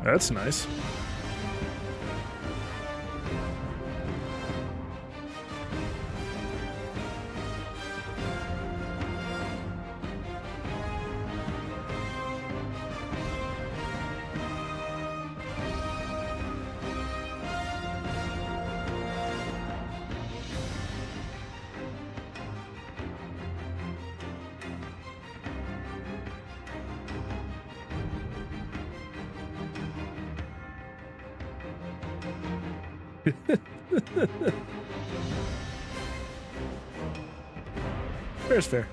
That's nice. Fair's fair.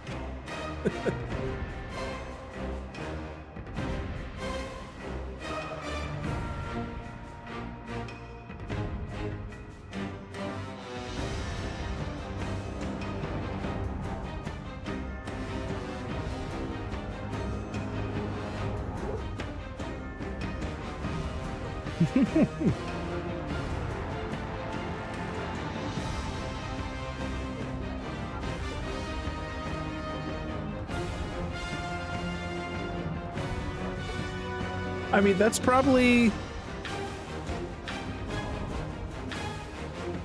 I mean, that's probably...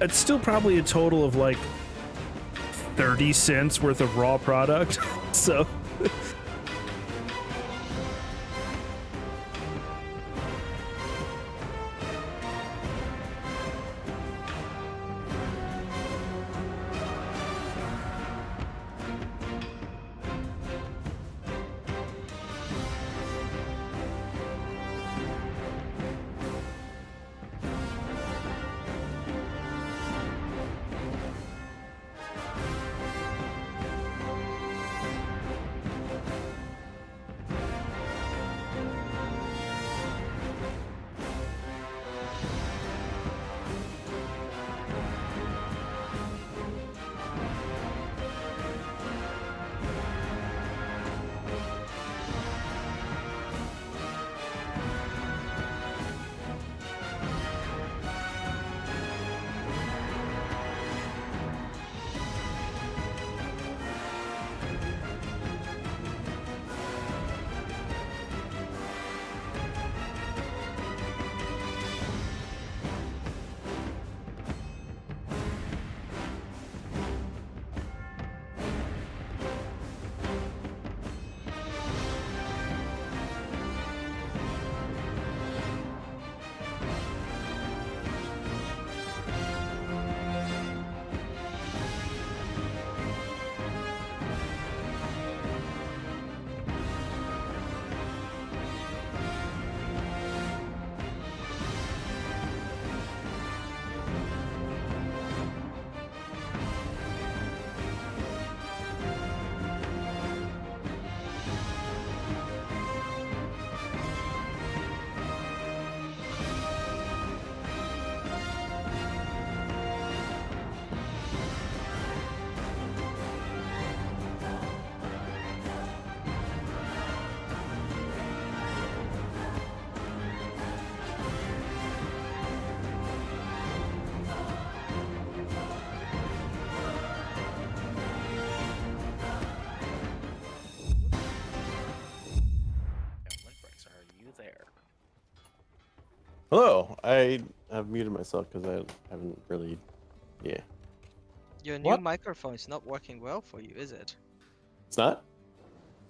It's still probably a total of like 30 cents worth of raw product. So... Hello, I have muted myself because I haven't really, yeah. Your new microphone is not working well for you, is it? It's not?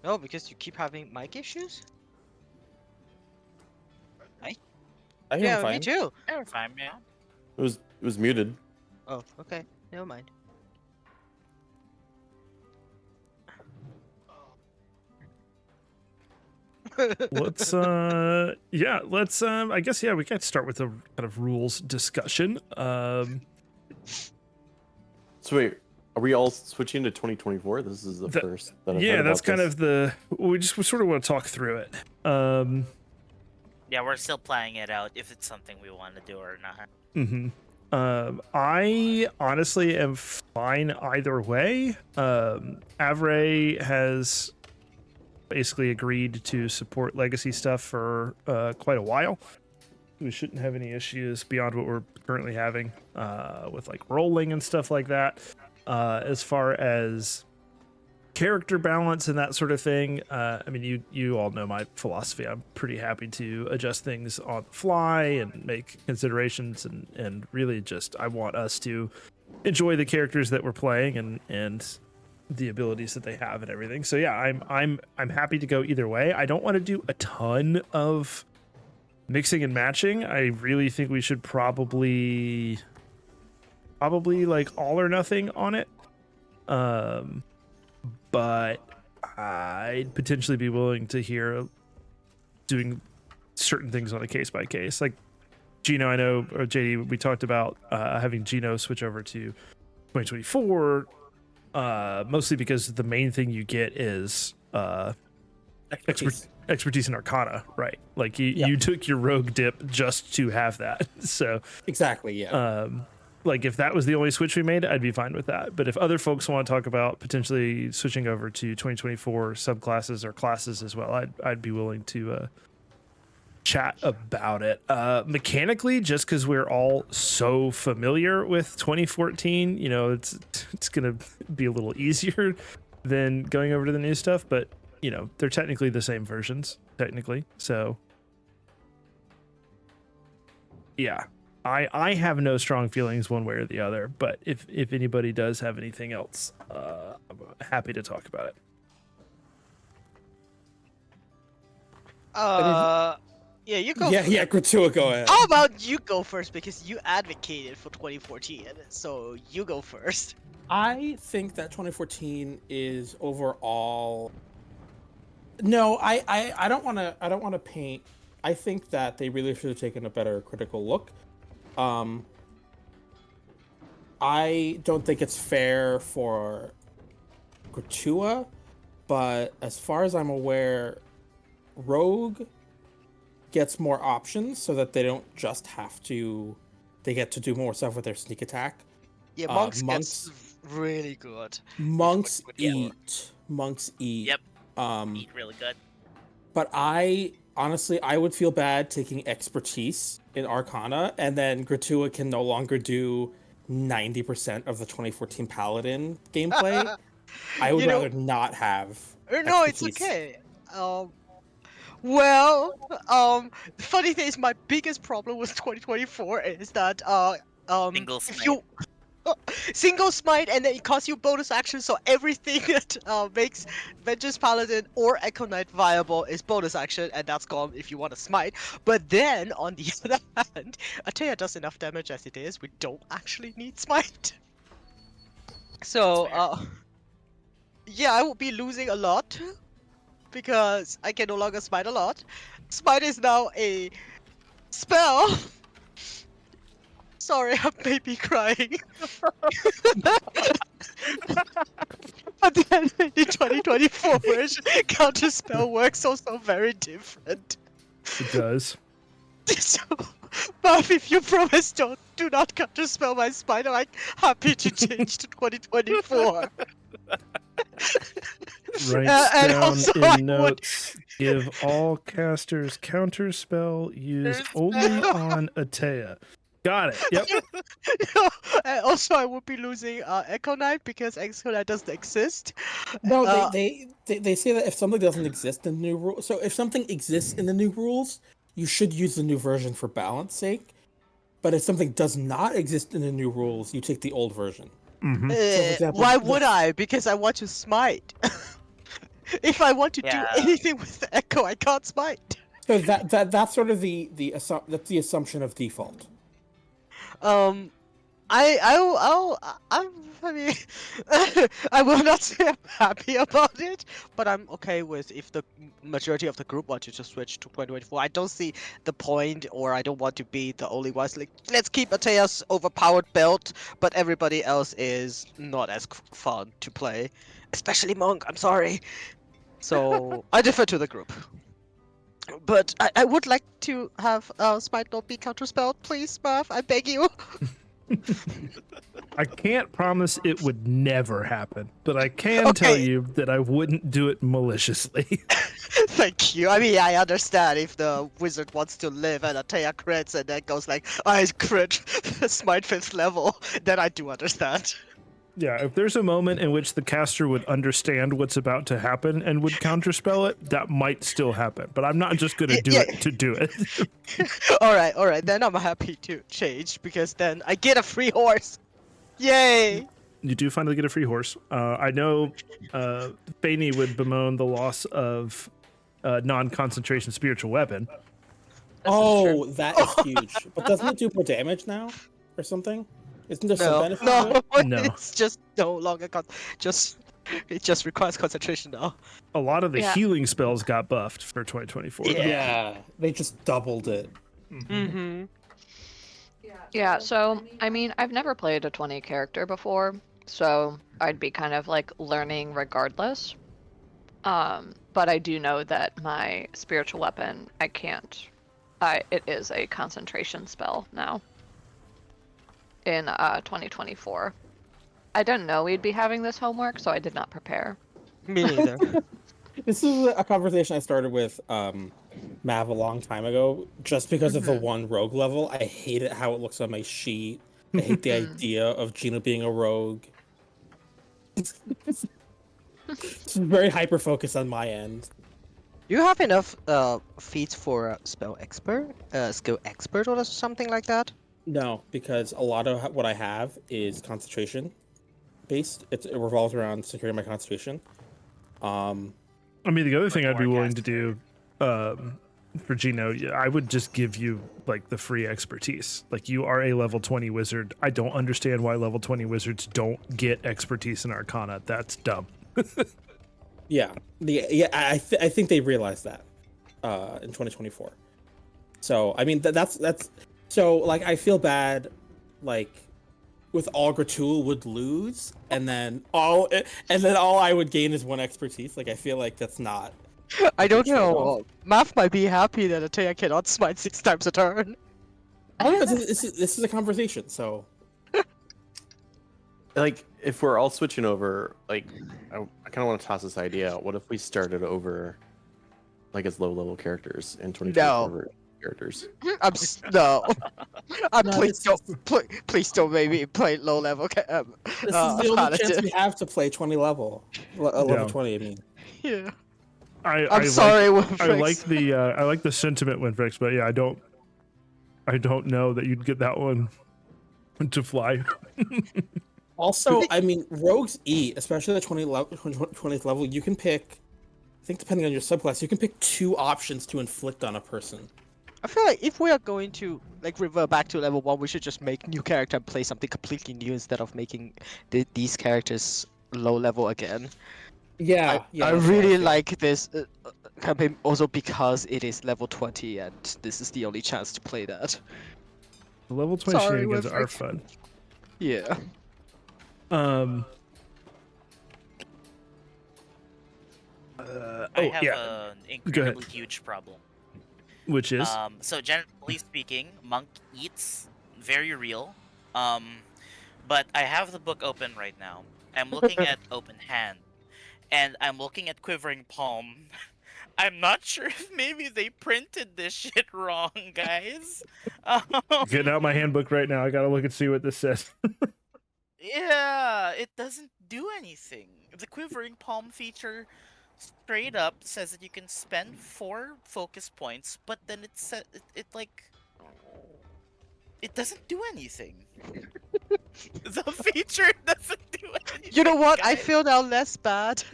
No, because you keep having mic issues? I hear him fine. Me too. You're fine, man. It was muted. Oh, okay. Never mind. let's I guess we can start with a kind of rules discussion. So wait, are we all switching to 2024? This is the first that I've heard that's about kind this. of we sort of want to talk through it. Yeah, we're still planning it out if it's something we want to do or not. I honestly am fine either way. Avray has basically agreed to support legacy stuff for quite a while. We shouldn't have any issues beyond what we're currently having with like rolling and stuff like that. As far as character balance and that sort of thing, I mean, you all know my philosophy. I'm pretty happy to adjust things on the fly and make considerations, and really just I want us to enjoy the characters that we're playing and the abilities that they have and everything. So yeah, I'm happy to go either way. I don't want to do a ton of mixing and matching. I really think we should probably like all or nothing on it. But I'd potentially be willing to hear doing certain things on a case by case. Like Gino, I know, or JD, we talked about having Gino switch over to 2024, mostly because the main thing you get is expertise in Arcana, right? Like you took your rogue dip just to have that. So exactly, yeah. Like if that was the only switch we made, I'd be fine with that. But if other folks want to talk about potentially switching over to 2024 subclasses or classes as well, I'd be willing to chat about it. Mechanically, just because we're all so familiar with 2014, you know, it's gonna be a little easier than going over to the new stuff. But you know, they're technically the same versions, technically. So yeah. I have no strong feelings one way or the other, but if anybody does have anything else, I'm happy to talk about it. Yeah, you go. Yeah, Gratua, go ahead. How about you go first because you advocated for 2014, so you go first. I think that 2014 is overall. No, I don't want to paint. I think that they really should have taken a better critical look. I don't think it's fair for Gratua, but as far as I'm aware, Rogue gets more options so that they don't just have to. They get to do more stuff with their sneak attack. Yeah, monks gets really good. Monks eat. Yep. Um, Eat really good. But honestly, I would feel bad taking expertise in Arcana, and then Gratua can no longer do 90% of the 2014 Paladin gameplay. I would rather not have. No, it's okay. The funny thing is, my biggest problem with 2024 is that Single if you single smite and then it costs you bonus action, so everything that makes Vengeance Paladin or Echo Knight viable is bonus action, and that's gone if you want to smite. But then, on the other hand, Atea does enough damage as it is, we don't actually need smite. So, yeah, I will be losing a lot, because I can no longer smite a lot. Smite is now a spell. Sorry, I may be crying. But then the 2024 version, counterspell works also very different. It does. So, Buff, if you promise do not counterspell my spine, I'm happy to change to 2024. Writes and down also in I notes, give all casters counterspell used only on Atea. Got it. Yep. And also, I would be losing Echo Knight because Echo Knight doesn't exist. No, they say that if something doesn't exist in the new rules, so if something exists in the new rules, you should use the new version for balance sake. But if something does not exist in the new rules, you take the old version. Mm-hmm. So for example, Why would I? Because I want to smite. If I want to do anything with the Echo, I can't smite. So that's sort of the assumption of default. I mean, I will not say I'm happy about it, but I'm okay with if the majority of the group want to just switch to 2024. I don't see the point, or I don't want to be the only ones. Like, let's keep Atea's overpowered belt, but everybody else is not as fun to play, especially Monk. I'm sorry. So I defer to the group. But I would like to have Smite not be counterspelled, please, Smurf. I beg you. I can't promise it would never happen, but I can tell you that I wouldn't do it maliciously. Thank you. I mean, I understand if the wizard wants to live and Atea crits and then goes like, I crit Smite 5th level, then I do understand. Yeah, if there's a moment in which the caster would understand what's about to happen and would counterspell it, that might still happen. But I'm not just gonna do it to do it. all right. Then I'm happy to change because then I get a free horse. Yay! You do finally get a free horse. I know Faney would bemoan the loss of non-concentration spiritual weapon. Oh, that is huge. But doesn't it do more damage now, or something? Isn't there some benefit to it? No. It's just no longer it just requires concentration now. A lot of the healing spells got buffed for 2024. Yeah, they just doubled it. Mm-hmm. Yeah, so, I mean, I've never played a 20 character before, so I'd be kind of like learning regardless. But I do know that my spiritual weapon, I can't. It is a concentration spell now in 2024. I didn't know we'd be having this homework, so I did not prepare. Me neither. This is a conversation I started with Mav a long time ago, just because of the one rogue level. I hate it how it looks on my sheet. I hate the idea of Gino being a rogue. It's very hyper focused on my end. You have enough feats for skill expert or something like that? No, because a lot of what I have is concentration based. It revolves around securing my concentration. I mean, the other thing I'd be willing to do for Gino, I would just give you like the free expertise. Like, you are a level 20 wizard. I don't understand why level 20 wizards don't get expertise in Arcana. That's dumb. I think they realized that in 2024. So I mean that's so like I feel bad like with all Gratul would lose and then all I would gain is one expertise. Like I feel like that's not. I don't know. Math might be happy that Atea cannot smite 6 times a turn. I don't know. This is a conversation. So Like, if we're all switching over, like, I kind of want to toss this idea out. What if we started over, like, as low-level characters and 2024 characters? No. No, Please don't make me play low level. this is the only chance we have to play 20 level. Level 20, I mean. Yeah. I'm sorry, Winfrix. I like the sentiment, Winfrix, but yeah, I don't know that you'd get that one to fly. Also, I mean, rogues eat, especially at 20th level. You can pick, I think depending on your subclass, you can pick 2 options to inflict on a person. I feel like if we are going to like revert back to level 1, we should just make new character and play something completely new instead of making these characters low level again. Yeah, I really like this campaign also because it is level 20 and this is the only chance to play that. The level 20 Sorry, shenanigans Winfrey. are fun. Yeah. I have an incredibly huge problem. Which is? So generally speaking, monk eats, very real. But I have the book open right now. I'm looking at open hand, and I'm looking at quivering palm. I'm not sure if maybe they printed this shit wrong, guys. Getting out my handbook right now. I gotta look and see what this says. Yeah, it doesn't do anything. The quivering palm feature straight up says that you can spend 4 focus points, but then it doesn't do anything. The feature doesn't do anything. You know what? I guys. feel now less bad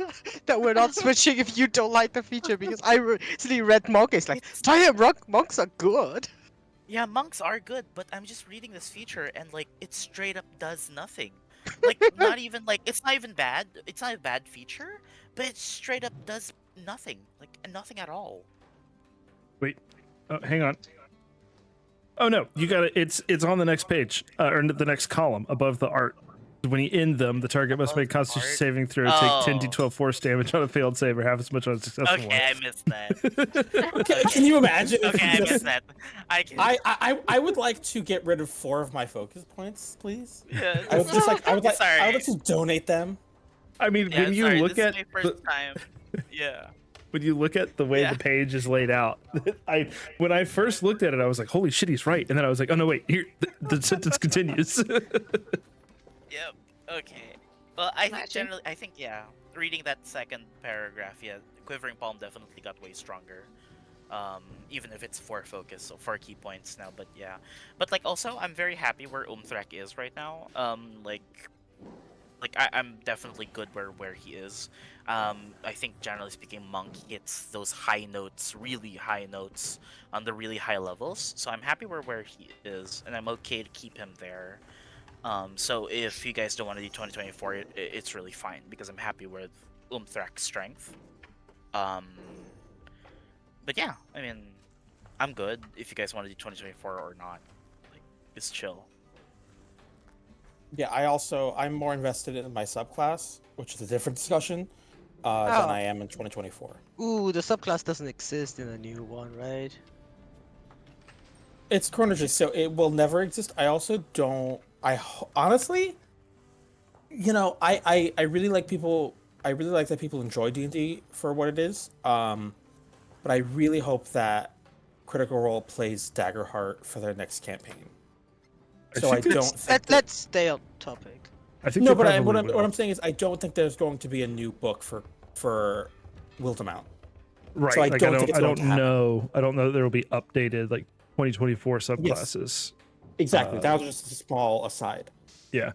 that we're not switching if you don't like the feature because I recently read Monk. It's like, monks are good. Yeah, monks are good, but I'm just reading this feature and like it straight up does nothing. Like not even like it's not even bad. It's not a bad feature, but it straight up does nothing. Like nothing at all. Wait, hang on. Oh no, you got it. It's on the next page or the next column above the art. When you end them, the target must make Constitution saving throw, take 10 d12 force damage on a failed save, or half as much on a successful one. Okay, I missed that. Can you imagine? If Okay, you I just- missed that. I would like to get rid of 4 of my focus points, please. Yeah, I would just like I would like Sorry. to donate them. I mean, Yeah, when you sorry, look this at is my first time. Yeah. when you look at the way Yeah. the page is laid out, when I first looked at it, I was like, "Holy shit, he's right!" And then I was like, "Oh no, wait, here the sentence continues." Yep. Okay. Well, I Can I think see? generally, I think yeah, reading that second paragraph, yeah, Quivering Palm definitely got way stronger. Even if it's 4 focus, so 4 key points now, but yeah. But like also, I'm very happy where Umthrak is right now. I'm definitely good where he is. I think generally speaking, Monk hits those high notes, really high notes on the really high levels. So I'm happy where he is, and I'm okay to keep him there. So if you guys don't want to do 2024, it's really fine because I'm happy with Umthrak's strength. But yeah, I mean, I'm good if you guys want to do 2024 or not. Like, it's chill. Yeah, I'm more invested in my subclass, which is a different discussion, than Oh. I am in 2024. Ooh, the subclass doesn't exist in the new one, right? It's chronology, so it will never exist. I also don't. Honestly, I really like people. I really like that people enjoy D&D for what it is. But I really hope that Critical Role plays Daggerheart for their next campaign. So I don't think. Let's stay on topic. I think No, they but probably what will. I'm saying is I don't think there's going to be a new book for Will to Mount. Right. So I like, don't think it's I going don't to happen. know. I don't know that there will be updated like 2024 subclasses. Exactly. That was just a small aside. Yeah.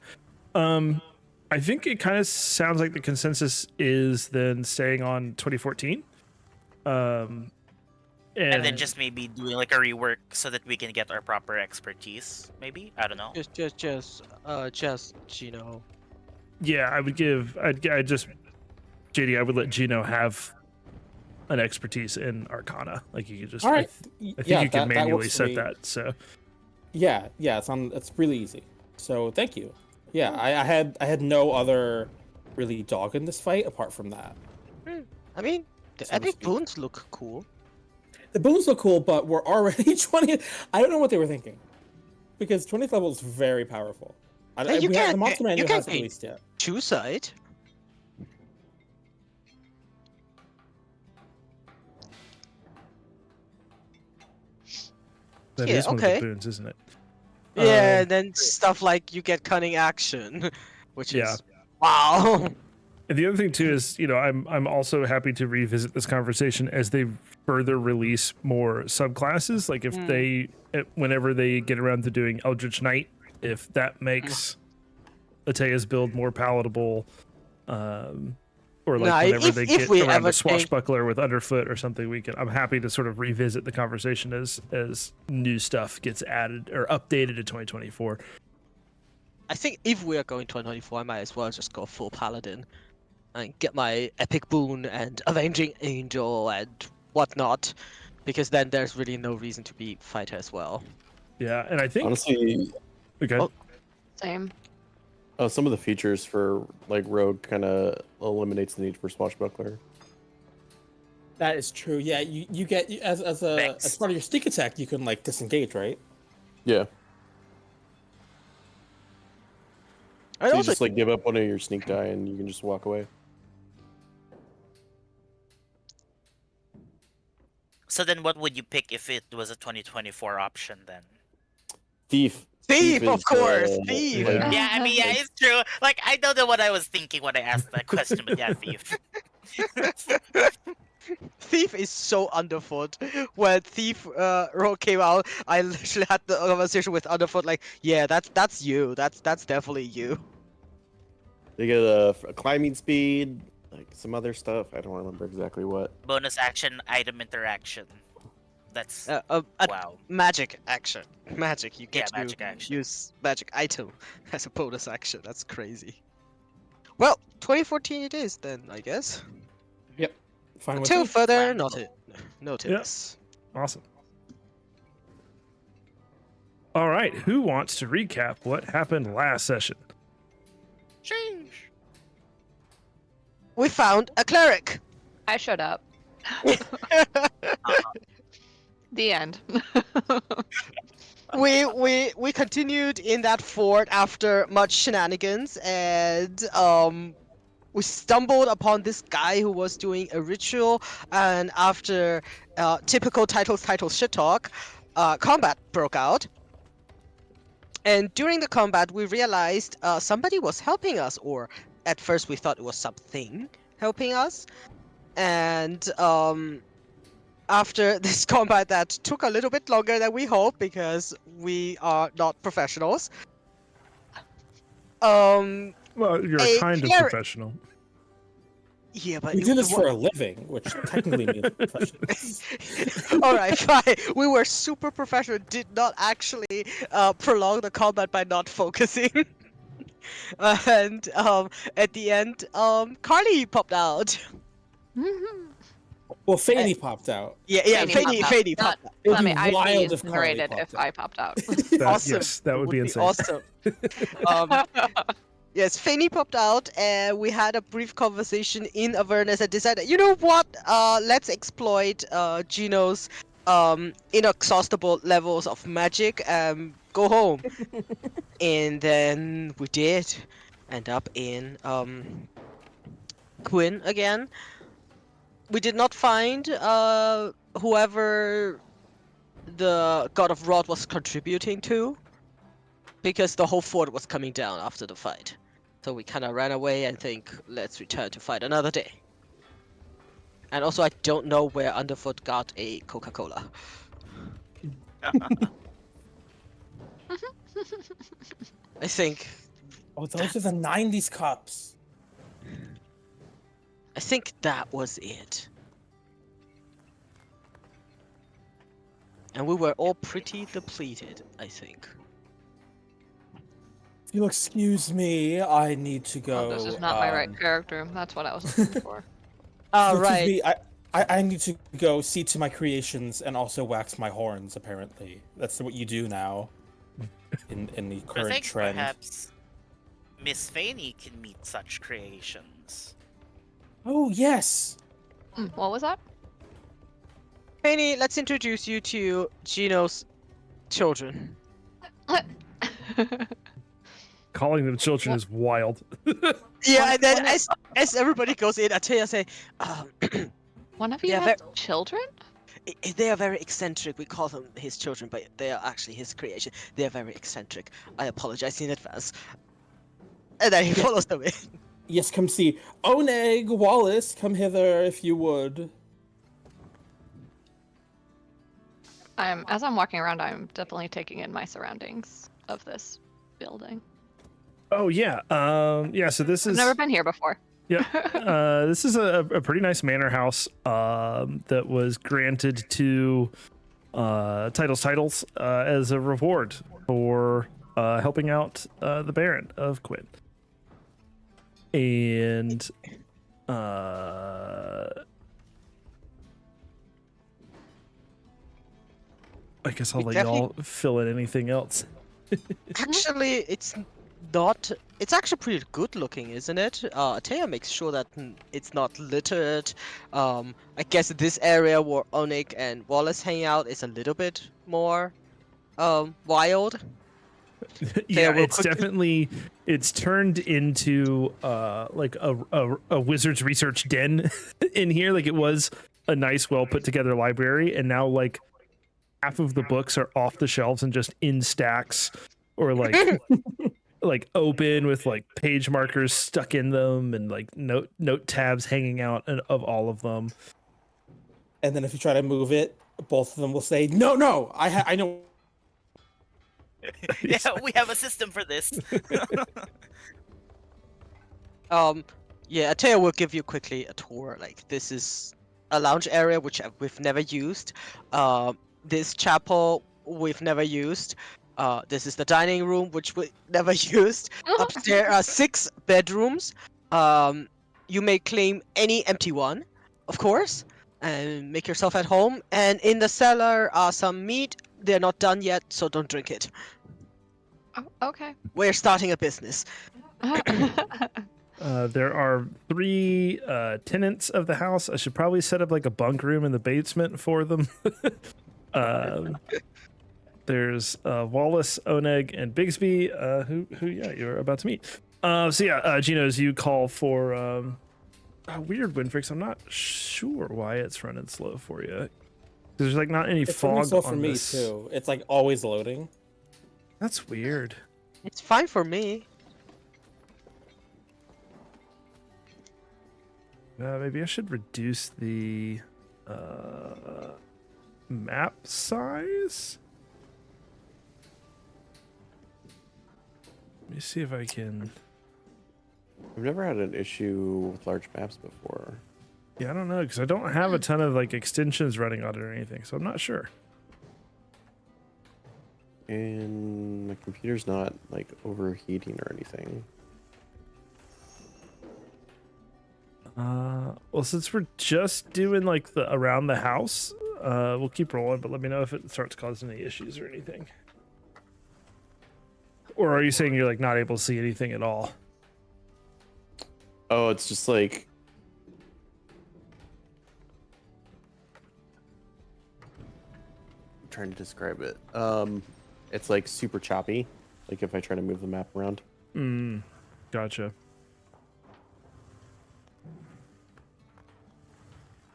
I think it kind of sounds like the consensus is then staying on 2014. And then just maybe doing like a rework so that we can get our proper expertise. Maybe, I don't know. Just Gino. yeah, I would give. I'd just JD. I would let Gino have an expertise in Arcana. Like you could just. All right. I think you can manually set that. So. Yeah, it's really easy. So thank you. Yeah, I had no other really dog in this fight apart from that. I mean, the So to epic speak. boons look cool. The boons look cool, but we're already 20. I don't know what they were thinking, because 20th level is very powerful. Hey, you we have, the can't- monster you manual can't hasn't be- released yet. Two side. That Yeah, is one okay. of the boons, isn't it? Yeah, and then stuff like you get cunning action, which Yeah. is wow. And the other thing too is, I'm also happy to revisit this conversation as they further release more subclasses. Like if whenever they get around to doing Eldritch Knight, if that makes Atea's build more palatable, or like Nah, whenever if- they if get we around ever to change- Swashbuckler with Underfoot or something, I'm happy to sort of revisit the conversation as new stuff gets added or updated to 2024. I think if we are going 2024, I might as well just go full paladin and get my epic boon and avenging angel and whatnot, because then there's really no reason to be fighter as well. Yeah, and I think Honestly, okay. Oh. Same. some of the features for like Rogue kind of eliminates the need for Swashbuckler. That is true. Yeah, you get as Thanks. part of your sneak attack, you can like disengage, right? Yeah. And So you also, just like give up one of your sneak die and you can just walk away. So then what would you pick if it was a 2024 option then? Thief. thief, is, of course, uh, thief. Yeah. Yeah, I mean, yeah, it's true. Like, I don't know what I was thinking when I asked that question, but yeah, thief. Thief is so underfoot. When Thief role came out, I literally had the conversation with Underfoot like, yeah, that's you. That's definitely you. They get a climbing speed, like some other stuff. I don't remember exactly what. Bonus action, item interaction. That's A wow. magic action. Magic. You Yeah, get to magic action. use magic item as a bonus action. That's crazy. Well, 2014 it is then, I guess. Fine with Until me. further Flammable. notice. Awesome. All right, who wants to recap what happened last session? Sheesh. We found a cleric. I showed up. The end. we continued in that fort after much shenanigans, and we stumbled upon this guy who was doing a ritual, and after typical title shit talk, combat broke out. And during the combat, we realized somebody was helping us, or at first we thought it was something helping us, and after this combat that took a little bit longer than we hoped because we are not professionals. Well, you're A kind of cleric- professional. Yeah, but We do this for a living, which technically means professionals. All right, fine. We were super professional. Did not actually prolong the combat by not focusing. And at the end, Carly popped out. Well, Fanny popped out. Yeah, Fanny Not- popped out. It'd I be mean, I'd wild be if Carly narrated popped if out. I popped out. Awesome. Yes, that would be insane. Awesome. Yes, Fanny popped out, and we had a brief conversation in Avernus and decided, you know what? Let's exploit Gino's inexhaustible levels of magic and go home. And then we did end up in Quinn again. We did not find whoever the God of Rod was contributing to, because the whole fort was coming down after the fight. So we kind of ran away and think, let's return to fight another day. And also, I don't know where Underfoot got a Coca-Cola. I think Oh, those are the 90s cups. that was it. And we were all pretty depleted, I think. If you'll excuse me, I need to go. Oh, this is not my right character. That's what I was looking for. All Excuse right. me, I need to go see to my creations and also wax my horns, apparently. That's what you do now in the I current think trend. perhaps Miss Fanny can meet such creations. Oh, yes! What was that? Fanny, let's introduce you to Gino's children. Calling them children is wild. Yeah, and then as everybody goes in, Atea say, One of you Yeah, has children? they are very eccentric. We call them his children, but they are actually his creation. They are very eccentric. I apologize in advance. And then he follows them in. Yes, come see. Oneg, Wallace, come hither if you would. As I'm walking around, I'm definitely taking in my surroundings of this building. Oh yeah, yeah. So this I've is never been here before. yeah. This is a pretty nice manor house that was granted to Titles as a reward for helping out the Baron of Quinn. And I guess I'll We let y'all fill in anything else. Actually, it's not. It's actually pretty good looking, isn't it? Atea makes sure that it's not littered. I guess this area where Onik and Wallace hang out is a little bit more wild. Yeah, will it's quickly- definitely it's turned into like a wizard's research den in here. Like it was a nice, well put together library, and now like half of the books are off the shelves and just in stacks, or like like open with like page markers stuck in them, and like note tabs hanging out of all of them. And then if you try to move it, both of them will say, "No, I know." Yeah, we have a system for this. Yeah, Atea will give you quickly a tour. Like, this is a lounge area which we've never used. This chapel we've never used. This is the dining room which we never used. There are 6 bedrooms. You may claim any empty one, of course, and make yourself at home. And in the cellar are some meat. They're not done yet, so don't drink it. Oh, okay. We're starting a business. There are 3 tenants of the house. I should probably set up like a bunk room in the basement for them. There's Wallace, Oneg, and Bigsby, who yeah, you're about to meet. So yeah, Gino's, you call for a weird Winfrix. I'm not sure why it's running slow for you. There's like not any It's fog running slow on for me this. too. It's like always loading. That's weird. It's fine for me. Maybe I should reduce the map size. Let me see if I can. I've never had an issue with large maps before. Yeah, I don't know because I don't have a ton of like extensions running on it or anything, so I'm not sure. And my computer's not like overheating or anything. Well, since we're just doing like the around the house, we'll keep rolling, but let me know if it starts causing any issues or anything. Or are you saying you're like not able to see anything at all? Oh, it's just like I'm trying to describe it. It's like super choppy. Like if I try to move the map around. Gotcha.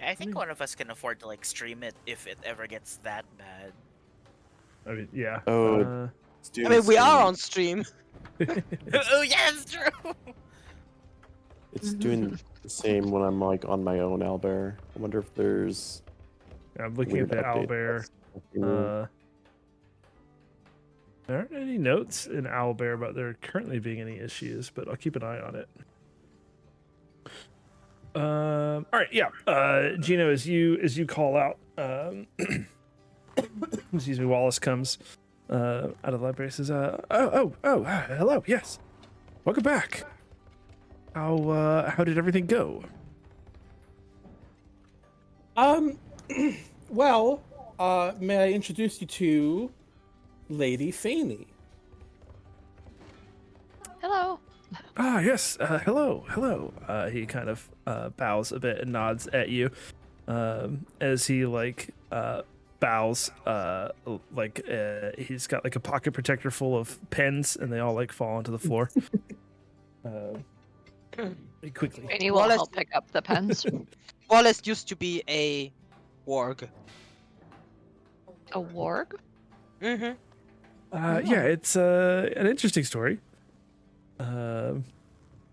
I think one of us can afford to like stream it if it ever gets that bad. I mean, yeah. Oh, I mean, we are on stream. Oh yeah, it's true. It's doing the same when I'm like on my own Owlbear. I wonder if there's. I'm looking weird at the update owlbear. that's affecting me. There aren't any notes in owlbear about there currently being any issues, but I'll keep an eye on it. All right, yeah. Gino, as you call out, excuse me, Wallace comes out of the library. Says, hello, yes, welcome back. How did everything go? Well, may I introduce you to Lady Faney? Hello. Ah, yes. Hello. He kind of bows a bit and nods at you, as he bows. He's got like a pocket protector full of pens, and they all like fall onto the floor. Quickly. Fanny will Wallace- help pick up the pens. Wallace used to be a warg. A warg? Mm-hmm. Yeah, it's an interesting story.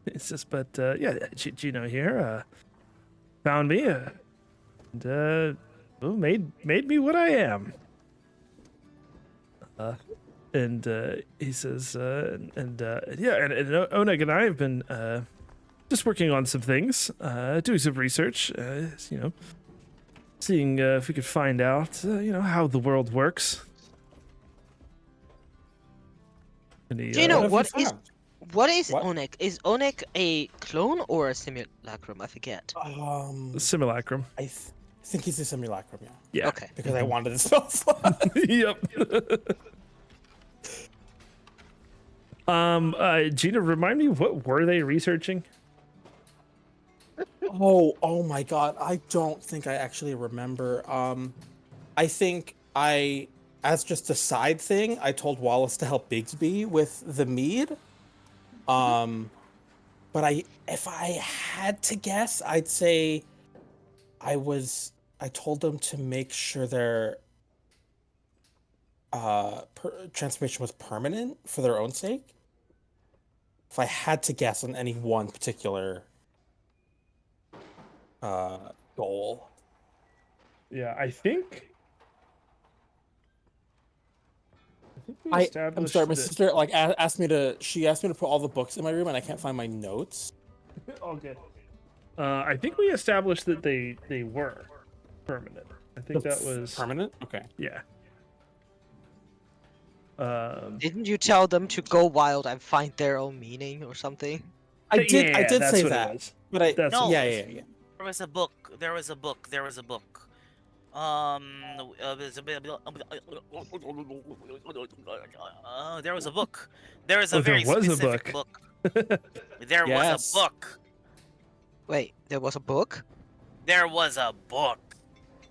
It's just, but yeah, Gino here found me and made me what I am. He says, and Oneg and I have been just working on some things, doing some research, seeing if we could find out, how the world works. And he, Gino, What have you what is What? Onek? Is Onek a clone or a simulacrum? I forget. simulacrum. I think he's a simulacrum, yeah. Yeah. Okay. Because I wanted to spell Yep. Gina, remind me, what were they researching? Oh my god, I don't think I actually remember. I think as just a side thing, I told Wallace to help Bigsby with the mead. But if I had to guess, I'd say I told them to make sure their transformation was permanent for their own sake. If I had to guess on any one particular goal. Yeah, I think we I'm established sorry, my that- sister asked me to put all the books in my room and I can't find my notes. All good. I think we established that they were permanent. I think that was permanent. Okay. yeah. Didn't you tell them to go wild and find their own meaning or something? I did that's say what it that. was. But I That's No. yeah. There was a book. There was a book. There was a book. There was a book. There was a Oh, there very was a specific book. book. There was Yes. a book. Wait, there was a book? There was a book.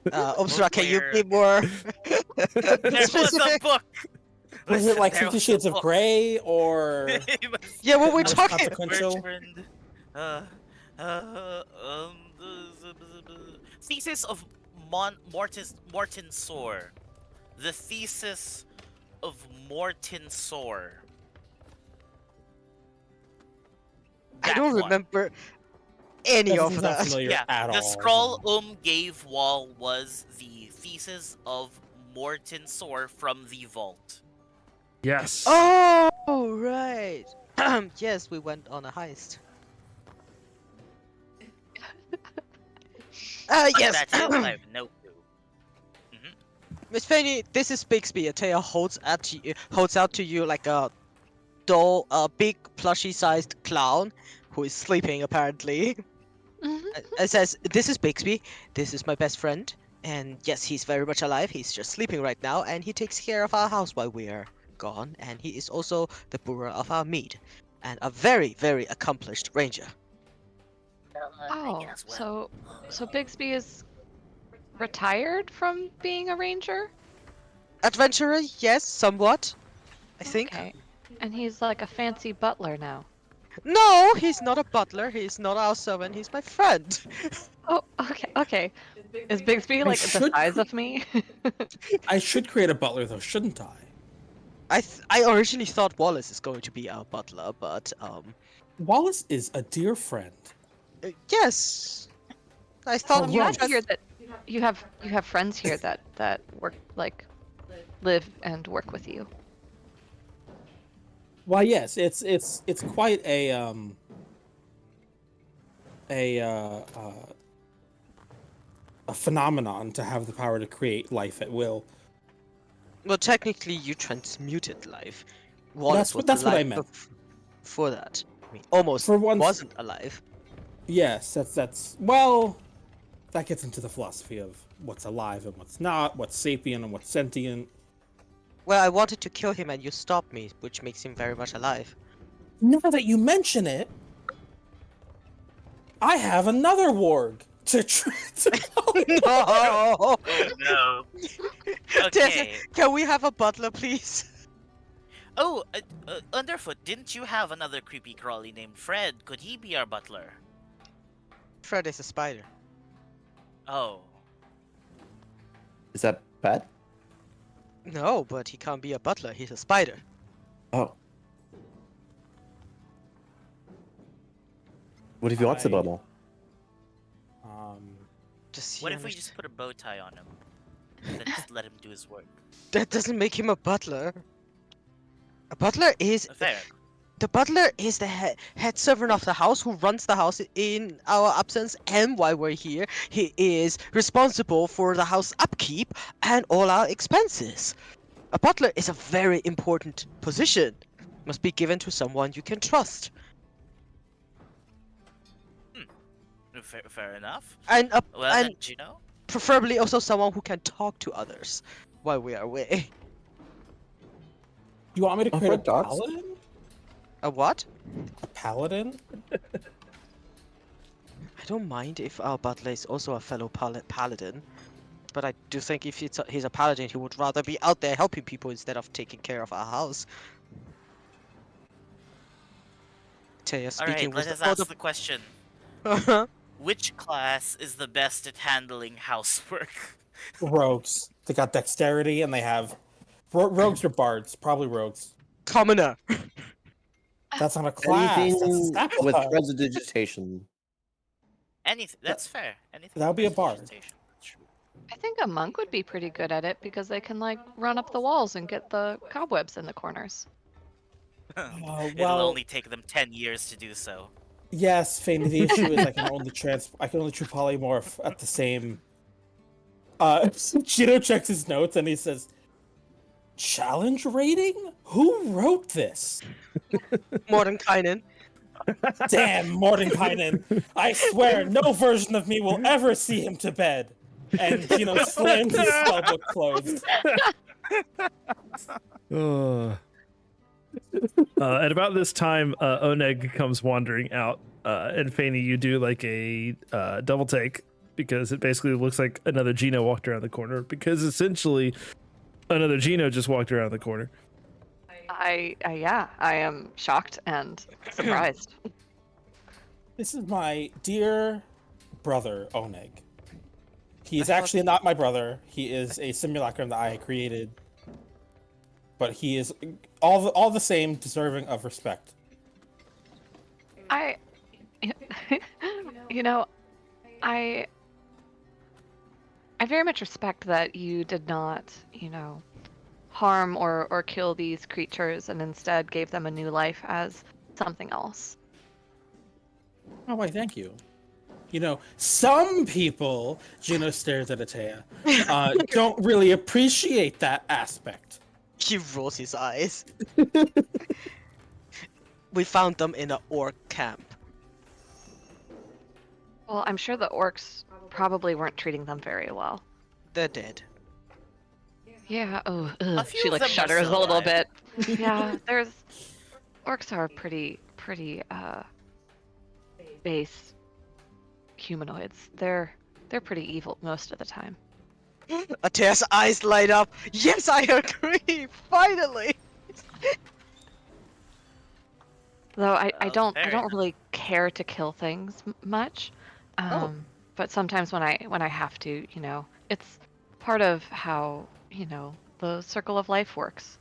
Obstra, can you where- be more There was a specific? book. Was Listen, it like there 50 was a Shades of book. Grey or It was Yeah, what we're Most talking. Consequential? Bertrand, thesis of Morton Sore. The thesis of Morton Sore. I That don't one. remember any Doesn't of sound that. familiar Yeah, at the all. scroll gave Wall was the thesis of Morton Soar from the vault. Yes. Oh, right. Yes, we went on a heist. What Yes. that is, I have no clue. Miss Fanny, this is Bixby. Tail holds out to you like a doll, a big plushy-sized clown who is sleeping apparently. It says, "This is Bixby. This is my best friend, and yes, he's very much alive. He's just sleeping right now, and he takes care of our house while we are gone. And he is also the brewer of our mead, and a very, very accomplished ranger." Oh, Yes, well, so Bixby is retired from being a ranger? Adventurer, yes, somewhat. I think. Okay. And he's like a fancy butler now. No, he's not a butler. He's not our servant. He's my friend. Oh, okay. Is Bixby like the should size of me? I should create a butler though, shouldn't I? I originally thought Wallace is going to be our butler, but Wallace is a dear friend. yes, I thought You you have to just hear that you have friends here that work live and work with you. Why, yes, it's quite a phenomenon to have the power to create life at will. Well, technically, you transmuted life. Wallace was That's what I alive meant. For that. I mean, almost For once- wasn't alive. Yes, that's well, that gets into the philosophy of what's alive and what's not, what's sapient and what's sentient. Well, I wanted to kill him and you stopped me, which makes him very much alive. Now that you mention it, I have another warg to No! Oh no. Okay. Can we have a butler, please? Oh, Underfoot, didn't you have another creepy crawly named Fred? Could he be our butler? Fred is a spider. Oh. Is that bad? No, but he can't be a butler. He's a spider. Oh. What if he wants the I- bubble? Just What if we just put a bow tie on him? And then just let him do his work? That doesn't make him a butler. A butler is Fair. the butler is the head servant of the house who runs the house in our absence, and while we're here, he is responsible for the house upkeep and all our expenses. A butler is a very important position. Must be given to someone you can trust. Fair enough. And Well and then, Gino. preferably also someone who can talk to others while we are away. You want me to create a Red dogs? paladin? A what? A paladin? I don't mind if our butler is also a fellow paladin, but I do think if he's a paladin, he would rather be out there helping people instead of taking care of our house. Taya speaking Alright, let us for ask the question. Which class is the best at handling housework? Rogues. They got dexterity and they have rogues or bards. Probably rogues. commoner. That's not a class. That's a Anything stat with class. prestidigitation. Anything. That's fair. Anything. That would be a bard. prestidigitation, that's true. I think a monk would be pretty good at it because they can like run up the walls and get the cobwebs in the corners. It'll well- only take them 10 years to do so. Yes, Fane, the issue is I can only true polymorph at the same. Cheeto checks his notes and he says, "Challenge rating? Who wrote this?" Mordenkainen. Damn, Mordenkainen! I swear, no version of me will ever see him to bed. And slams his spellbook closed. At about this time, Oneg comes wandering out, and Fanny, you do like a double take because it basically looks like another Gino walked around the corner. Because essentially, another Gino just walked around the corner. I am shocked and surprised. This is my dear brother, Oneg. He is actually not my brother. He is a simulacrum that I created. But he is all the same deserving of respect. You know, I I very much respect that you did not, harm or kill these creatures and instead gave them a new life as something else. Oh, why, thank you. Some people, Juno stares at Atea, don't really appreciate that aspect. He rolls his eyes. We found them in an orc camp. Well, I'm sure the orcs probably weren't treating them very well. They're dead. Yeah, A few she of like them are shudders a still little alive. bit. Yeah, orcs are pretty base humanoids. They're pretty evil most of the time. Atea's eyes light up. Yes, I agree. Finally. Though I Oh, don't fair enough. really care to kill things much. But sometimes when I have to, it's part of how, the circle of life works.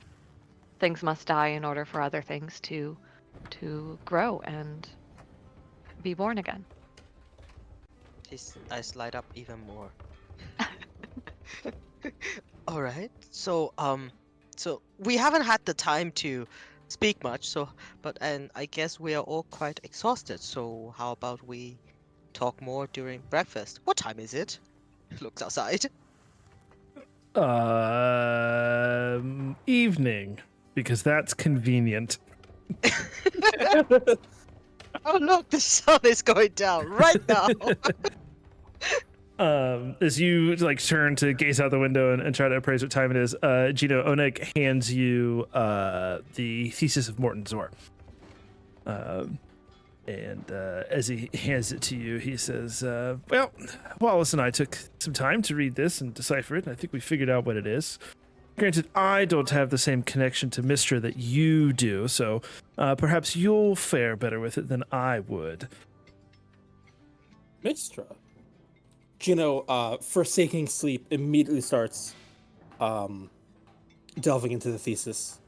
Things must die in order for other things to grow and be born again. His eyes light up even more. All right. So we haven't had the time to speak much. And I guess we are all quite exhausted. So how about we talk more during breakfast? What time is it? Looks outside. Evening, because that's convenient. Oh look, the sun is going down right now. As you like turn to gaze out the window and try to appraise what time it is, Gino Oneg hands you the thesis of Morton Zor. And as he hands it to you, he says, well, Wallace and I took some time to read this and decipher it, and I think we figured out what it is. Granted, I don't have the same connection to Mistra that you do, so perhaps you'll fare better with it than I would. Mistra. Juno, forsaking sleep, immediately starts delving into the thesis.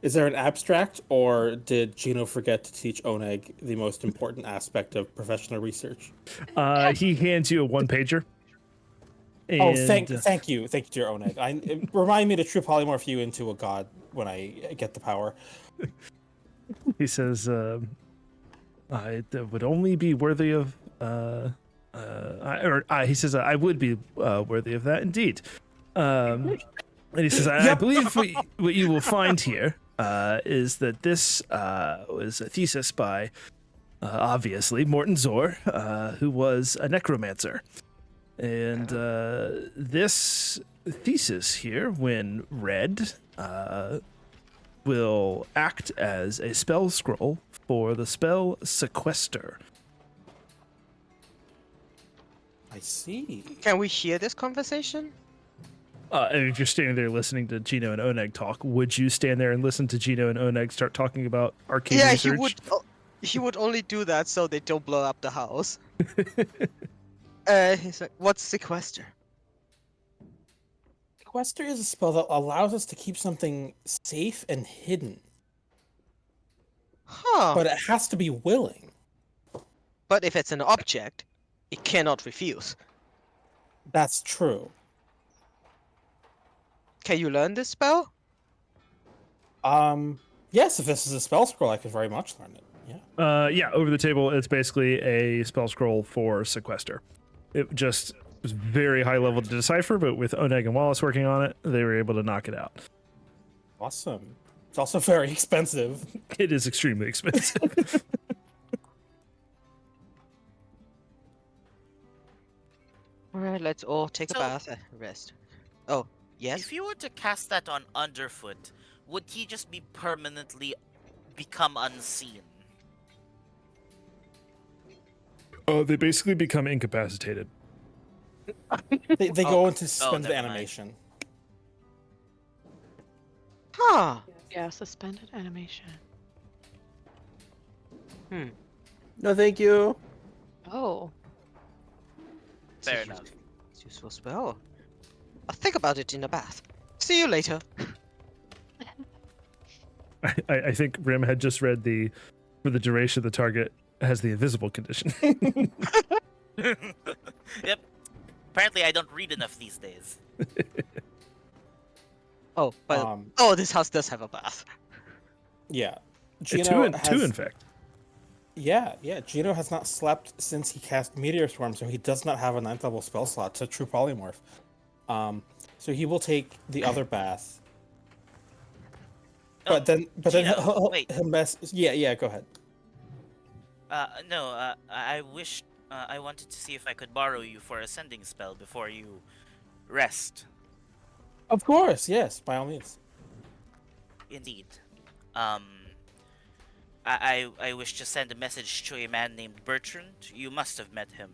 Is there an abstract, or did Gino forget to teach Oneg the most important aspect of professional research? He hands you a one-pager. Thank you, dear Oneg. Remind me to true polymorph you into a god when I get the power. He says, I would only be worthy of, he says, I would be worthy of that indeed. And he says, I believe what you will find here is that this was a thesis by, obviously, Morton Zor, who was a necromancer. And this thesis here, when read, will act as a spell scroll for the spell Sequester. I see. Can we hear this conversation? And if you're standing there listening to Gino and Oneg talk, would you stand there and listen to Gino and Oneg start talking about arcane research? He would. He would only do that so they don't blow up the house. He's like, "What's sequester?" Sequester is a spell that allows us to keep something safe and hidden, Huh. but it has to be willing. But if it's an object, it cannot refuse. That's true. Can you learn this spell? Yes, if this is a spell scroll, I could very much learn it. Yeah. Yeah, over the table, it's basically a spell scroll for Sequester. It just was very high level to decipher, but with Oneg and Wallace working on it, they were able to knock it out. Awesome. It's also very expensive. It is extremely expensive. Alright, let's all take a So- bath and rest. Oh, yes? If you were to cast that on Underfoot, would he just be permanently become unseen? They basically become incapacitated. They go into suspended never mind. animation. Huh. Yeah, suspended animation. No, thank you. Oh. Fair It's a enough. Useful spell. I'll think about it in the bath. See you later. I think Rim had just read for the duration of the target has the invisible condition. Yep. Apparently, I don't read enough these days. Oh, but this house does have a bath. Yeah. two, Gino two, in fact. Yeah. Gino has not slept since he cast Meteor Swarm, so he does not have a 9th level spell slot. It's a true polymorph. So he will take the other bath. But then Gino, wait. he'll mess. Yeah. Go ahead. No. I wish. I wanted to see if I could borrow you for a sending spell before you rest. Of course, yes, by all means. Indeed. I wish to send a message to a man named Bertrand. You must have met him.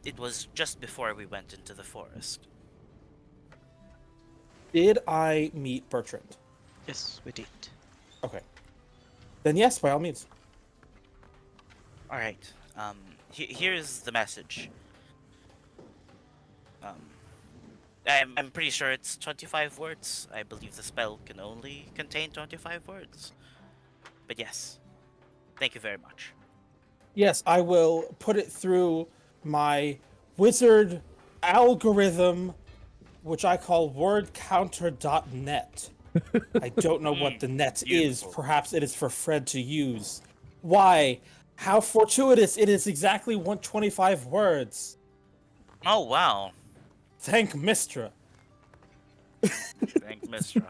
It was just before we went into the forest. Did I meet Bertrand? Yes, we did. Okay. Then yes, by all means. All right. Here's the message. I'm pretty sure it's 25 words. I believe the spell can only contain 25 words. But yes, thank you very much. Yes, I will put it through my wizard algorithm, which I call wordcounter.net. I don't know what the net is. Perhaps it is for Fred to use. Why? How fortuitous! It is exactly 125 words. Oh, wow. Thank Mistra. Thank Mistra.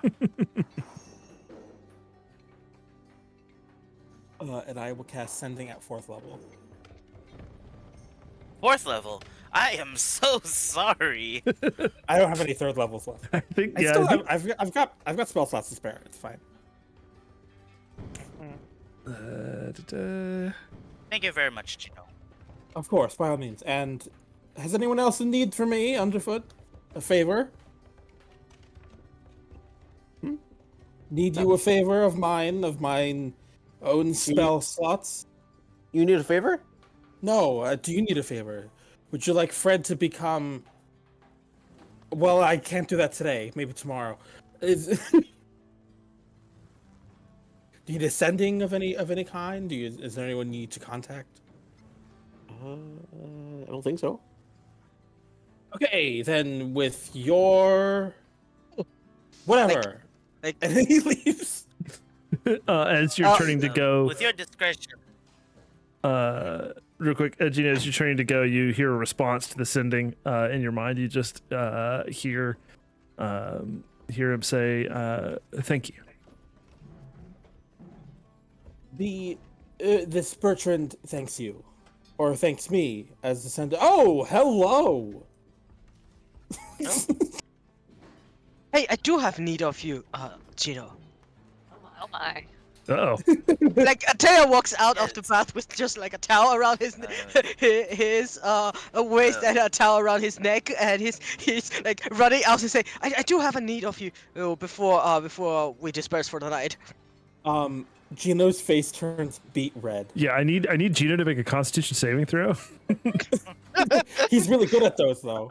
And I will cast Sending at 4th level. 4th level? I am so sorry. I don't have any 3rd levels left. I think, I've got spell slots to spare. It's fine. Thank you very much, Chino. Of course, by all means. And has anyone else in need for me, Underfoot? A favor? Need you a favor of mine own spell slots? You need a favor? No, do you need a favor? Would you like Fred to become... Well, I can't do that today. Maybe tomorrow. Do you need a sending of any kind? Is there anyone you need to contact? I don't think so. Okay, then with your... Whatever. Like, And then he leaves. As you're turning to go, With your discretion. real quick, Gina, as you're turning to go, you hear a response to the sending in your mind. You just hear him say, "Thank you." This Bertrand thanks you, or thanks me as the sender. Oh, hello. hey, I do have need of you, Gino. Oh my. Oh, Like Ateo walks out of the bath with just like a towel around his his waist and a towel around his neck, and he's like running out to say, I do have a need of you before we disperse for the night. Gino's face turns beet red. yeah. I need Gino to make a Constitution saving throw. He's really good at those, though.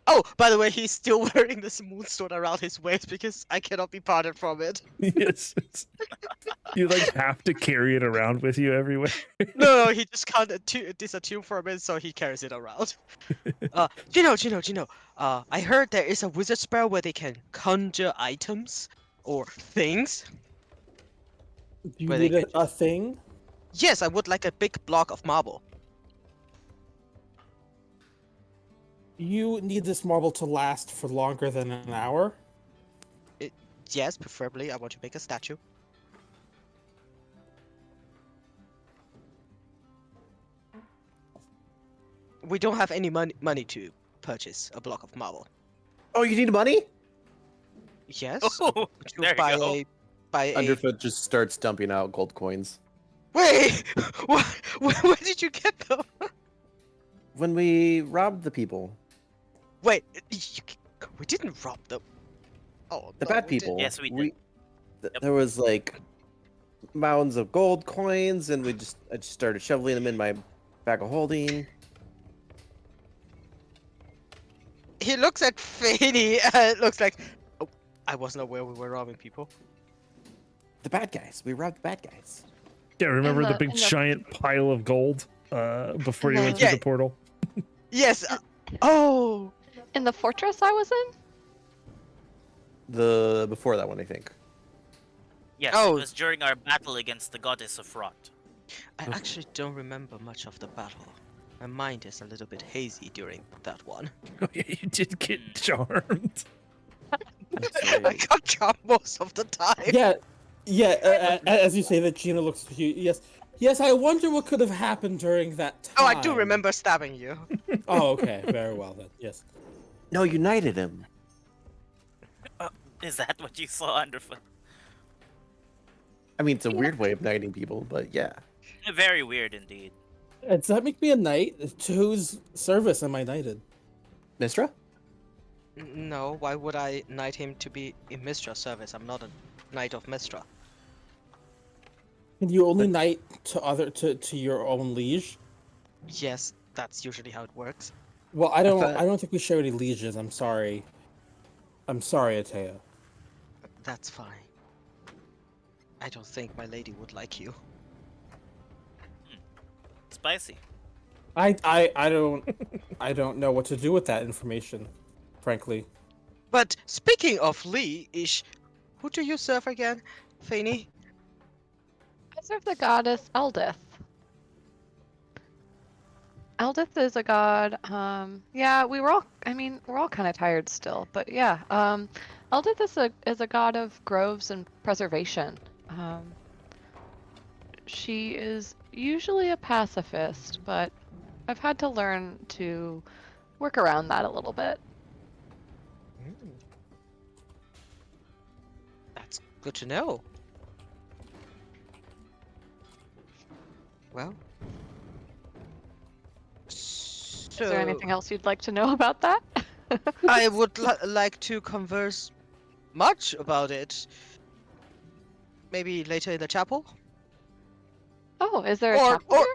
Oh, by the way, he's still wearing this moonstone around his waist because I cannot be parted from it. Yes, you like have to carry it around with you everywhere. No, he just can't disattune for a minute, so he carries it around. Gino. I heard there is a wizard spell where they can conjure items or things. Do you Where need they a thing? Yes, I would like a big block of marble. You need this marble to last for longer than an hour? Yes, preferably I want to make a statue. We don't have any money to purchase a block of marble. Oh, you need money? Yes. Oh, there you go. Buy a... Underfoot just starts dumping out gold coins. Wait! Where did you get them? When we robbed the people, Wait, we didn't rob them. Oh, the no, bad we didn't. people. Yes, we did. Yep. There was like mounds of gold coins, and I just started shoveling them in my bag of holding. He looks at Fanny and looks like, oh, I wasn't aware we were robbing people. The bad guys. We robbed the bad guys. Yeah, remember the big in the- giant pile of gold before you In went the- through Yeah. the portal? Yes. Oh. In the fortress I was in? The before that one, I think. Yes, Oh. it was during our battle against the goddess of rot. I actually don't remember much of the battle. My mind is a little bit hazy during that one. Oh yeah, you did get charmed. I got charmed most of the time. Yeah. As you say that, Gina looks to you. Yes. I wonder what could have happened during that time. Oh, I do remember stabbing you. Oh, okay. Very well then. Yes. No, you knighted him. Is that what you saw underfoot? I mean, it's a weird way of knighting people, but yeah. Very weird indeed. Does that make me a knight? To whose service am I knighted? Mistra? No, why would I knight him to be in Mistra service? I'm not a knight of Mistra. Can you only knight to your own liege? Yes, that's usually how it works. Well, I thought- don't think we share any lieges. I'm sorry, Atea. That's fine. I don't think my lady would like you. Spicy. I don't know what to do with that information, frankly. But speaking of liege, who do you serve again, Fanny? I serve the goddess Eldith. Eldith is a god. Yeah, we're all kind of tired still, but yeah. Eldith is a god of groves and preservation. She is usually a pacifist, but I've had to learn to work around that a little bit. That's good to know. Well. Is there anything else you'd like to know about that? I would like to converse much about it. Maybe later in the chapel? Oh, is there a Or- chapel or- here?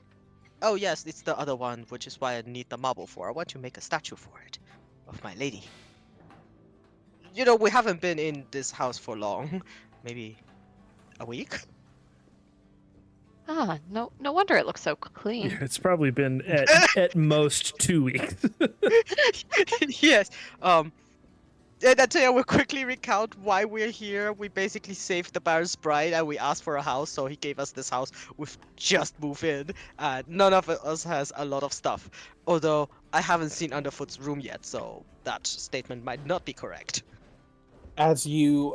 Oh yes, it's the other one, which is why I need the marble for. I want to make a statue for it, of my lady. You know, we haven't been in this house for long. Maybe a week? Ah, no wonder it looks so clean. Yeah, it's probably been at most 2 weeks. Yes. And I tell you, I will quickly recount why we're here. We basically saved the Baron's bride and we asked for a house, so he gave us this house. We've just moved in. None of us has a lot of stuff. Although I haven't seen Underfoot's room yet, so that statement might not be correct. As you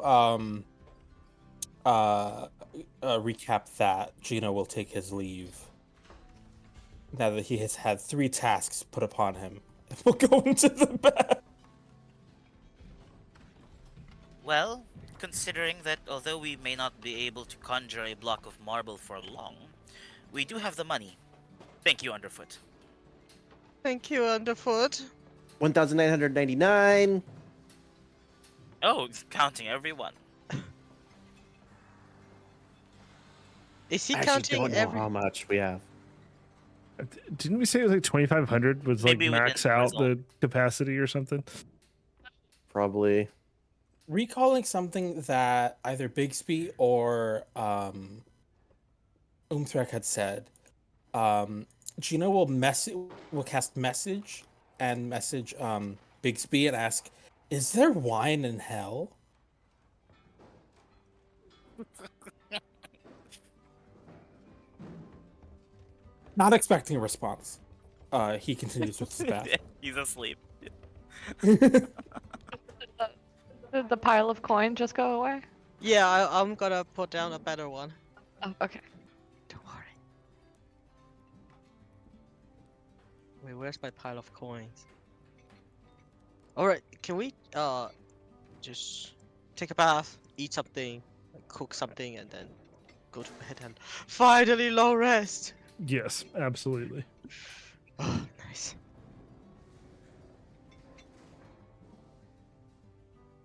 recap that, Gino will take his leave. Now that he has had 3 tasks put upon him, we'll go into the bed. Well, considering that although we may not be able to conjure a block of marble for long, we do have the money. Thank you, Underfoot. Thank you, Underfoot. 1,999. Oh, counting everyone. Is he I actually counting don't know every? how much we have. Didn't we say it was like 2,500 was like Maybe we max didn't out resolve. the capacity or something? Probably. Recalling something that either Bigsby or Umthrak had said, Gino will cast message and message Bigsby and ask, "Is there wine in hell?" Not expecting a response. He continues with his bath. He's asleep. Did the pile of coin just go away? Yeah, I'm gonna put down a better one. Oh, okay. Don't worry. Wait, where's my pile of coins? Alright, can we just take a bath, eat something, cook something, and then go to bed and finally long rest? Yes, absolutely. Oh, nice.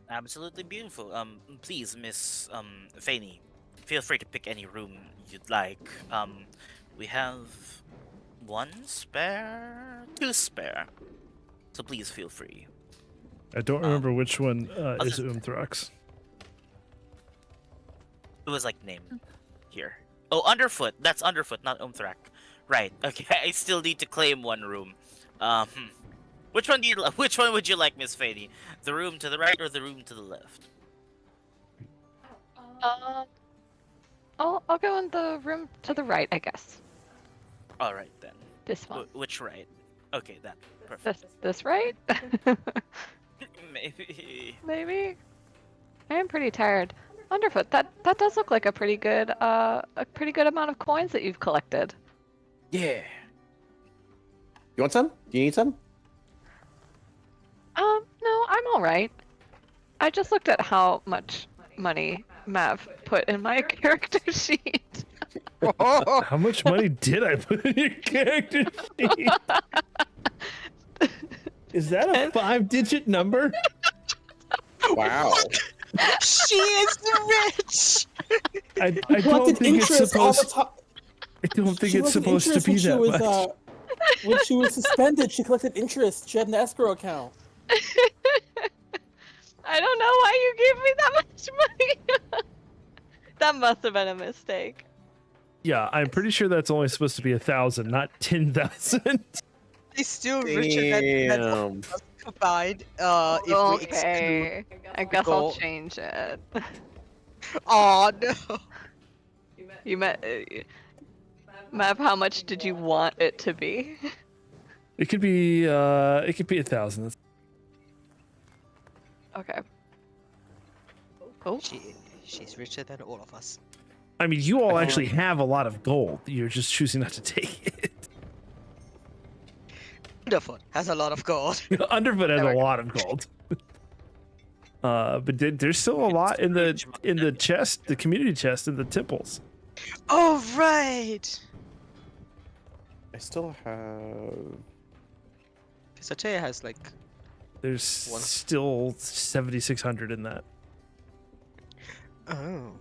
Absolutely beautiful. Please, Miss Fanny, feel free to pick any room you'd like. We have 2 spare. So please feel free. I don't remember which one is just- Umthrax. It was like named here. Oh, underfoot. That's underfoot, not Umthrak. Right. Okay. I still need to claim one room. Um, which one do you? Which one would you like, Miss Fady? The room to the right or the room to the left? I'll go in the room to the right, I guess. All right then. This one. Which right? Okay, that. Perfect. This right? Maybe. Maybe. I am pretty tired. Underfoot, that does look like a pretty good amount of coins that you've collected. Yeah. You want some? Do you need some? No, I'm all right. I just looked at how much money Mav put in my character sheet. How much money did I put in your character sheet? Is that a 5-digit number? Wow. She is rich. I don't Collected think it's interest all the supposed. time. I don't think She it's collected supposed to interest be when she that was, much. when she was suspended, she collected interest. She had an escrow account. I don't know why you gave me that much money. That must have been a mistake. Yeah, I'm pretty sure that's only supposed to be 1,000, not 10,000. He's still richer than Damn. us combined. If we extend Okay, I guess I'll goal. change it. the... Oh no. You met, Mav. How much did you want it to be? It could be 1,000. Okay. Oh, She's richer than all of us. I mean, you all actually have a lot of gold. You're just choosing not to take it. Underfoot has a lot of gold. Underfoot has There a we go. lot of gold. But there's still a lot in the chest, the community chest, in the temples. Oh right. I still have. Satya has like. There's One. still 7,600 in that. Oh.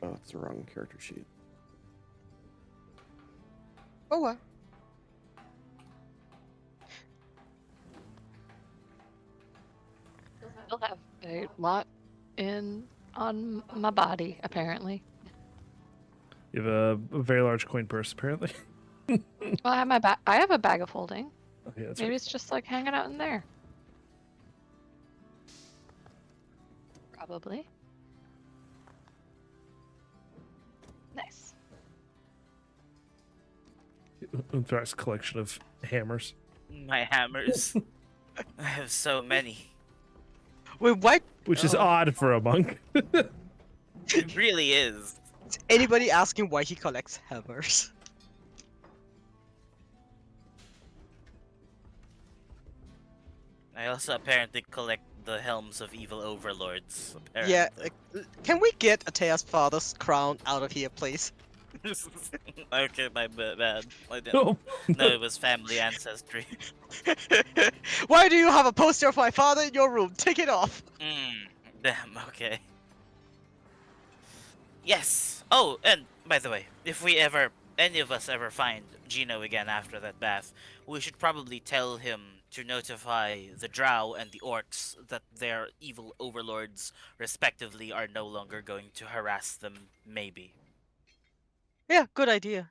Oh, it's the wrong character sheet. Oh well. still have a lot on my body apparently. You have a very large coin purse, apparently. Well, I have my I have a bag of holding. Okay, that's Maybe right. it's just like hanging out in there. Probably. Nice. Umthrak's collection of hammers. My hammers. I have so many. Wait, what? Which is odd for a monk. It really is. Is anybody asking why he collects hammers? I also apparently collect the helms of evil overlords. Apparently. Yeah. Can we get Atea's father's crown out of here, please? Okay, my bad. I didn't. No. No, it was family ancestry. Why do you have a poster of my father in your room? Take it off. Damn, okay. Yes. Oh, and by the way, if we ever, any of us ever find Gino again after that bath, we should probably tell him to notify the Drow and the Orcs that their evil overlords, respectively, are no longer going to harass them, maybe. Yeah, good idea.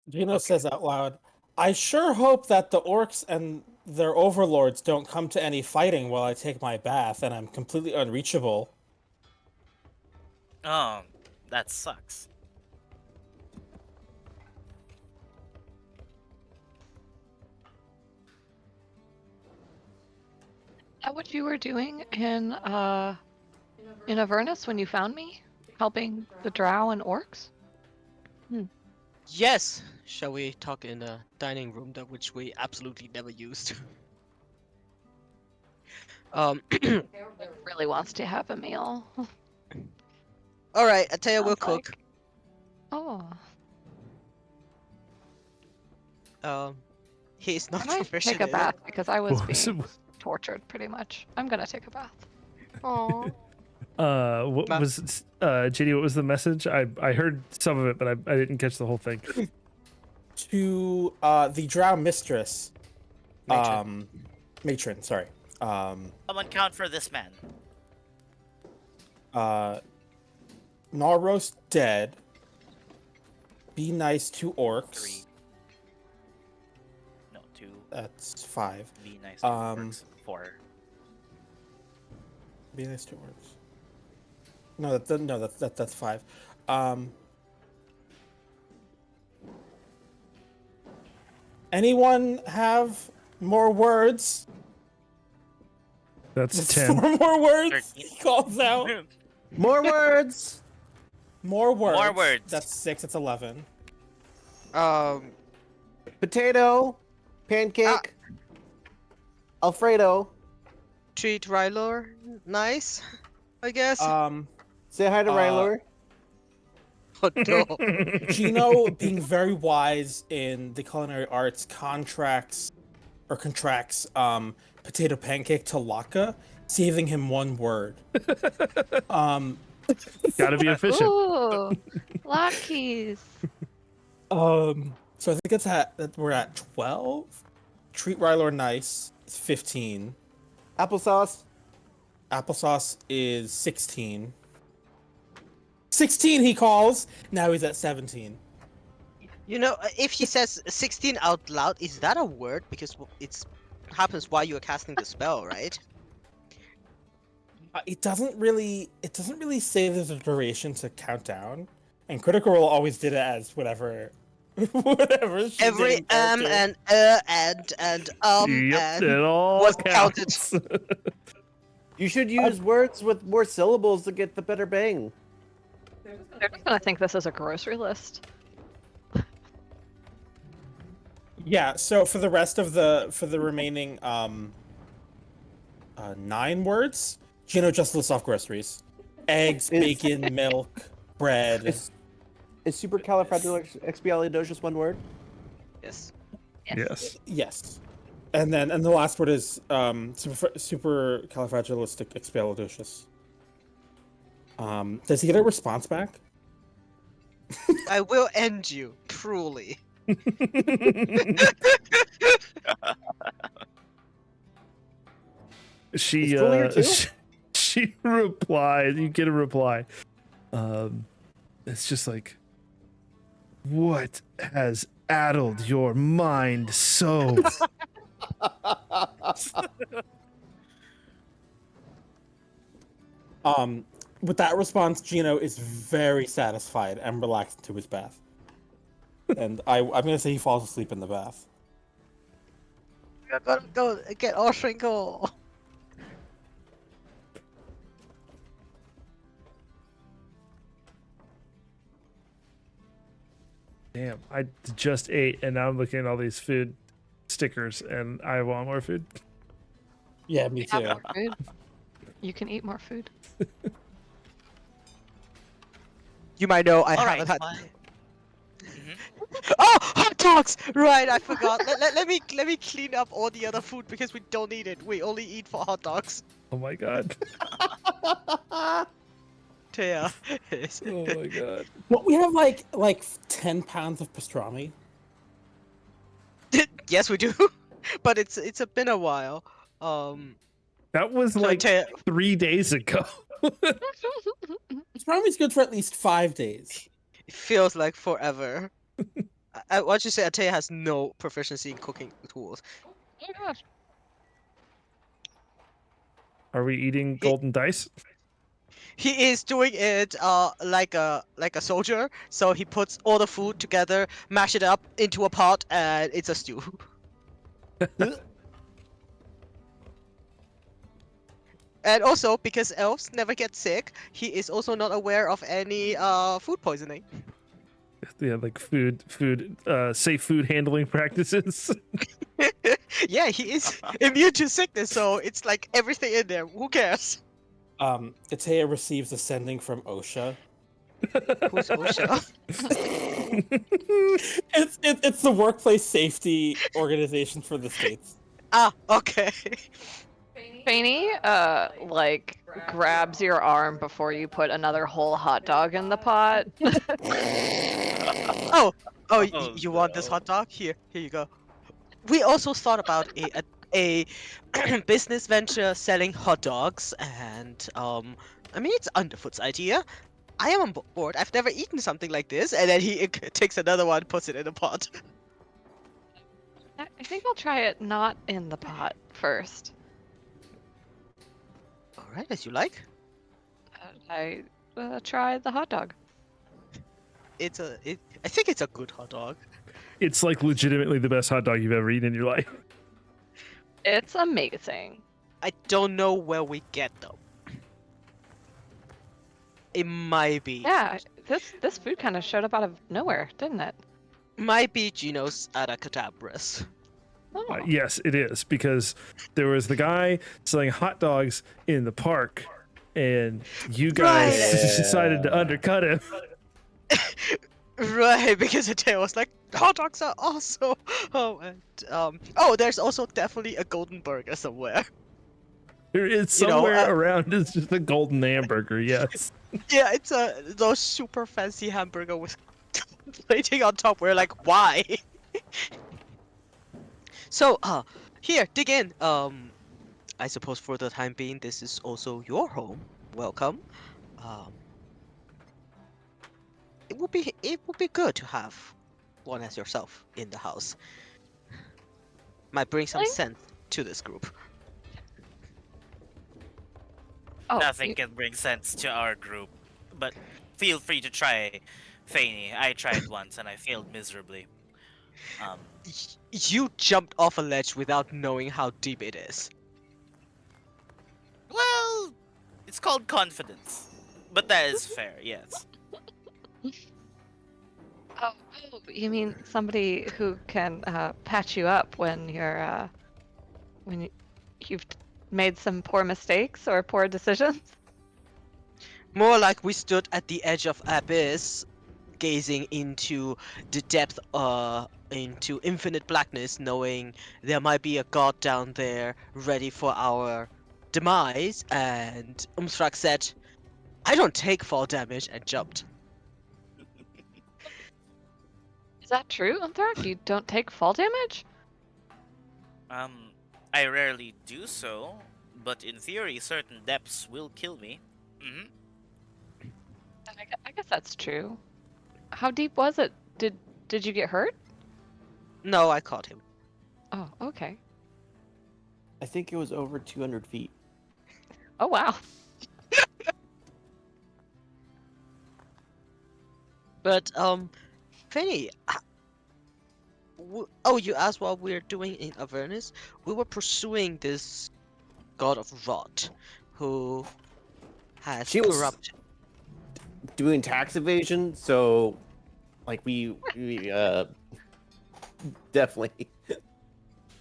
Gino says out loud, I sure hope that the orcs and their overlords don't come to any fighting while I take my bath and I'm completely unreachable. Oh, that sucks. Is that what you were doing in Avernus when you found me? Helping the drow and orcs? Yes. Shall we talk in the dining room, that which we absolutely never used? Really wants to have a meal. All right, Atea will Sounds cook. Oh, He's not I might proficient take a in it. bath because I was What was being it? tortured pretty much. I'm gonna take a bath. Oh. What Ma- was JD? What was the message? I heard some of it, but I didn't catch the whole thing. To the drow mistress, Matron. matron, sorry. Someone count for this man. Narros dead. Be nice to orcs. 3. No, 2. That's 5. Be nice to Um, orcs. 4. Be nice to orcs. No, that's 5. Anyone have more words? That's Just 10. 4 more words. 13. He calls out. More words. More words. More words. That's 6. It's 11. Potato. Pancake. Alfredo. Treat Rylor nice, I guess. Say hi to Rylor. Oh no. Gino, being very wise in the culinary arts, contracts Potato Pancake to Laka, saving him 1 word. Gotta be efficient. Ooh, lockies. So I think we're at 12. Treat Rylor nice is 15. Applesauce. Applesauce is 16. 16 he calls. Now he's at 17. You know, if he says 16 out loud, is that a word? Because it's happens while you are casting the spell, right? It doesn't really say there's a duration to count down, and Critical Role always did it as whatever she Every did in character. and and Yep, and it all was counts. You should use words with more syllables to get the better bang. They're just gonna think this is a grocery list. Yeah, so for the rest of the remaining 9 words, Gino just lists off groceries. Eggs, bacon, milk, bread. Is supercalifragilisticexpialidocious one word? yes. Yes. Yes. And the last word is supercalifragilisticexpialidocious. Does he get a response back? I will end you cruelly. She Is Julia too? she replied. You get a reply. It's just like, what has addled your mind so? With that response, Gino is very satisfied and relaxed into his bath. And I'm gonna say he falls asleep in the bath. We're gonna go get our Shrinkle. Damn, I just ate and now I'm looking at all these food stickers and I want more food. Yeah, me Have too. more food. You can eat more food. You might know I Alright, haven't had. Mhm. Oh, hot dogs! Right, I forgot. let me clean up all the other food because we don't need it. We only eat for hot dogs. Oh my god. Taya. Oh my god. Well, we have like 10 pounds of pastrami. Yes, we do. But it's been a while. That was So like Taya, 3 days ago. Pastrami's good for at least 5 days. it feels like forever. What you say? Ataya has no proficiency in cooking tools. Oh my gosh. Are we eating golden dice? He is doing it like a soldier. So he puts all the food together, mash it up into a pot, and it's a stew. And also, because elves never get sick, he is also not aware of any food poisoning. Yeah, like safe food handling practices. Yeah, he is immune to sickness, so it's like everything in there. Who cares? Ataya receives a sending from OSHA. Who's OSHA? It's the workplace safety organization for the states. Ah, okay. Fanny, like, grabs your arm before you put another whole hot dog in the pot. Oh, Oh, you want this no. hot dog? Here you go. We also thought about a business venture selling hot dogs, and I mean it's Underfoot's idea. I am on board. I've never eaten something like this. And then he takes another one, puts it in a pot. I think I'll try it not in the pot first. All right, as you like. I try the hot dog. I think it's a good hot dog. It's like legitimately the best hot dog you've ever eaten in your life. It's amazing. I don't know where we get them. It might be. Yeah, this food kind of showed up out of nowhere, didn't it? Might be Geno's Adacadabras. Oh. Yes, it is, because there was the guy selling hot dogs in the park, and you guys Right. decided to undercut him. Right, because the was like, hot dogs are awesome. Oh, and there's also definitely a golden burger somewhere. It's You know, somewhere around. It's just a golden hamburger. Yes. Yeah, it's those super fancy hamburger with plating on top. We're like, why? So, here, dig in. I suppose for the time being, this is also your home. Welcome. It would be good to have one as yourself in the house. Might bring some Really? sense to this group. Oh, Nothing can bring sense to our group, but feel free to try Faney. I tried once and I failed miserably. You jumped off a ledge without knowing how deep it is. Well, it's called confidence, but that is fair. Yes. oh, you mean somebody who can patch you up when you've made some poor mistakes or poor decisions? More like we stood at the edge of abyss, gazing into the depth, into infinite blackness, knowing there might be a god down there ready for our demise, and Umthrak said, I don't take fall damage, and jumped. Is that true, Umthrak? You don't take fall damage? I rarely do so, but in theory, certain depths will kill me. I guess that's true. How deep was it? Did you get hurt? No, I caught him. Oh, okay. I think it was over 200 feet. Oh, wow. But, Fanny, you asked what we're doing in Avernus? We were pursuing this god of rot, who has She was- corrupted. Doing tax evasion, so like we definitely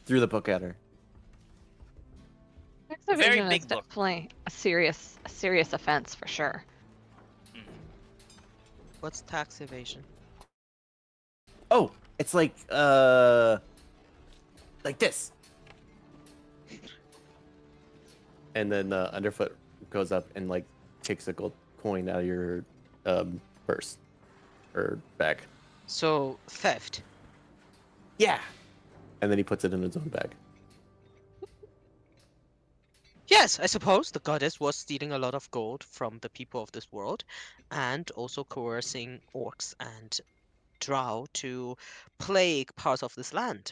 threw the book at her. Tax Very evasion big is book. definitely a serious offense for sure. What's tax evasion? Oh, it's like this. And then Underfoot goes up and like takes a gold coin out of your purse or bag. So, theft. Yeah. And then he puts it in his own bag. Yes, I suppose the goddess was stealing a lot of gold from the people of this world, and also coercing orcs and drow to plague parts of this land.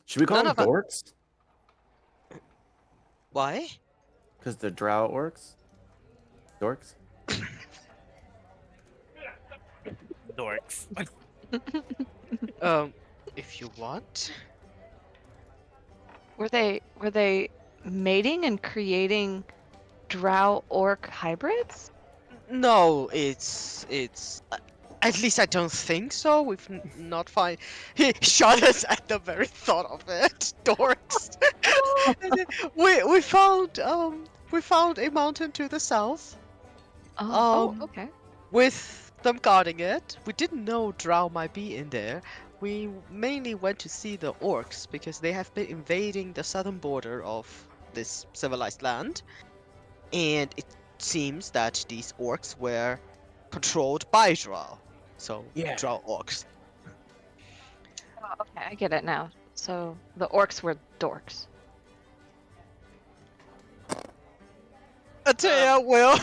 Should we call None them of dorks? Why? Because they're drow orcs? Dorks? Dorks. If you want. Were they mating and creating drow orc hybrids? No, it's at least I don't think so. We've not find. He shot us at the very thought of it, dorks. And then we found a mountain to the south. Oh, okay. With them guarding it. We didn't know drow might be in there. We mainly went to see the orcs because they have been invading the southern border of this civilized land, and it seems that these orcs were controlled by drow. So, Yeah. drow orcs. Oh, okay, I get it now. So the orcs were dorks. Atea will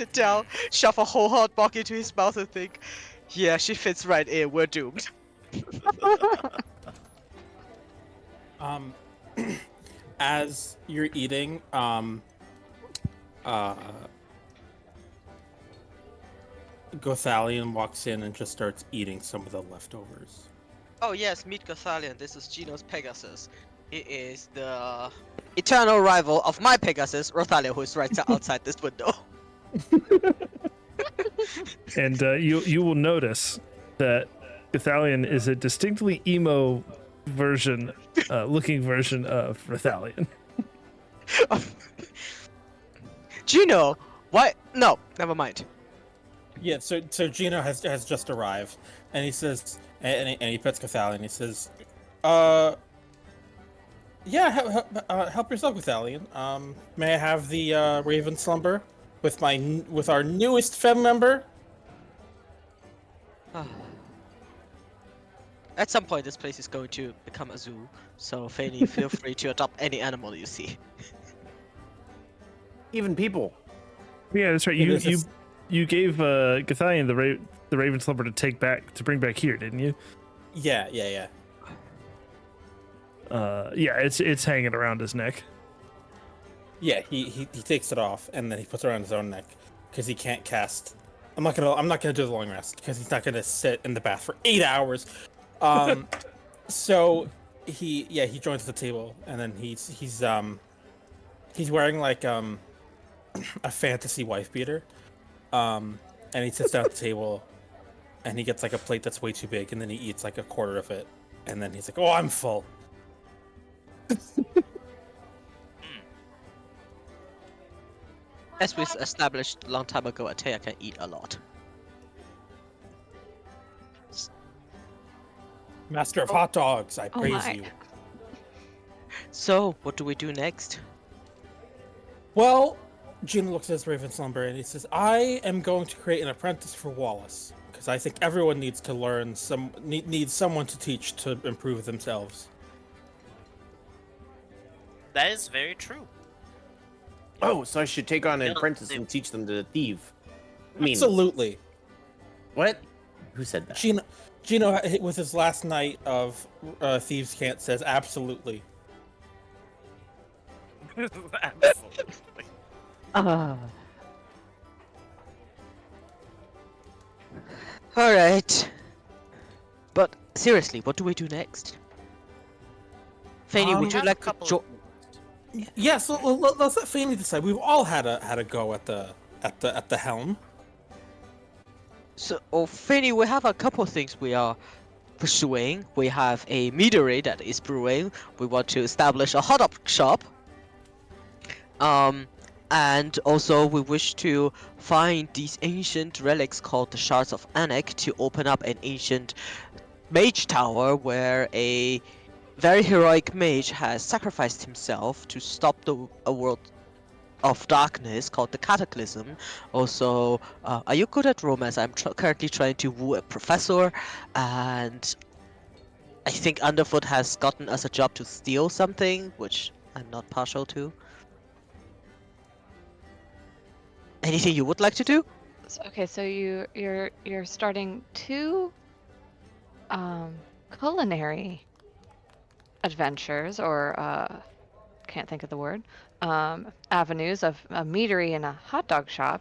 sit down, shove a whole hot dog into his mouth, and think, "Yeah, she fits right in. We're doomed." As you're eating, Gothalion walks in and just starts eating some of the leftovers. Oh yes, meet Gothalion. This is Geno's Pegasus. He is the eternal rival of my Pegasus, Rothalion, who is right outside this window. And you will notice that Gothalion is a distinctly emo version, looking version of Rothalion. Geno, why? No, never mind. Yeah, so Gino has just arrived, and he says, and he pets Gothalion. He says, yeah, help yourself, Gothalion. May I have the Raven Slumber with our newest fem member? At some point, this place is going to become a zoo, so Fanny, feel free to adopt any animal you see. Even people. Yeah, that's right. You gave Gothalion the Raven Slumber to bring back here, didn't you? Yeah. Yeah, it's hanging around his neck. Yeah, he takes it off and then he puts it around his own neck because he can't cast. I'm not gonna do the long rest because he's not gonna sit in the bath for 8 hours. So he joins the table and then he's wearing like a fantasy wife beater, and he sits down at the table and he gets like a plate that's way too big and then he eats like a quarter of it and then he's like, "Oh, I'm full." As we established a long time ago, Atea can eat a lot. Master of hot dogs, I praise my. you. So, what do we do next? Well, Gino looks at his Raven Slumber and he says, "I am going to create an apprentice for Wallace because I think everyone needs to learn needs someone to teach to improve themselves." That is very true. Oh, so I should take on an Yeah, apprentice and teach them to thieve. I mean, Absolutely. what? Who said that? Gino, with his last night of Thieves' Cant, says absolutely. Absolutely. Alright. But, seriously, what do we do next? Fanny, would you have a like to couple join? Yeah, so let's let Fanny decide. We've all had a go at the helm. So, Fanny, we have a couple things we are pursuing. We have a meadery that is brewing. We want to establish a hot dog shop. And also we wish to find these ancient relics called the Shards of Anak to open up an ancient mage tower where a very heroic mage has sacrificed himself to stop a world of darkness called the Cataclysm. Also, are you good at romance? I'm currently trying to woo a professor, and I think Underfoot has gotten us a job to steal something, which I'm not partial to. Anything you would like to do? Okay, so you're starting two culinary adventures, or can't think of the word, avenues of a meadery and a hot dog shop,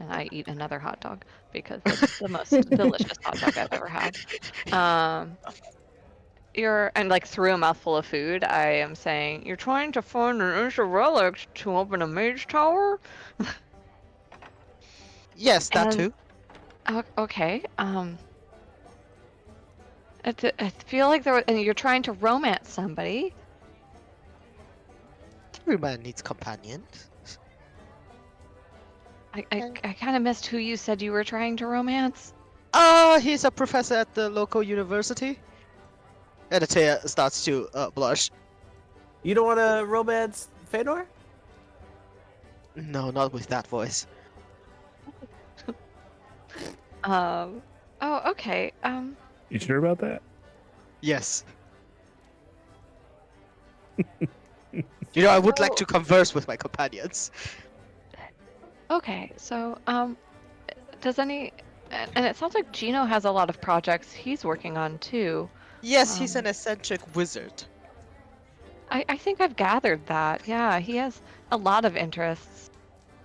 and I eat another hot dog because it's the most delicious hot dog I've ever had. And like through a mouthful of food, I am saying you're trying to find an ancient relic to open a mage tower. Yes, that And- too. Okay. I feel like and you're trying to romance somebody. Every man needs companions. I kind of missed who you said you were trying to romance. He's a professor at the local university. And Atea starts to blush. You don't want to romance Fëanor? No, not with that voice. Oh, okay. You sure about that? Yes. I would like to converse with my companions. Okay, so does any and it sounds like Gino has a lot of projects he's working on too. Yes, he's an Um, eccentric wizard. I think I've gathered that. Yeah, he has a lot of interests.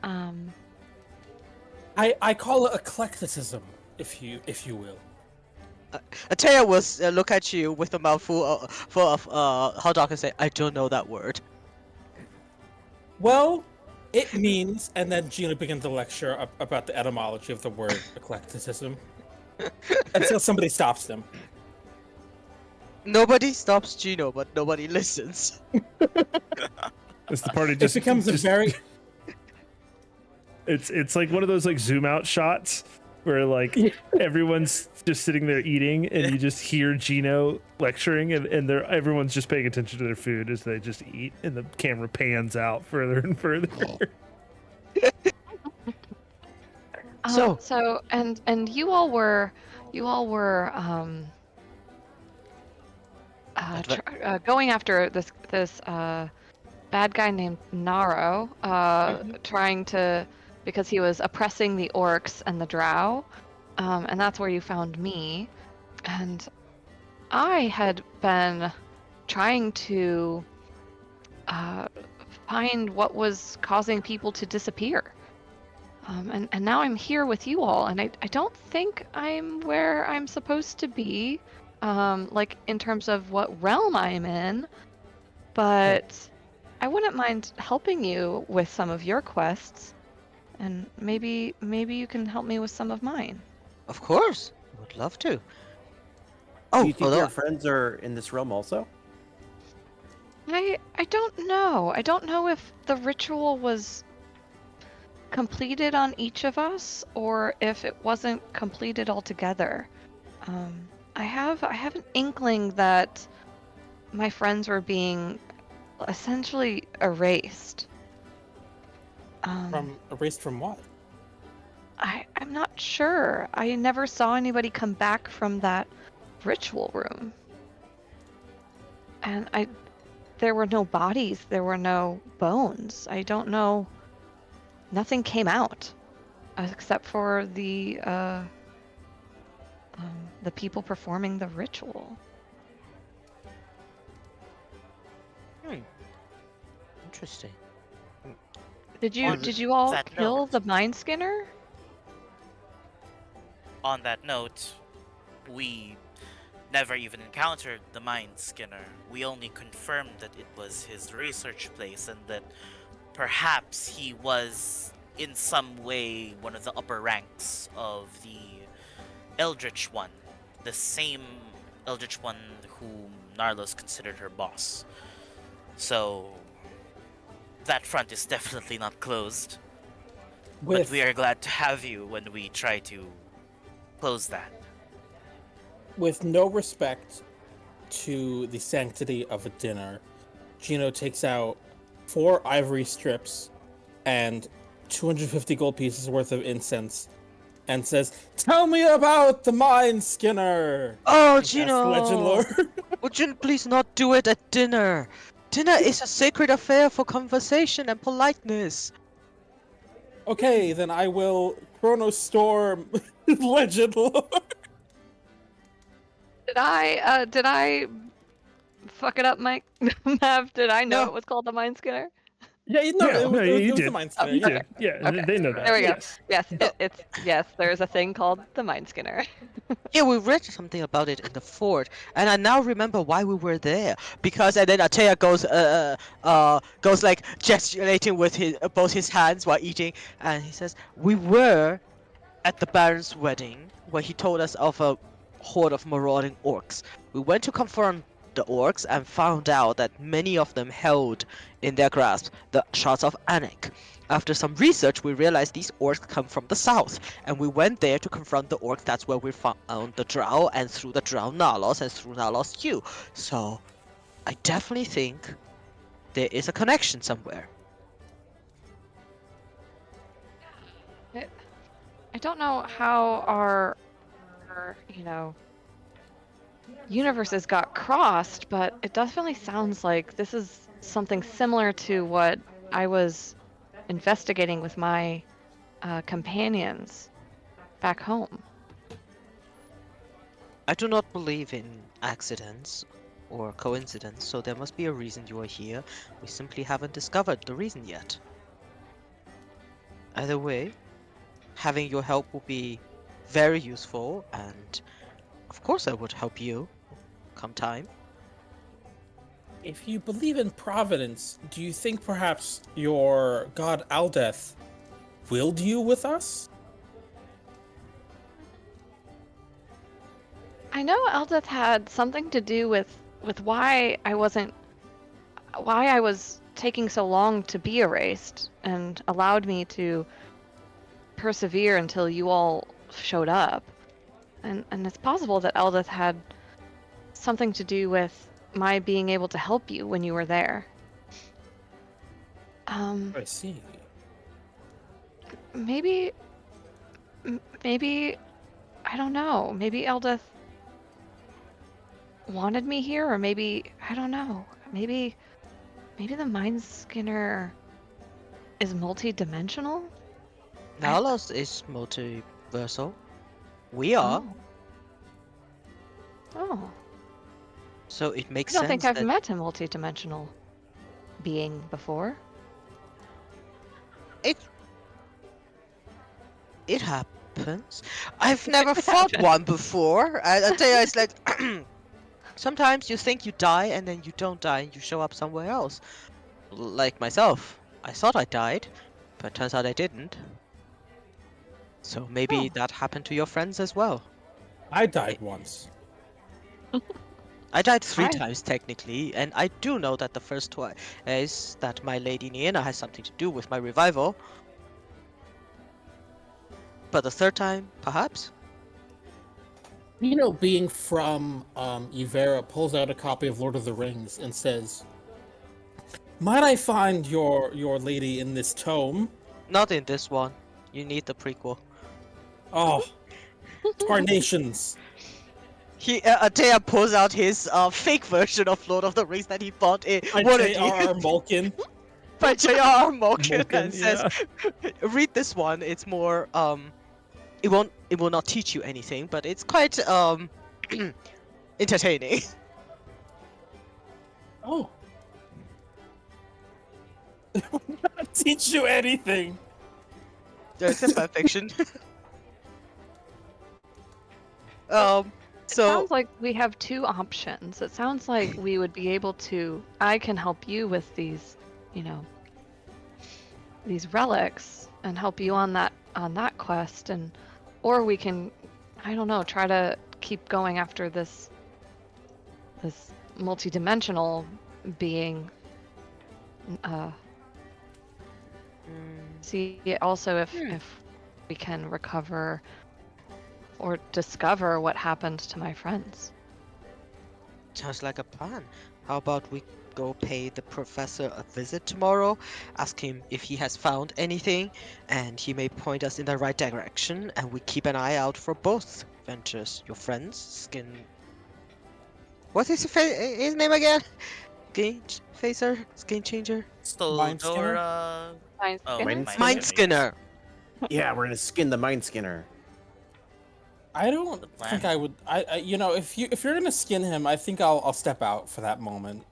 Um, I call it eclecticism, if you will. Atea will look at you with a mouth full of hot dog and say, "I don't know that word." Well, it means, and then Gina begins to lecture about the etymology of the word eclecticism until somebody stops them. Nobody stops Gino, but nobody listens. It's the party It just becomes a just- very It's like one of those like zoom out shots where like everyone's just sitting there eating and you just hear Gino lecturing and everyone's just paying attention to their food as they just eat and the camera pans out further and further. so and you all were going after this bad guy named Naro, trying to, because he was oppressing the orcs and the drow, and that's where you found me. And I had been trying to find what was causing people to disappear. And now I'm here with you all, and I don't think I'm where I'm supposed to be, like in terms of what realm I'm in, but I wouldn't mind helping you with some of your quests, and maybe you can help me with some of mine. Of course, I would love to. Do Oh, you think although your friends are in this realm also? I don't know. I don't know if the ritual was completed on each of us or if it wasn't completed altogether. I have an inkling that my friends were being essentially erased. Erased from what? I'm not sure. I never saw anybody come back from that ritual room. And there were no bodies, there were no bones. I don't know. Nothing came out except for the people performing the ritual. Interesting. Did On you all that kill note- the Mind Skinner? On that note, we never even encountered the Mind Skinner. We only confirmed that it was his research place and that perhaps he was in some way one of the upper ranks of the Eldritch One, the same Eldritch One whom Narlos considered her boss. So that front is definitely not closed. But we are glad to have you when we try to close that. With no respect to the sanctity of a dinner, Gino takes out 4 ivory strips and 250 gold pieces worth of incense and says, "Tell me about the Mind Skinner!" Oh, And casts Legend Gino! lore. Would you please not do it at dinner? Dinner is a sacred affair for conversation and politeness. Okay, then I will Chronostorm Legend lore. Did I fuck it up, Mike? Mav, did I know No. it was called the Mind Skinner? Yeah, you know, Yeah, it was, no, it was, you it was did. the Mind Skinner. You Yeah. did. Yeah, Okay. they know that. There we go. Yes. Yes, there's a thing called the Mind Skinner. Yeah, we read something about it in the fort, and I now remember why we were there. Because and then Atea goes like gesticulating with both his hands while eating, and he says, "We were at the Baron's wedding, where he told us of a horde of marauding orcs. We went to confront the orcs and found out that many of them held in their grasp the shards of Anak. After some research, we realized these orcs come from the south, and we went there to confront the orcs. That's where we found the drow, and through the drow Nalos, and through Nalos you. So, I definitely think there is a connection somewhere." I don't know how our universes got crossed, but it definitely sounds like this is something similar to what I was investigating with my companions back home. I do not believe in accidents or coincidence, so there must be a reason you are here. We simply haven't discovered the reason yet. Either way, having your help will be very useful, and of course I would help you come time. If you believe in providence, do you think perhaps your god Aldeth willed you with us? I know Eldeth had something to do with why I was taking so long to be erased and allowed me to persevere until you all showed up. And it's possible that Eldeth had something to do with my being able to help you when you were there. I see. Maybe I don't know. Maybe Eldeth wanted me here, or maybe I don't know. Maybe the Mind Skinner is multi-dimensional. Nalos is multiversal. We are, Oh. so it makes I don't sense think I've that met a multi-dimensional being before. it happens. I've never fought one before. I tell you, it's like sometimes you think you die and then you don't die and you show up somewhere else. Like myself, I thought I died, but turns out I didn't. So maybe that happened to your friends as well. I died once. I died three I- times technically, and I do know that the first twice is that my lady Niena has something to do with my revival. But the third time, perhaps? You know, being from Ivera pulls out a copy of Lord of the Rings and says, "Might I find your lady in this tome?" Not in this one. You need the prequel. Oh, Tarnations. Atea pulls out his fake version of Lord of the Rings that he bought in By Waterdeep J.R.R. Malkin. by J.R.R. Malkin Malkin, and says, "Read this one. It's more it will not teach you anything, but it's quite entertaining." Oh. It will not teach you anything. It's a fanfiction. It So sounds like we have two options. It sounds like we would be able to. I can help you with these, these relics and help you on that quest, or we can, I don't know, try to keep going after this multi-dimensional being. See also if we can recover or discover what happened to my friends. sounds like a plan. How about we go pay the professor a visit tomorrow, ask him if he has found anything, and he may point us in the right direction, and we keep an eye out for both ventures. Your friends, Skin... What is his name again? Skin Facer? Skin Changer? Mind Skinner? Stoldora. Mind Oh, Skinner? Mind Mind Skinner! Yeah, we're gonna skin the Mind Skinner. I don't The plan. think I would. If you're gonna skin him, I think I'll step out for that moment.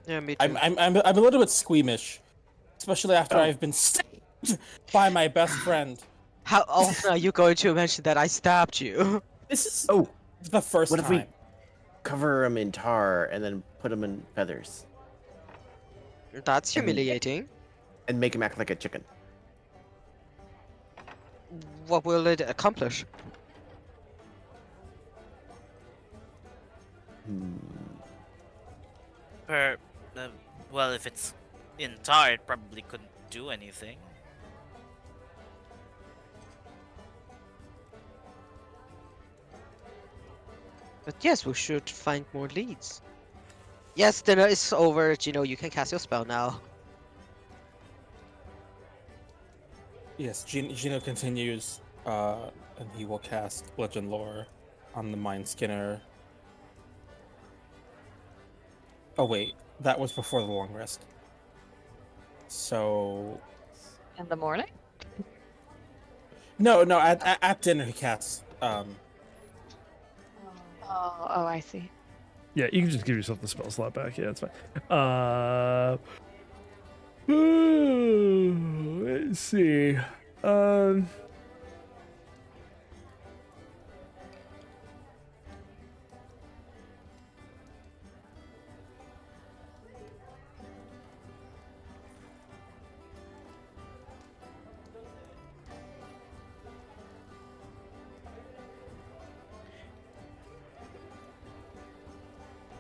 Yeah, me too. I'm a little bit squeamish, especially after I've been stabbed by my best friend. How often are you going to mention that I stabbed you? This is Oh, the first what if time. we cover him in tar and then put him in feathers That's humiliating. and make him act like a chicken? What will it accomplish? Well, if it's in tar, it probably couldn't do anything. But yes, we should find more leads. Yes, dinner is over. Gino, you can cast your spell now. Yes, Gino continues, and he will cast Legend Lore on the Mind Skinner. Oh wait, that was before the long rest. So In the morning? No, at dinner he casts. Oh, I see. Yeah, you can just give yourself the spell slot back. Yeah, it's fine. Let's see.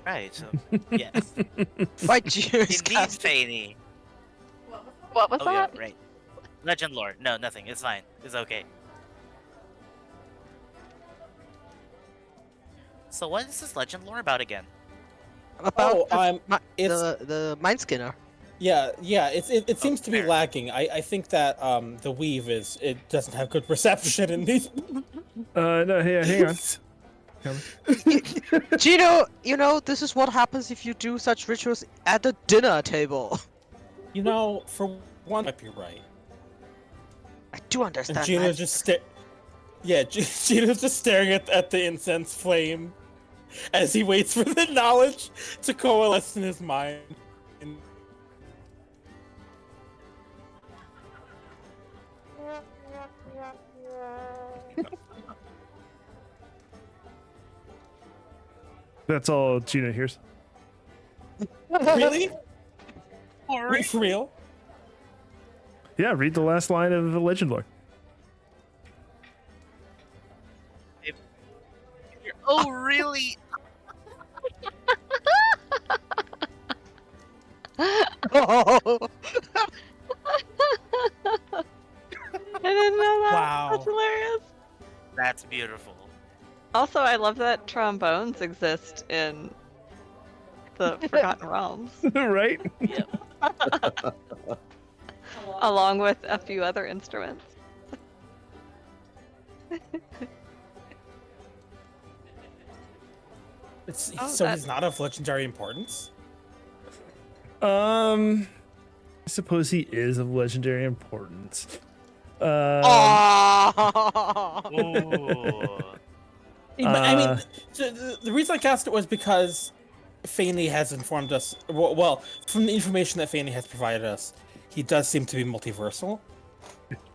Right. So yes, My Jews indeed, Faney. What was Oh yeah, that? right. Legend lore. No, nothing. It's fine. It's okay. So what is this legend lore about again? about it's the Mind Skinner. yeah. It seems to be fair. lacking. I think that the weave doesn't have good perception in these. No, hang on. Gino, this is what happens if you do such rituals at a dinner table. For one, might be right. I do understand. And Gino's that. just Gino's just staring at the incense flame as he waits for the knowledge to coalesce in his mind. That's all Gina hears. Really? For real? Yeah, read the last line of the legend lore. Oh really? Oh. I didn't know that. Wow. That's hilarious. That's beautiful. Also, I love that trombones exist in the Forgotten Realms, Right? along with a few other instruments. So he's not of legendary importance? I suppose he is of legendary importance. Oh. Ooh. I mean, the reason I cast it was because Faney has informed us. Well, from the information that Faney has provided us, he does seem to be multiversal.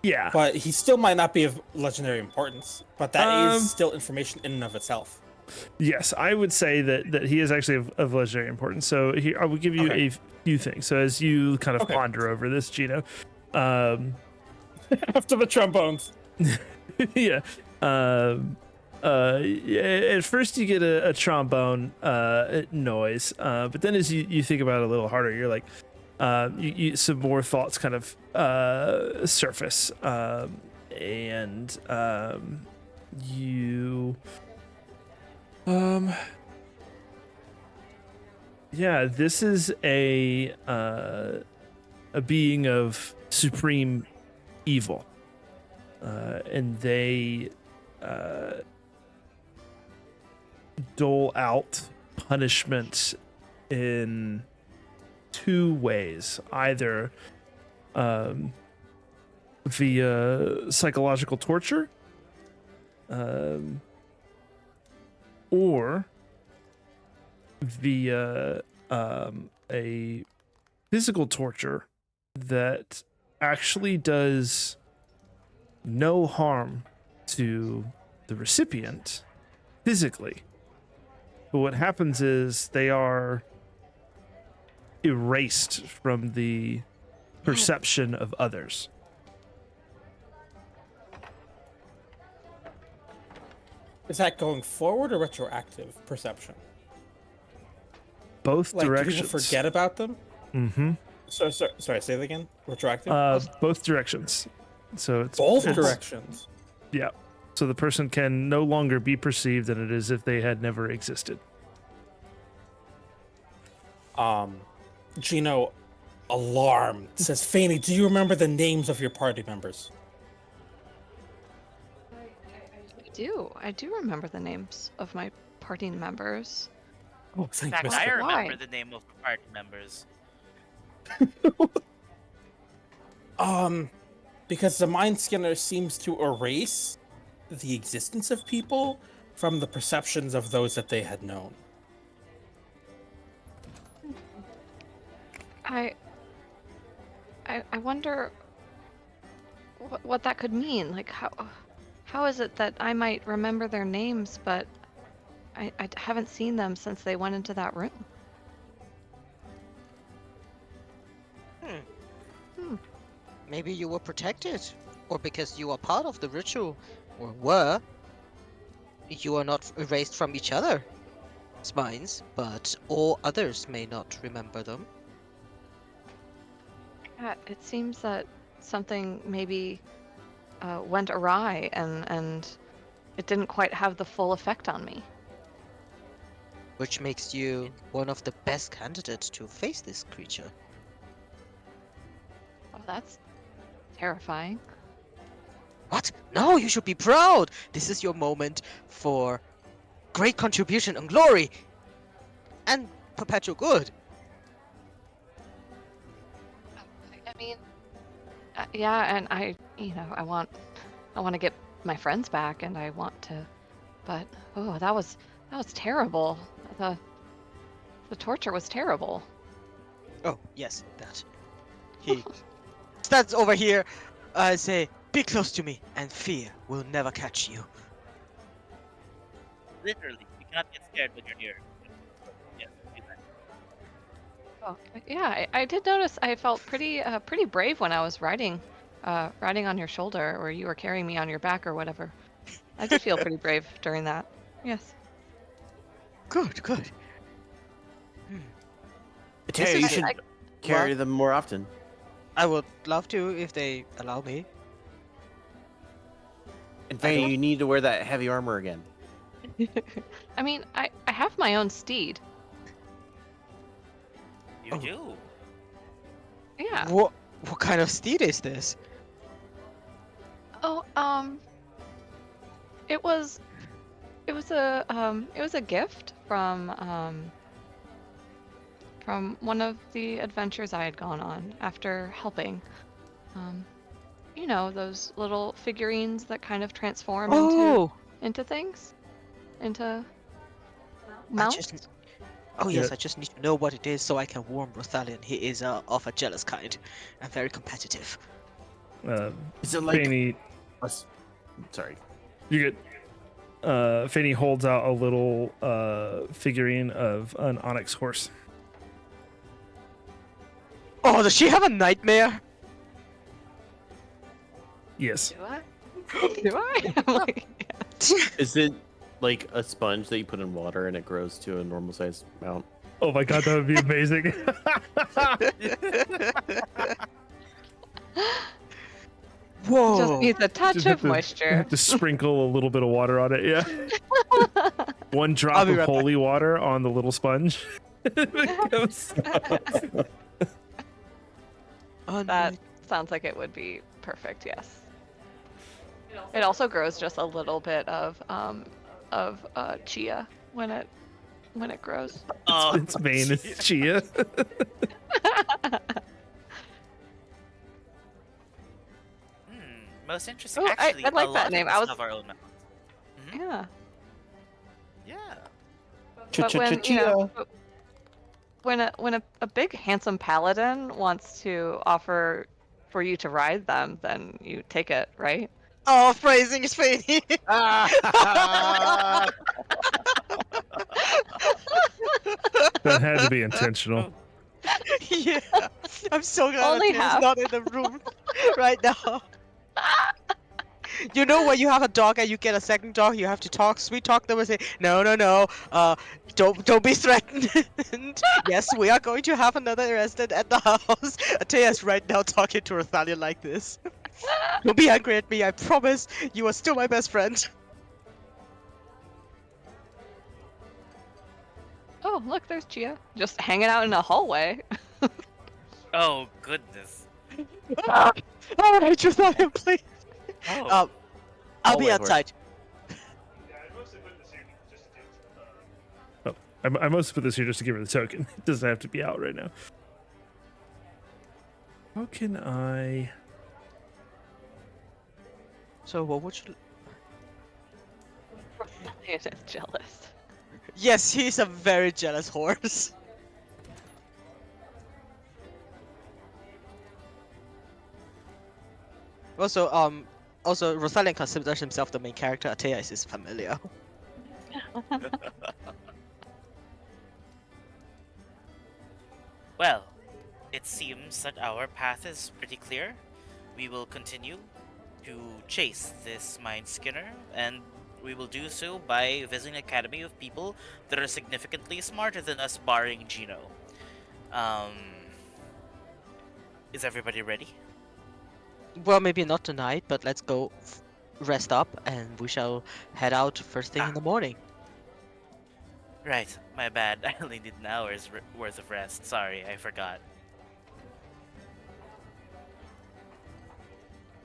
Yeah. But he still might not be of legendary importance. But that is still information in and of itself. Yes, I would say that he is actually of legendary importance. So here, I will give you a few things. So as you kind of ponder over this, Gino, After the trombones. yeah. At first you get a trombone noise, but then as you think about it a little harder, you're like, some more thoughts kind of surface, and you, yeah, this is a being of supreme evil, and they dole out punishment in two ways, either via psychological torture, or via a physical torture that actually does no harm to the recipient physically. But what happens is they are erased from the perception of others. Is that going forward or retroactive perception? Both Like, do directions. people forget about them? Mm-hmm. Sorry, say that again. Retroactive? Both directions. So it's Both directions. Yeah. So the person can no longer be perceived than it is if they had never existed. Gino, alarmed, says, Faney, do you remember the names of your party members? I do remember the names of my party members. Oh, In thank fact, you. I remember Why? the name of the party members. because the Mind Scanner seems to erase the existence of people from the perceptions of those that they had known. I wonder what that could mean. Like, how is it that I might remember their names, but I haven't seen them since they went into that room? Maybe you were protected, or because you are part of the ritual, or were. You are not erased from each other's minds, but all others may not remember them. Yeah, it seems that something maybe went awry, and it didn't quite have the full effect on me. Which makes you one of the best candidates to face this creature. Oh, that's terrifying. What? No, you should be proud! This is your moment for great contribution and glory! And perpetual good! I mean, yeah, and I want to get my friends back, and I want to, but oh, that was terrible. The torture was terrible. Oh, yes, that. He stands over here, say, be close to me, and fear will never catch you. Literally, you cannot get scared when you're near. Yes, do that. Oh, yeah, I did notice I felt pretty brave when I was riding on your shoulder, or you were carrying me on your back or whatever. I did feel pretty brave during that. Yes. Good. Hey, you is- should carry them more often. I would love to if they allow me. And Fanny, you need to wear that heavy armor again. I mean, I have my own steed. You do. Yeah. What kind of steed is this? Oh, it was a gift from one of the adventures I had gone on after helping. You know, those little figurines that kind of transform into things, into mounts. Yes, I just need to know what it is so I can warn Rothalion. He is of a jealous kind and very competitive. Is it like? Fanny, Sorry. you get. Fanny holds out a little figurine of an onyx horse. Oh, does she have a nightmare? Yes. Do I? Do I? I'm like, Is it like a sponge that you put in water and it grows to a normal sized mount? Oh my god, that would be amazing. Whoa! just needs a touch Just have of to- moisture. have to sprinkle a little bit of water on it. Yeah. One I'll drop be of right back. holy water on the little sponge. It becomes- That sounds like it would be perfect. Yes. It also grows just a little bit of chia when it grows. Oh, its vein is chia. Most interesting. Oh, I Actually, like a that lot of name. us I was- have our own mounts. Yeah. Yeah. But when you know, when a big handsome paladin wants to offer for you to ride them, then you take it, right? Oh, phrasing is funny. That had to be intentional. Yeah, I'm so glad Only that he's half. not in the room right now. You know when you have a dog and you get a second dog, you have to talk, sweet talk them and say, no, don't be threatened. Yes, we are going to have another resident at the house. Atea's right now talking to Rothalion like this. Don't be angry at me, I promise. You are still my best friend. Oh, look, there's Chia. Just hanging out in a hallway. Oh goodness. Alright, Rothalion, please. Oh. I'll be wait for it. outside. I mostly put this here just to give her the token. It doesn't have to be out right now. How can I So what would you? He's jealous. Yes, he's a very jealous horse. Also, Rosalind considers himself the main character. Atea is his familiar. Well, it seems that our path is pretty clear. We will continue to chase this Mind Skinner, and we will do so by visiting an academy of people that are significantly smarter than us, barring Gino. Um, is everybody ready? Well, maybe not tonight, but let's go rest up, and we shall head out first thing in the morning. Right, my bad. I only did an hour's worth of rest. Sorry, I forgot.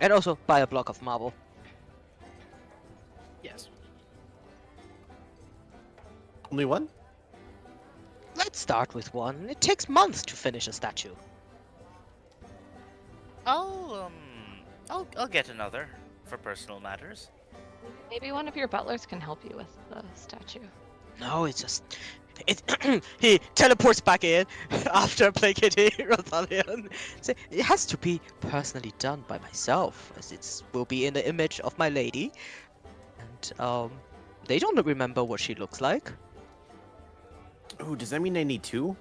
And also buy a block of marble. Yes. Only one? Let's start with one. It takes months to finish a statue. I'll get another for personal matters. Maybe one of your butlers can help you with the statue. No, it's just he teleports back in after placating Rothalion. So it has to be personally done by myself, as it will be in the image of my lady. And they don't remember what she looks like. Oh, does that mean I need two?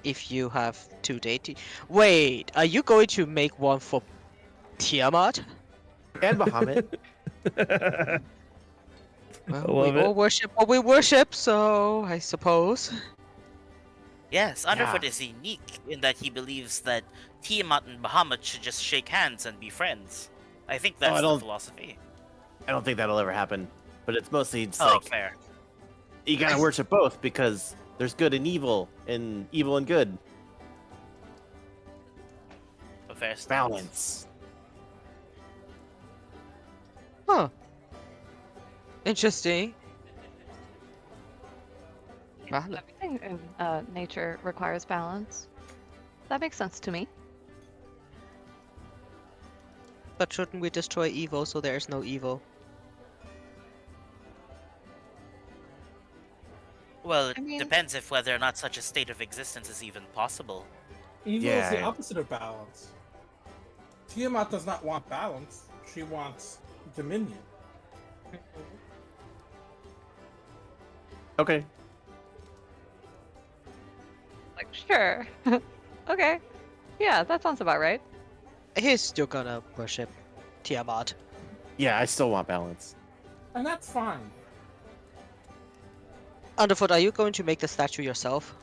If you have 2 dating. Wait, are you going to make one for Tiamat? And Bahamut. Well, love we all it. worship what we worship, so I suppose. Yes, Underfoot is unique in that he believes that Tiamat and Bahamut should just shake hands and be friends. I think that's the don't- philosophy. I don't think that'll ever happen. But it's mostly it's Oh, like fair. you gotta worship both because there's good and evil and good. A fair stance. Balance. Huh. Interesting. Well, Everything in nature requires balance. That makes sense to me. but shouldn't we destroy evil so there is no evil? Well, it I mean- depends if whether or not such a state of existence is even possible. Evil is the Yeah. opposite of balance. Tiamat does not want balance. She wants dominion. Okay. Like, sure. Okay. Yeah, that sounds about right. He's still gonna worship Tiamat. Yeah, I still want balance. And that's fine. Underfoot, are you going to make the statue yourself?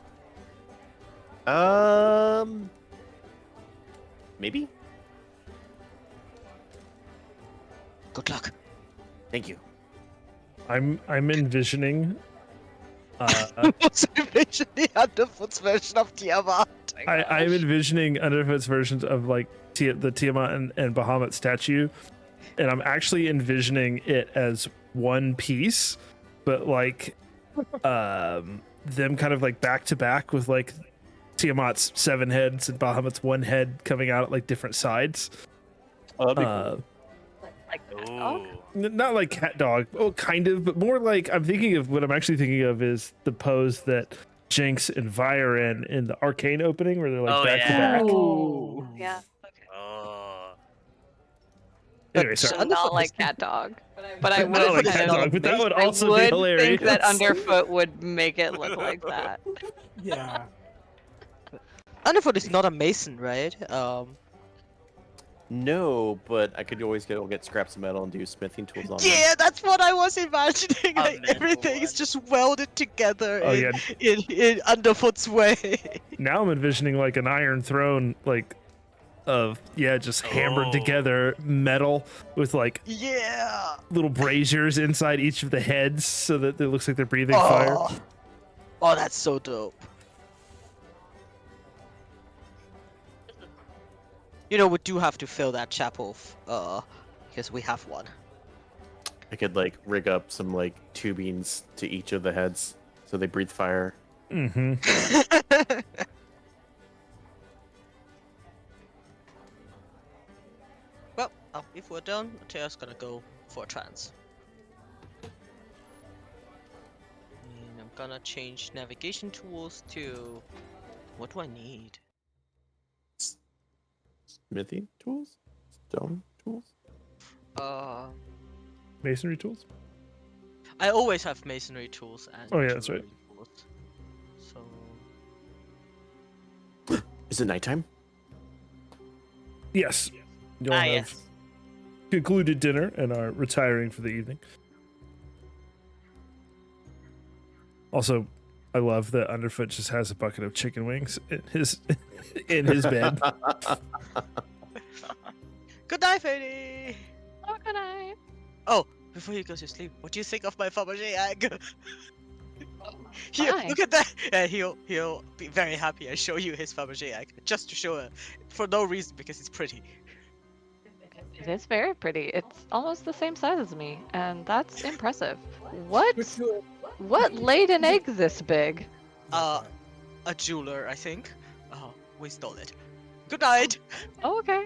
Maybe? Good luck. Thank you. I'm envisioning. What's eventually Underfoot's version of Tiamat? I'm envisioning Underfoot's versions of like the Tiamat and Bahamut statue, and I'm actually envisioning it as one piece, but like them kind of like back to back with like Tiamat's 7 heads and Bahamut's 1 head coming out at like different sides. Oh, that'd be cool. Like, Ooh. Not like cat dog, oh kind of, but more like I'm actually thinking of is the pose that Jinx and Vi are in the Arcane opening where they're like Oh, back to yeah. back. Ooh. yeah. Okay. Oh. Anyway, sorry. So not like cat dog, but I would. Not like Underfoot cat is not dog, but that would I also would be hilarious. think that Underfoot would make it look like that. Yeah. Underfoot is not a mason, right? No, but I could always get scraps of metal and do smithing tools on them. Yeah, that's what I was imagining. A Like mental everything is one. just welded together Oh, in, yeah. in Underfoot's way. Now I'm envisioning like an iron throne, like of just hammered Oh. together metal with like Yeah. little braziers inside each of the heads, so that it looks like they're breathing fire. Oh, that's so dope. You know, we do have to fill that chapel, because we have one. I could like rig up some like tubings to each of the heads so they breathe fire. Mm-hmm. Well, if we're done, Tea's gonna go for a trance. And I'm gonna change navigation tools to... What do I need? Smithy tools? Stone tools? Masonry tools. I always have masonry tools and Oh, yeah, that's right. jewelry tools. So... Is it nighttime? Yes. You'll have Yes. concluded dinner and are retiring for the evening. Also, I love that Underfoot just has a bucket of chicken wings in his bed. Good night, Fanny! Oh, good night. Oh, before you go to sleep, what do you think of my Fabergé egg? Here, Fine. look at that! He'll be very happy I show you his Fabergé egg. Just to show her. For no reason, because it's pretty. It is very pretty. It's almost the same size as me, and that's impressive. What laid an egg this big? A jeweler, I think. Oh, we stole it. Good night! Oh, okay.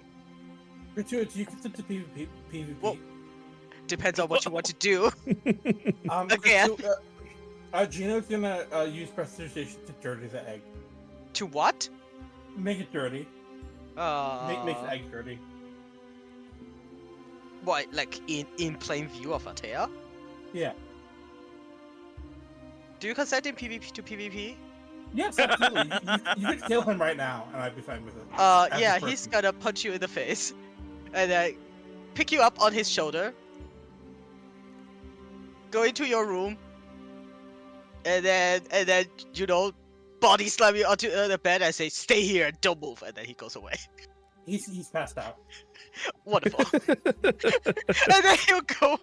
Gratuitous, do you consider PvP? Well, depends on what you want to do. Again. Gino's gonna use prestidigitation to dirty the egg. To what? Make it dirty. Make the egg dirty. What, like in plain view of Atea? Yeah. Do you consent in PvP to PvP? Yes, absolutely. you could kill him right now, and I'd be fine with it. As Yeah, a he's person. gonna punch you in the face, and then pick you up on his shoulder, go into your room, and then you know, body slam you onto the bed and say, "Stay here and don't move," and then he goes away. He's passed out. Wonderful. And then he'll go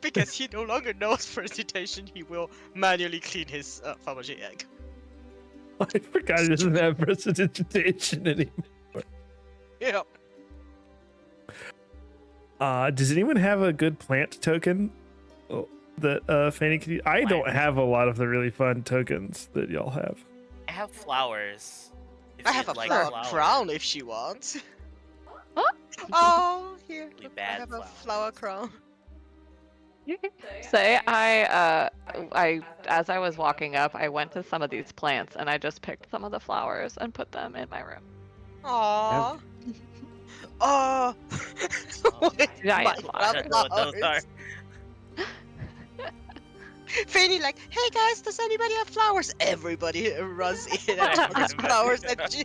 because he no longer knows prestidigitation. He will manually clean his Fabergé egg. I forgot he doesn't have prestidigitation anymore. Yeah. Does anyone have a good plant token that Fanny can use? I don't have a lot of the really fun tokens that y'all have. I have flowers. If I have you'd a like flower flowers. crown if she wants. Huh? Oh, here. Really Look, I bad have a flowers. flower crown. Say I as I was walking up, I went to some of these plants and I just picked some of the flowers and put them in my room. Aww. Oh. Giant I don't know what those are. Fanny like, hey guys, does anybody have flowers? Everybody runs in and has flowers and she...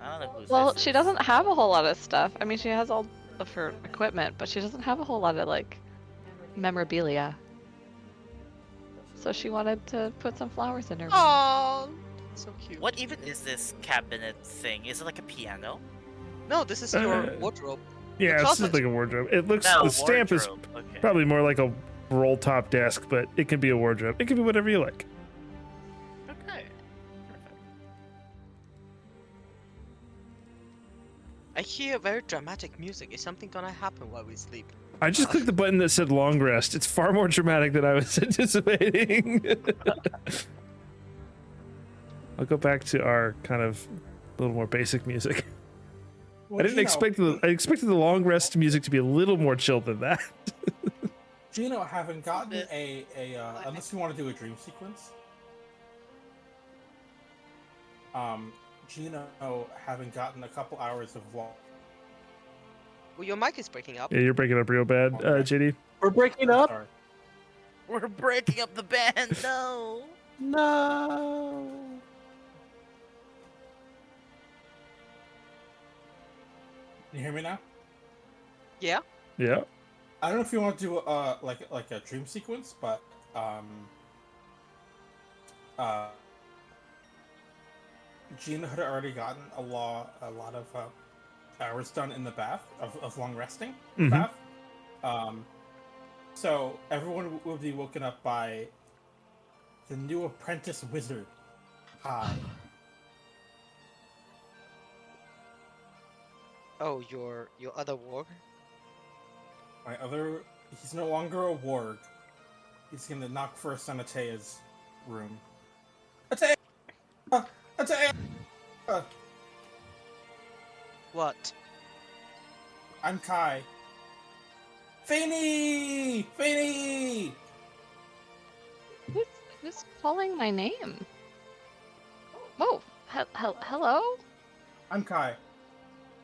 I don't know who's Well, this she is. doesn't have a whole lot of stuff. I mean, she has all of her equipment, but she doesn't have a whole lot of like memorabilia. So she wanted to put some flowers in her room. Aww. So cute. What even is this cabinet thing? Is it like a piano? No, this is your Uh, wardrobe. Yeah, it's closet. just like a wardrobe. It looks No, the stamp is wardrobe. Okay. probably more like a roll top desk, but it can be a wardrobe. It can be whatever you like. Okay. Perfect. I hear very dramatic music. Is something gonna happen while we sleep? I just clicked the button that said long rest. It's far more dramatic than I was anticipating. I'll go back to our kind of a little more basic music. Well, I didn't expect I expected the long rest music to be a little more chill than that. Gino, having gotten unless you want to do a dream sequence. Gino, having gotten a couple hours of walk. Well, your mic is breaking up. Yeah, you're breaking up real bad, JD. We're breaking up? Sorry. We're breaking up the band. No. No. Can you hear me now? Yeah. Yeah. I don't know if you want to do like a dream sequence, but Gina had already gotten a lot of hours done in the bath of long resting Mhm. bath. So everyone would be woken up by the new apprentice wizard. Hi. Oh, your other warg? He's no longer a warg. He's gonna knock first on Atea's room. Atea! Atea! What? I'm Kai. Feeny! Feeny! Who's calling my name? Oh, hello? I'm Kai.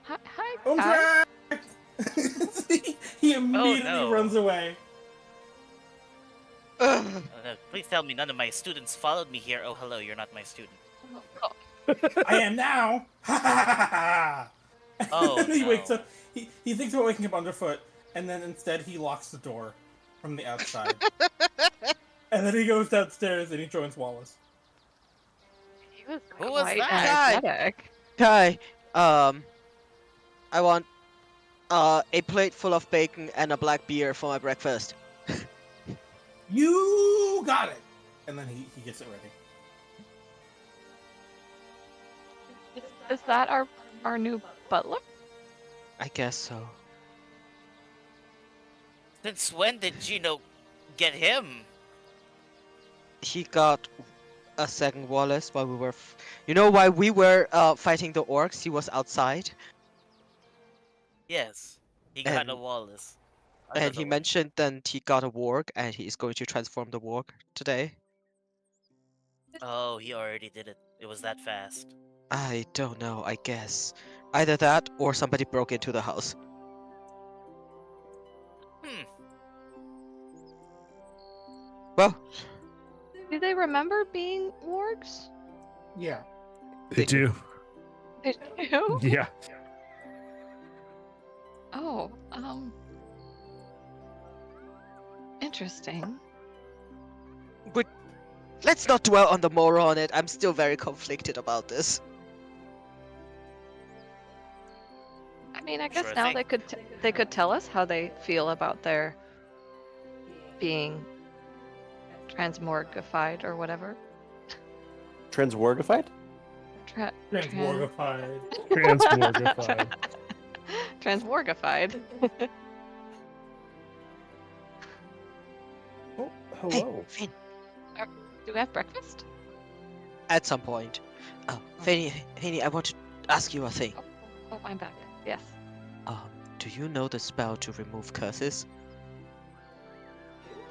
Hi, Kai. He immediately no. runs away. Please tell me none of my students followed me here. Oh, hello, you're not my student. Oh, I am now. Ha ha ha ha! Oh, And he no. wakes up. He thinks about waking up underfoot, and then instead he locks the door from the outside. And then he goes downstairs and he joins Wallace. he was Who was quite that? energetic. Kai, I want a plate full of bacon and a black beer for my breakfast. You got it. And then he gets it ready. Is that our new butler? I guess so. Since when did Gino get him? He got a second Wallace while we were. While we were fighting the orcs, he was outside, Yes, he got a And- Wallace. and he mentioned that he got a warg, and he is going to transform the warg today. Oh, he already did it. It was that fast. I don't know. I guess either that or somebody broke into the house. Hmm. Well, Do they remember being wargs? Yeah. They do. They do? Yeah. Oh, interesting. let's not dwell on the more on it. I'm still very conflicted about this. I mean, I guess Sure now thing. they could tell us how they feel about their being transmorgified or whatever. Transwargified? Transmorgified. Transmorgified. Transmorgified. Oh, Hey, hello. Finn, Do we have breakfast? at some point. Oh, Fanny, I want to ask you a thing. Oh, I'm back. Yes. Do you know the spell to remove curses?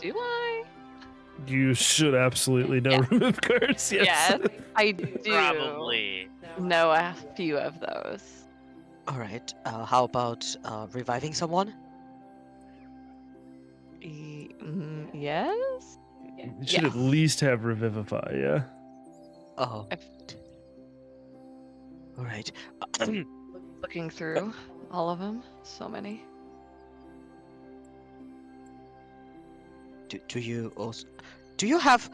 Do I? You should absolutely know Yeah. remove curse. Yes. Yes, I do. Probably. Know a few of those. All right. How about reviving someone? Yes. You should at least have revivify. Yeah. Oh. I've- All right. Looking through all of them, so many. Do you have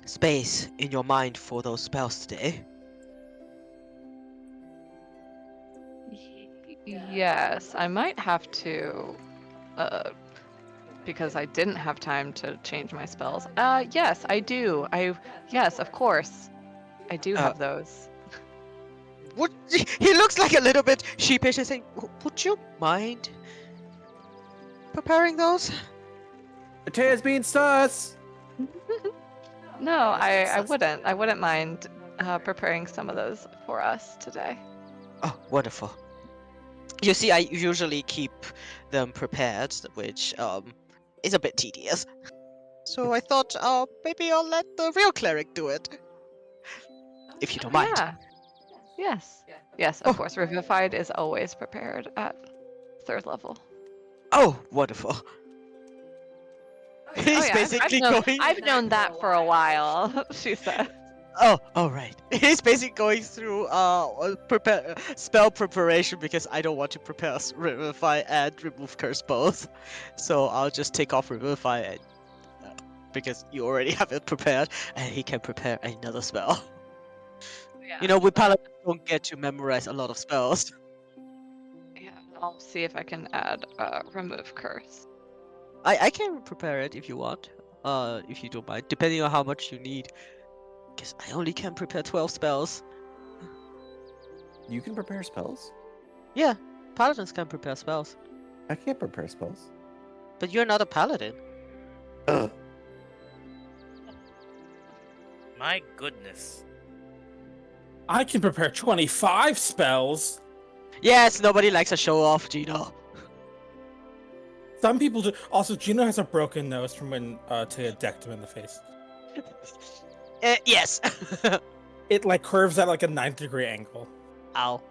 space in your mind for those spells today? Yes, I might have to, because I didn't have time to change my spells. Yes, I do. Yes, of course. I do have those. He looks like a little bit sheepish and saying, "Would you mind preparing those?" Matea's being sus! No, I wouldn't. I wouldn't mind preparing some of those for us today. Oh, wonderful. You see, I usually keep them prepared, which is a bit tedious. So I thought, maybe I'll let the real cleric do it, if you don't mind. Yeah. Yes. Yes, of Oh. course. Revivified is always prepared at 3rd level. Oh, wonderful. He's basically going. I've known that for a while, she said. Oh, all right. He's basically going through prepare spell preparation because I don't want to prepare revivify and remove curse both. So I'll just take off revivify and, because you already have it prepared, and he can prepare another spell. Yeah. We paladins don't get to memorize a lot of spells. Yeah, I'll see if I can add remove curse. I can prepare it if you want, if you don't mind, depending on how much you need. Because I only can prepare 12 spells. You can prepare spells? Yeah, paladins can prepare spells. I can't prepare spells. But you're not a paladin. Ugh. My goodness. I can prepare 25 spells. Yes, nobody likes a show off, Gino. Some people do. Also, Gino has a broken nose from when Taya decked him in the face. Yes. It like curves at like a 90-degree angle. Ow.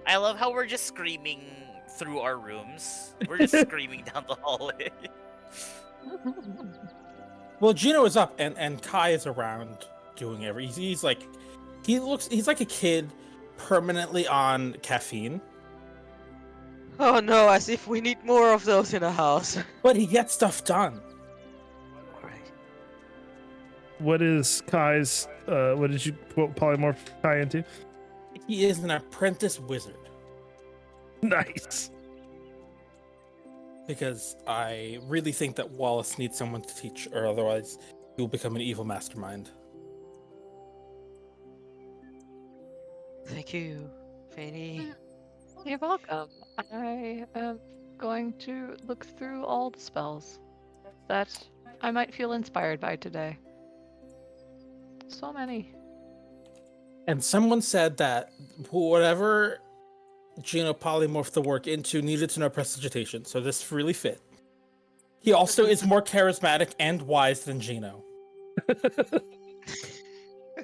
I love how we're just screaming through our rooms. We're just screaming down the hallway. Well, Gino is up and Kai is around doing everything. He's like a kid permanently on caffeine. Oh no, as if we need more of those in a house. But he gets stuff done. Alright. What is Kai's? What did you polymorph Kai into? He is an apprentice wizard. Nice. Because I really think that Wallace needs someone to teach, or otherwise he will become an evil mastermind. Thank you, Fanny. You're welcome. I am going to look through all the spells that I might feel inspired by today. So many. And someone said that whatever Gino polymorphed the work into needed to know prestidigitation, so this really fit. He also is more charismatic and wise than Gino.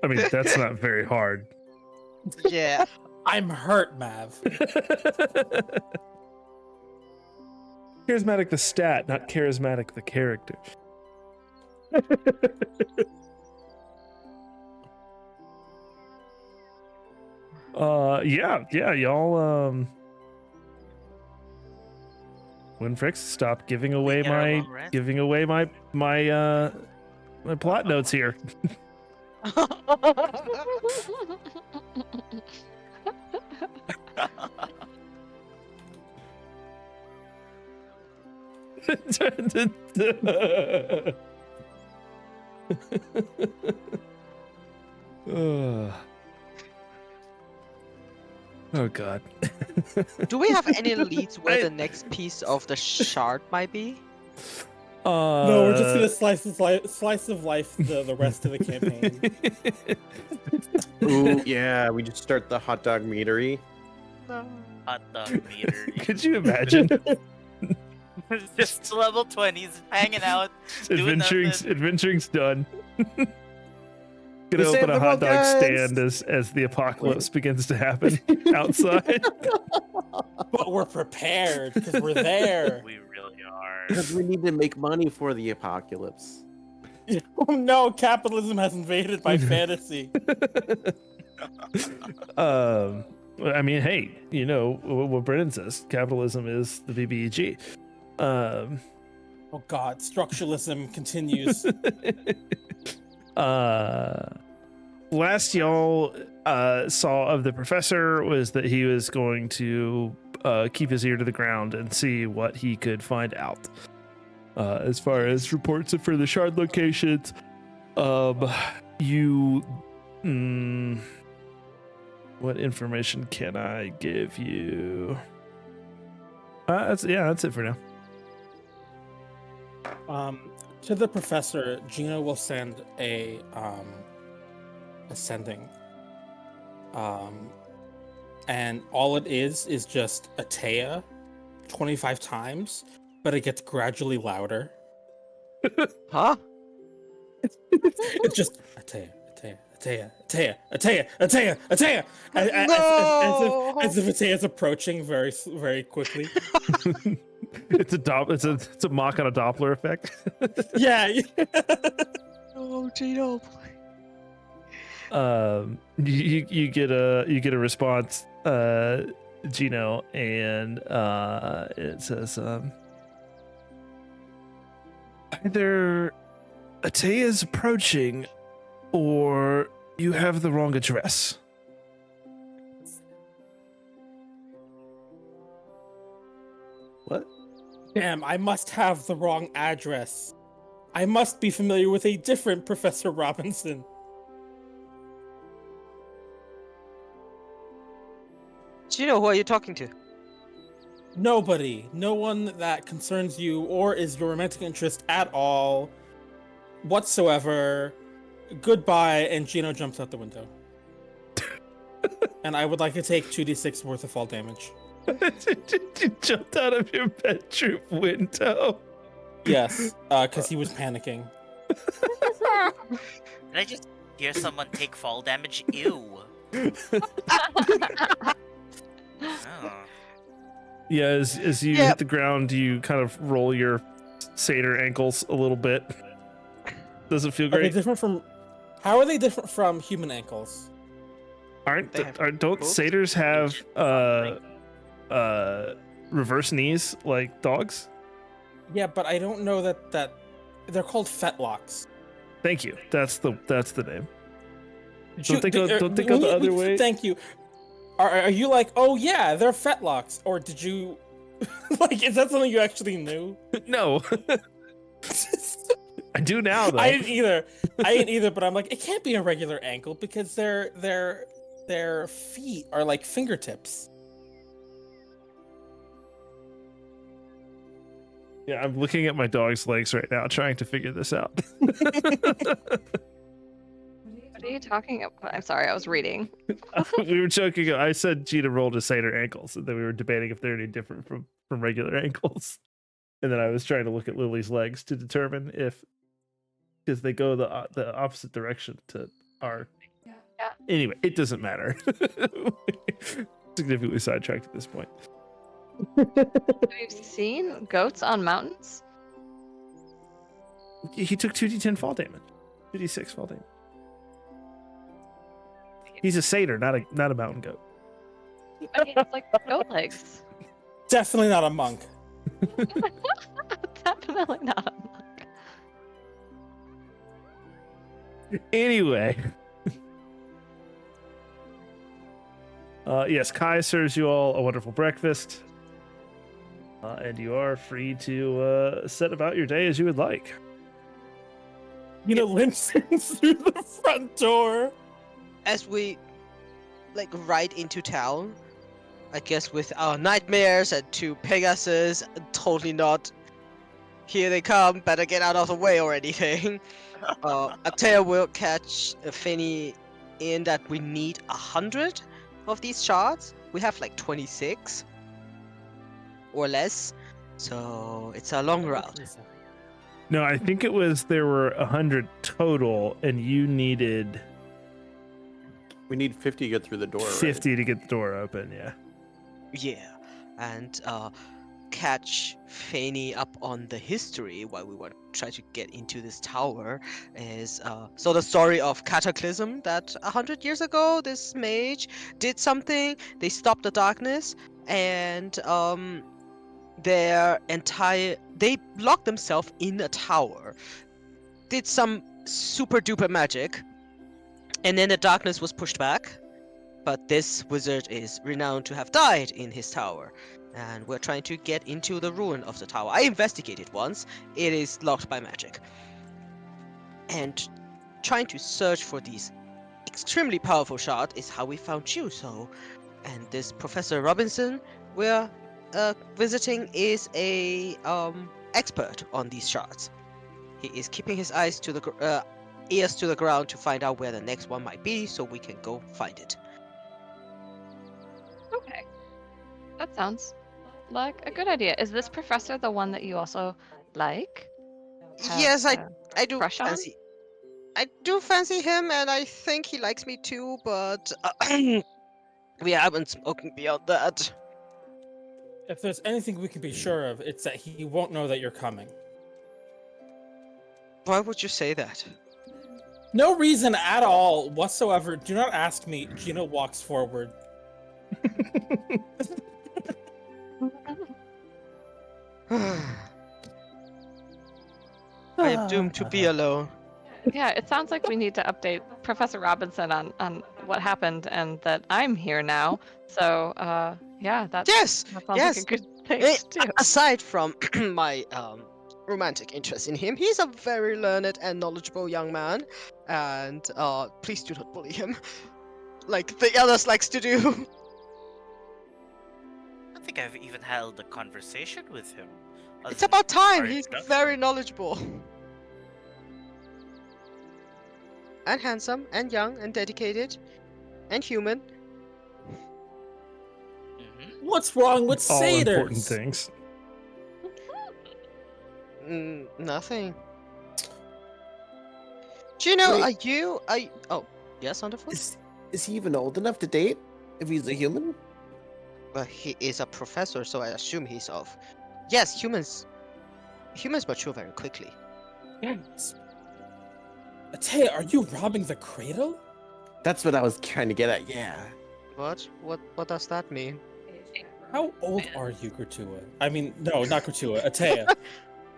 I mean, that's not very hard. Yeah. I'm hurt, Mav. Charismatic the stat, not charismatic the character. Yeah, y'all Winfrix, stop giving away get our long rest? my plot notes here. Oh god. Do we have any leads where the next piece of the shard might be? No, we're just gonna slice of life the rest of the campaign. Ooh, yeah, we just start the hot dog meadery. No. Hot dog meter. Could you imagine? Just level 20s hanging out. doing nothing. Adventuring's done. We Gonna saved open a the hot dog guys. stand as the apocalypse begins to happen outside. But we're prepared because we're there. We really are. Because we need to make money for the apocalypse. Oh no, capitalism has invaded my fantasy. I mean, hey, you know what Brennan says. Capitalism is the BBEG. Oh god, structuralism continues. Last y'all saw of the professor was that he was going to keep his ear to the ground and see what he could find out as far as reports of further shard locations. What information can I give you? That's it for now. To the professor, Gino will send a sending. And all it is just Atea 25 times, but it gets gradually louder. Huh? It's just Atea. No! As if Atea's approaching very, very quickly. It's a mock on a Doppler effect. Yeah. Oh, Gino. You get a response, Gino, and it says either Atea is approaching or you have the wrong address. What? Damn, I must have the wrong address. I must be familiar with a different Professor Robinson. Gino, who are you talking to? Nobody. No one that concerns you or is your romantic interest at all whatsoever. Goodbye, and Gino jumps out the window. And I would like to take 2d6 worth of fall damage. You jumped out of your bedroom window. Yes, because he was panicking. Did I just hear someone take fall damage? Ew. Oh. Yeah, as you hit the ground, you kind of roll your satyr ankles a little bit. Does it feel Are they great? different from? How are they different from human ankles? Don't satyrs have reverse knees like dogs? Yeah, but I don't know that they're called fetlocks. Thank you. That's the name. Don't think of the other way. Thank you. Are you like, oh yeah, they're fetlocks, or did you like? Is that something you actually knew? No. I do now though. I didn't either. But I'm like, it can't be a regular ankle because their feet are like fingertips. Yeah, I'm looking at my dog's legs right now, trying to figure this out. What are you talking about? I'm sorry, I was reading. We were joking. I said Gina rolled a satyr ankles, and then we were debating if they're any different from regular ankles. And then I was trying to look at Lily's legs to determine if, because they go the opposite direction to our. Yeah. Anyway, it doesn't matter. Significantly sidetracked at this point. Have you seen goats on mountains? He took 2d10 fall damage, 2d6 fall damage. He's a satyr, not a mountain goat. I mean, it's like goat legs. Definitely not a monk. Definitely not a monk. Anyway. Yes, Kai serves you all a wonderful breakfast. And you are free to set about your day as you would like. Limps in through the front door. As we ride into town, I guess with our nightmares and 2 Pegasus, totally not. Here they come, better get out of the way or anything. Atea will catch Finny in that we need 100 of these shards. We have 26 or less, so it's a long route. No, I think it was there were 100 total, and you needed We need 50 to get through the door. 50 to get the door open. Yeah. Yeah, and catch Fanny up on the history while we want to try to get into this tower is so the story of Cataclysm, that 100 years ago this mage did something, they stopped the darkness, and they locked themselves in a tower, did some super duper magic, and then the darkness was pushed back. But this wizard is renowned to have died in his tower, and we're trying to get into the ruin of the tower. I investigated once, it is locked by magic. And trying to search for these extremely powerful shards is how we found you, and this Professor Robinson we're visiting is a expert on these shards. He is keeping his ears to the ground to find out where the next one might be, so we can go find it. Okay. That sounds like a good idea. Is this professor the one that you also like? Yes, I do crush on? fancy. I do fancy him, and I think he likes me too, but we haven't spoken beyond that. If there's anything we can be sure of, it's that he won't know that you're coming. Why would you say that? No reason at all whatsoever. Do not ask me. Gina walks forward. I am doomed to be alone. Yeah, it sounds like we need to update Professor Robinson on what happened and that I'm here now. So, yeah, that Yes, sounds yes. like a good thing Eh, to do. Aside from my romantic interest in him, he's a very learned and knowledgeable young man, and please do not bully him, like the others likes to do. I don't think I've even held a conversation with him. other It's than about time. our He's discussion. very knowledgeable, and handsome, and young, and dedicated, and human. What's wrong with All important satyrs? things. Nothing. Gino, Wait. are you? Oh, yes, Wonderful. Is he even old enough to date? If he's a human? But he is a professor, so I assume he's of. Yes, humans mature very quickly. Yes. Atea, are you robbing the cradle? That's what I was trying to get at. Yeah. What? What does that mean? How old are you, Gratua? I mean, no, not Gratua. Atea.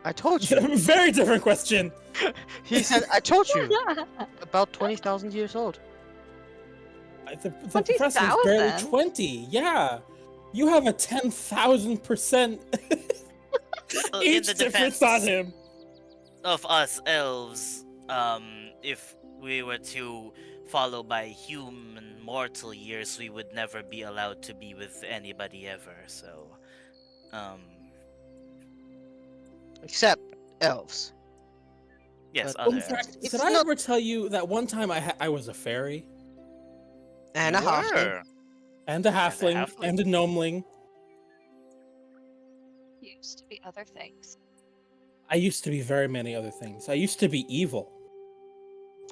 I told you. Very different question. He said, I told you. About 20,000 years old. The professor is barely 20,000? 20. Yeah. You have a 10,000% Well, age difference on him. of us elves, if we were to follow by human mortal years, we would never be allowed to be with anybody ever. So, Except elves. yes, But- other In elves. fact, It's did I not- ever tell you that one time I was a fairy? And You a halfling. were. And a halfling, halfling. and a gnomeling. Used to be other things. I used to be very many other things. I used to be evil.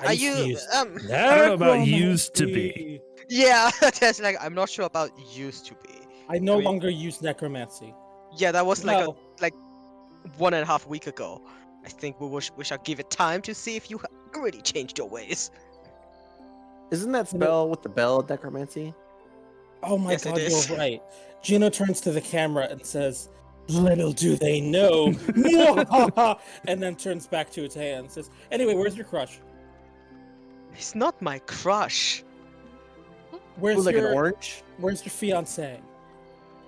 Are used to you? use I don't know about used to be. necromancy. Yeah, that's like I'm not sure about used to be. I no I mean- longer use necromancy. Yeah, that was like Well, 1.5 weeks ago. I think we shall give it time to see if you already changed your ways. Isn't that spell with the bell necromancy? oh my Yes, it god, is. you're right. Gino turns to the camera and says, "Little do they know," and then turns back to Atea and says, "Anyway, where's your crush? He's not my crush. Where's Ooh, like your an orange? Where's your fiance?"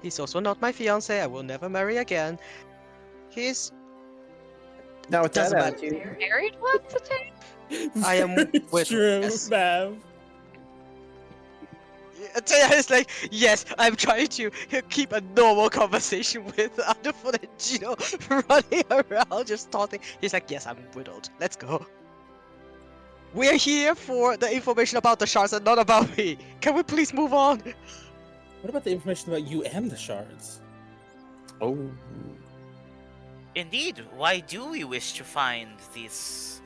He's also not my fiance. I will never marry again. He's. Now with that Doesn't matter. attitude, Married once a day? I am Very with- true, yes. Mav. Atea is like, yes, I'm trying to keep a normal conversation with Underfoot and Gino running around just talking. He's like, yes, I'm whittled. Let's go. We're here for the information about the shards and not about me. Can we please move on? What about the information about you and the shards? oh, Indeed, why do we wish to find these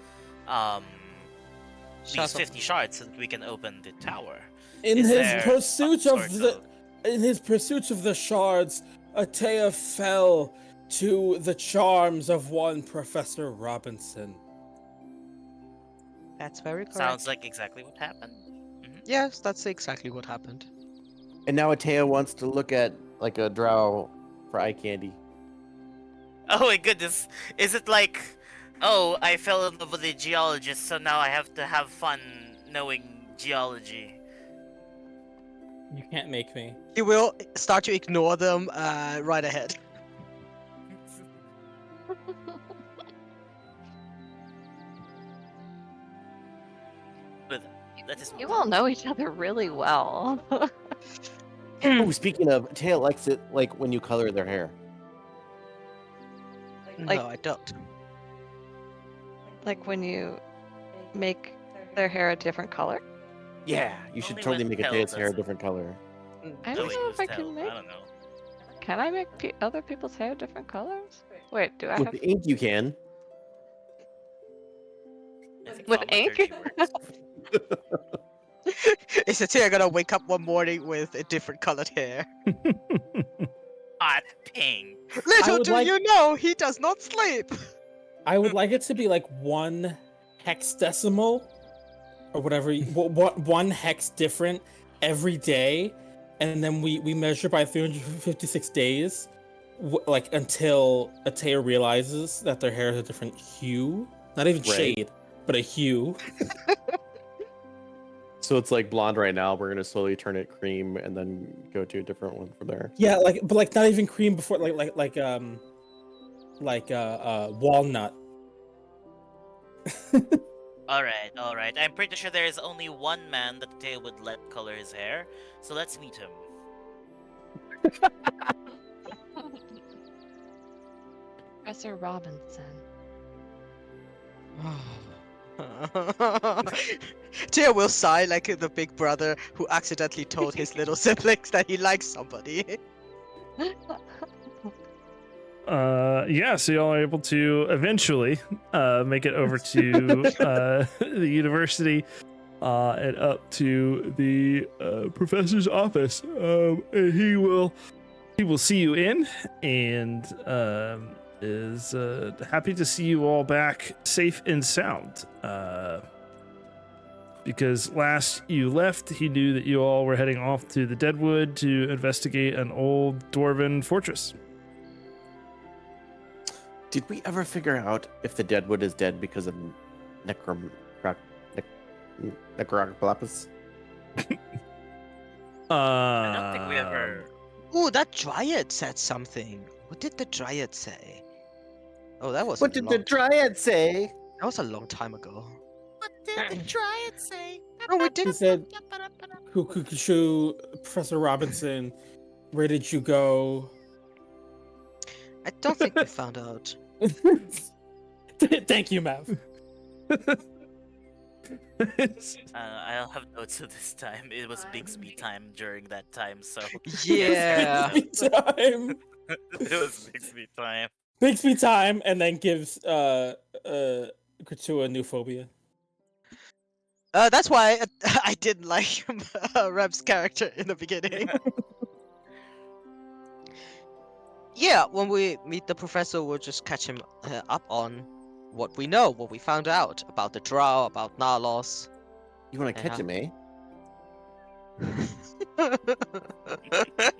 Shards of- 50 shards so that we can open the tower? In Is his there pursuit some of sort the shards, Atea fell to the charms of one Professor Robinson. That's very correct. Sounds like exactly what happened. Yes, that's exactly what happened. and now Atea wants to look at like a drow for eye candy. Oh my goodness. Is it like, oh, I fell in love with a geologist, so now I have to have fun knowing geology? You can't make me. He will start to ignore them right ahead. But that is You all know each other really well. Oh, speaking of, Atea likes it like when you color their hair. Like- No, I don't. Like when you make their hair a different color. Yeah, you should Only totally when make Hell Atea's hair a does it. different color. I Oh, don't wait, know who's if I Tell? can make. I don't know. Can I make other people's hair different colors? Wait, do I With have? the ink, you can. I think With thaumaturgy ink? works. Is Atea gonna wake up one morning with a different colored hair? Hot pink. Little would do like- you know, he does not sleep. I would like it to be like one hexadecimal or whatever, one hex different every day, and then we measure by 356 days, like until Atea realizes that their hair is a different hue, not even Right. shade, but a hue. So it's like blonde right now. We're gonna slowly turn it cream and then go to a different one from there. Yeah, but not even cream before, like walnut. Alright. I'm pretty sure there is only one man that Tay would let color his hair, so let's meet him. Professor Robinson. Tia will sigh like the big brother who accidentally told his little siblings that he likes somebody. Yeah, so y'all are able to eventually make it over to the university and up to the professor's office. And he will see you in and is happy to see you all back safe and sound. Because last you left, he knew that you all were heading off to the Deadwood to investigate an old dwarven fortress. Did we ever figure out if the Deadwood is dead because of Necroglapus? I don't think we ever. Ooh, that dryad said something. What did the dryad say? Oh, that was. What did the Dryad say? That was a long time ago. What did the Dryad say? Oh, we did. He said, Kukushu, Professor Robinson, where did you go? I don't think we found out. Thank you, Mav. I'll have notes of this time. It was Bigsby time during that time, so Yeah. Time. it was Bigsby time. Bixby time, and then gives Kratua new phobia. That's why I didn't like Rep's character in the beginning. Yeah, when we meet the professor, we'll just catch him up on what we know, what we found out about the drow, about Nalos. You want to catch him, eh?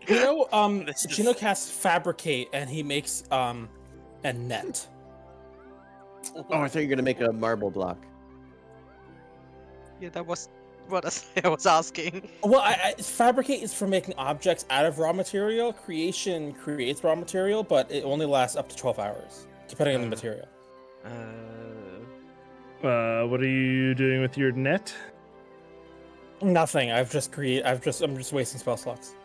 You know, This is- Gino casts Fabricate, and he makes a net. Oh, I thought you were gonna make a marble block. Yeah, that was what I was asking. Well, Fabricate is for making objects out of raw material. Creation creates raw material, but it only lasts up to 12 hours, depending on the material. What are you doing with your net? Nothing. I'm just wasting spell slots.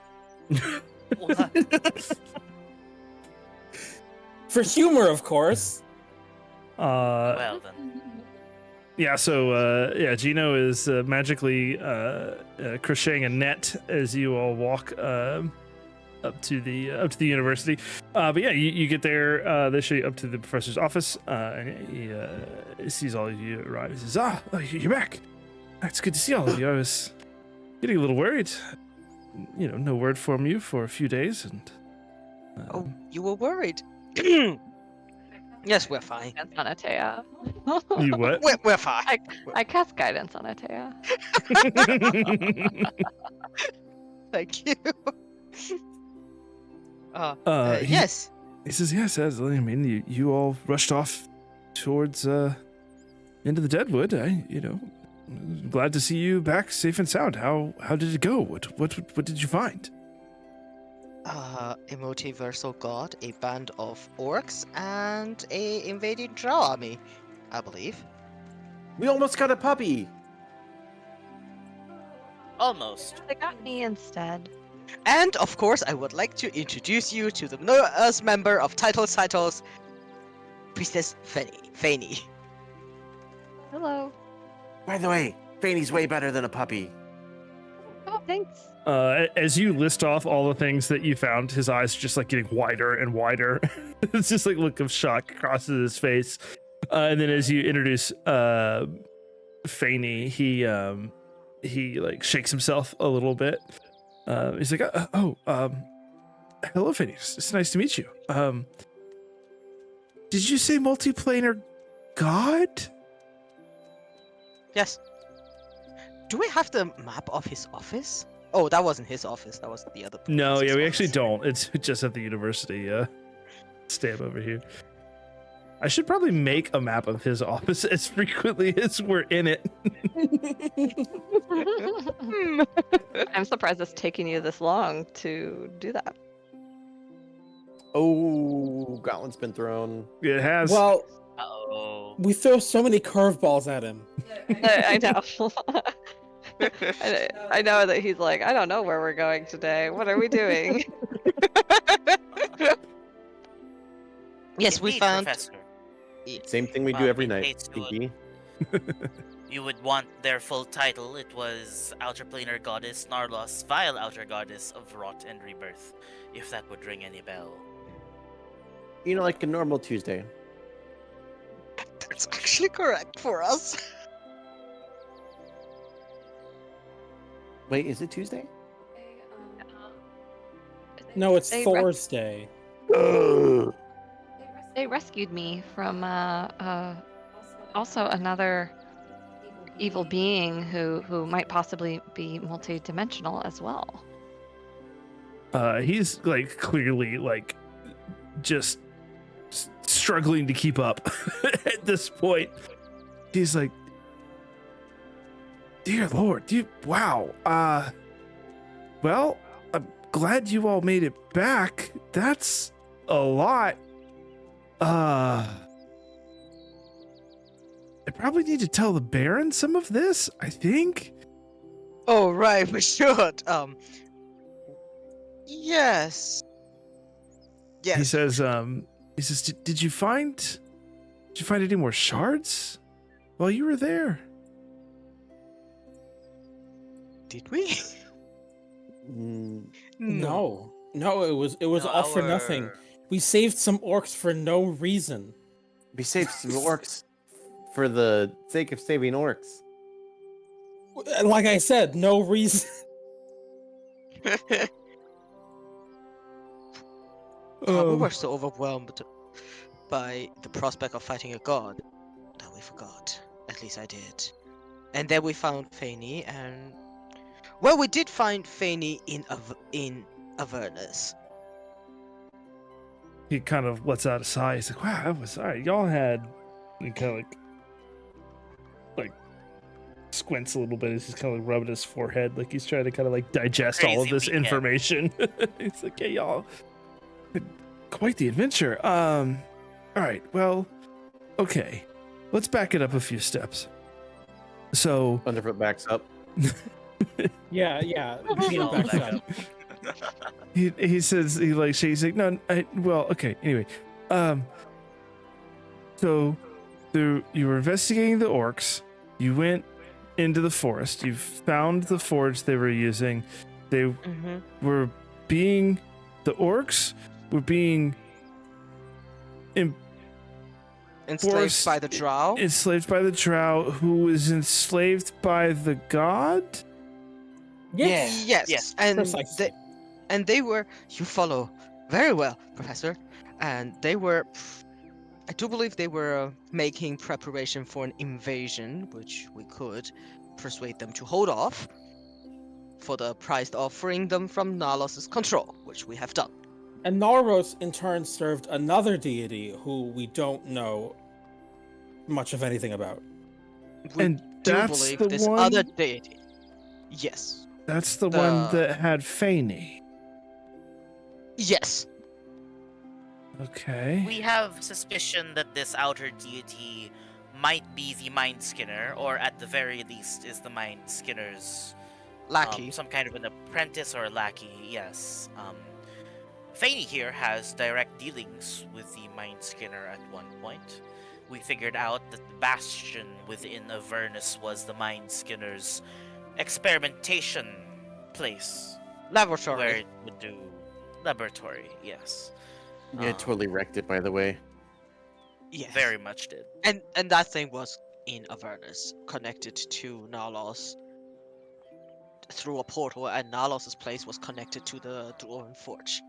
For humor, of course. Well then. Yeah, so Gino is magically crocheting a net as you all walk up to the university. But yeah, you get there. They show you up to the professor's office, and he sees all of you arrive. He says, you're back. It's good to see all of you. I was getting a little worried. You know, no word from you for a few days, and Oh, you were worried. Yes, we're fine. Guidance on Atea. you what? We're fine. I cast guidance on Atea. Thank you. He- Yes. He says, yes, I mean, you all rushed off towards into the Deadwood. Glad to see you back safe and sound. How did it go? What did you find? A multiversal god, a band of orcs, and a invading drow army, I believe. We almost got a puppy. Almost. They got me instead. And of course, I would like to introduce you to the newest member of Titles, Priestess Fanny. Hello. By the way, Fanny's way better than a puppy. Oh, thanks. As you list off all the things that you found, his eyes are just like getting wider and wider. It's just like look of shock crosses his face. And then as you introduce Fanny, he like shakes himself a little bit. He's like, hello, Fanny. It's nice to meet you. Did you say multiplanar god? Yes. Do we have the map of his office? Oh, that wasn't his office. That was the other. No, professor's yeah, we actually office. don't. It's just at the university stamp over here. I should probably make a map of his office as frequently as we're in it. I'm surprised it's taking you this long to do that. Oh, Gauntlet's been thrown. It has. Well, Oh. we throw so many curveballs at him. I know. I know that he's like, I don't know where we're going today. What are we doing? Yes, we Indeed, found. Professor. Same thing we do every in night. case you would- Pinky. You would want their full title. It was Outer Planar Goddess Narlos, Vile Outer Goddess of Rot and Rebirth, if that would ring any bell. You know, like a normal Tuesday. That's actually correct for us. Wait, is it Tuesday? No, it's They Thor's Day. They rescued me from also another evil being who might possibly be multi-dimensional as well. He's like clearly like just struggling to keep up at this point. He's like, dear Lord, wow. Well, I'm glad you all made it back. That's a lot. I probably need to tell the Baron some of this, I think. Oh, right, we should. Yes. Yes. He says, did you find any more shards while you were there? Did we? No, it was No, all for nothing. We saved some orcs for no reason. We saved some orcs for the sake of saving orcs. Like I said, no reason. We were so overwhelmed by the prospect of fighting a god that we forgot. At least I did. And then we found Faney, and well, we did find Faney in Avernus. He kind of lets out a sigh. He's like, wow, that was all right. Y'all had, he kind of like squints a little bit. He's just kind of like rubbing his forehead, like he's trying to kind of like digest all of Crazy this weekend. information. He's like, yeah, y'all had quite the adventure. All right, well, okay, let's back it up a few steps. So Underfoot backs up. Yeah. Gina backs up. he says, he like shakes, he's like, no, well, okay, anyway, so you were investigating the orcs, you went into the forest, you found the forge they were using, they were being, the orcs were being Enslaved by the drow. enslaved by the drow, who was enslaved by the god. Yes. Yes. And Precisely. they were, you follow very well, Professor. And they were, I do believe they were making preparation for an invasion, which we could persuade them to hold off for the price of freeing them from Nalos' control, which we have done. And Narros, in turn, served another deity who we don't know much of anything about. We And do that's believe the this one- other deity. Yes. That's the one that had Faney. Yes. Okay. We have suspicion that this outer deity might be the Mind Skinner, or at the very least is the Mind Skinner's Lackey. some kind of an apprentice or a lackey, yes. Faney here has direct dealings with the Mind Skinner at one point. We figured out that the bastion within Avernus was the Mind Skinner's experimentation place, Laboratory. where it would do laboratory, yes. Yeah, totally wrecked it, by the way. Yes. Very much did. And that thing was in Avernus, connected to Nalos through a portal, and Nalos' place was connected to the Dwarven Forge.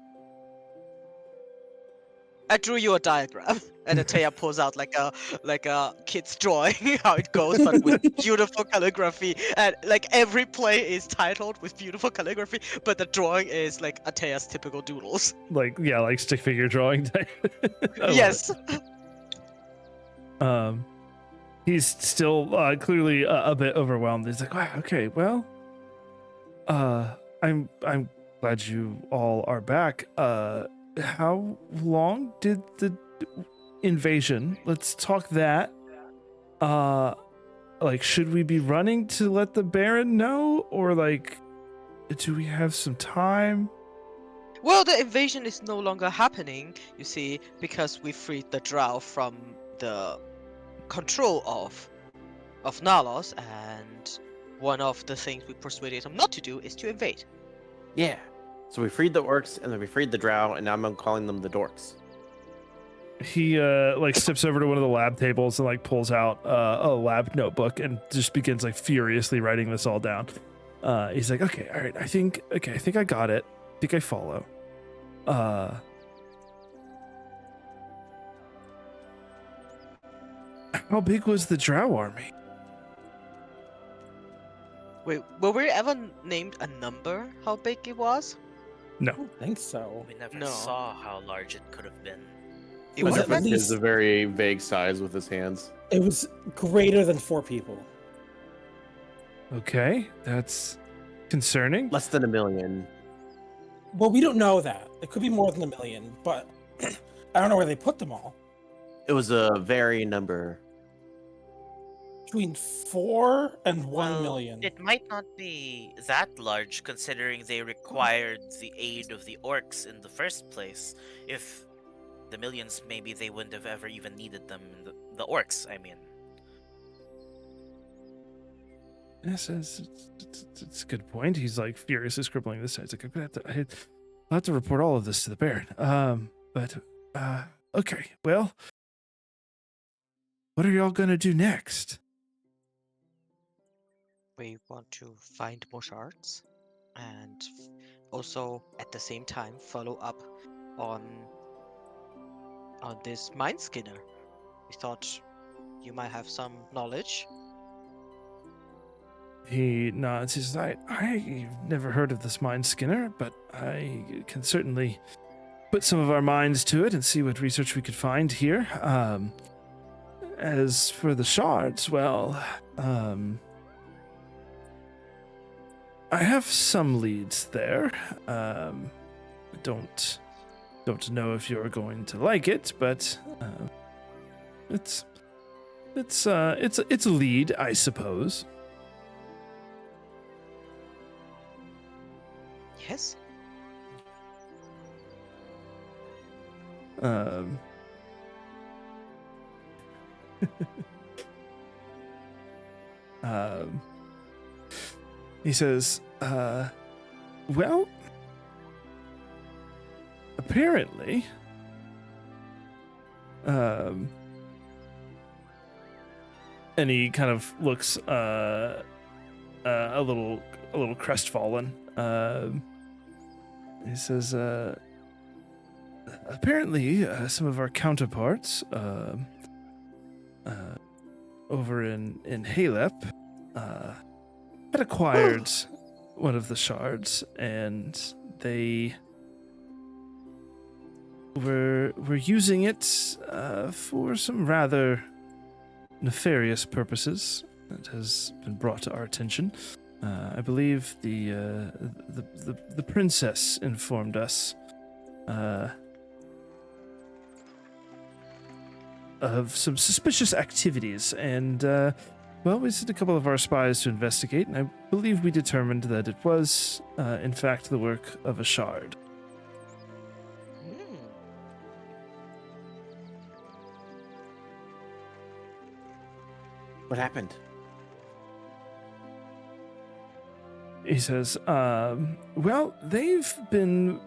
I drew you a diagram, and Atea pulls out like a kid's drawing how it goes, but with beautiful calligraphy, and like every play is titled with beautiful calligraphy, but the drawing is like Atea's typical doodles. Like, yeah, like stick figure drawing type. I love Yes. it. He's still clearly a bit overwhelmed. He's like, wow, okay, well, I'm glad you all are back. How long did the invasion? Let's talk that. Like, should we be running to let the Baron know, or like, do we have some time? Well, the invasion is no longer happening, you see, because we freed the drow from the control of of Nalos, and one of the things we persuaded him not to do is to invade. Yeah. So we freed the orcs, and then we freed the drow, and now I'm calling them the dorks. He like steps over to one of the lab tables and like pulls out a lab notebook and just begins like furiously writing this all down. He's like, okay, all right, I think I got it. I think I follow. How big was the drow army? Wait, were we ever named a number how big it was? I don't think so. We never No. saw how large it could have been. It Was was at It's least- a very vague size with his hands. It was greater than 4 people. Okay, that's concerning. Less than 1 million. Well, we don't know that. It could be more than 1 million, but I don't know where they put them all. It was a very number. Between 4 and 1 Well, million. It might not be that large considering they required the aid of the orcs in the first place. If the millions, maybe they wouldn't have ever even needed them. The orcs, I mean. Yes, it's a good point. He's like furiously scribbling this. He's like, I'll have to report all of this to the Baron. Okay, well, what are y'all gonna do next? We want to find more shards, and also at the same time follow up on this mind skinner. We thought you might have some knowledge. He nods. He says, I've never heard of this mind skinner, but I can certainly put some of our minds to it and see what research we could find here. As for the shards, well, I have some leads there. Don't know if you're going to like it, but it's a lead, I suppose. Yes. He says, well, apparently, and he kind of looks a little crestfallen. He says, apparently, some of our counterparts over in Halep had acquired one of the shards, and they were using it for some rather nefarious purposes. That has been brought to our attention. I believe the princess informed us of some suspicious activities, and well, we sent a couple of our spies to investigate, and I believe we determined that it was, in fact, the work of a shard. What happened? He says, well, they've been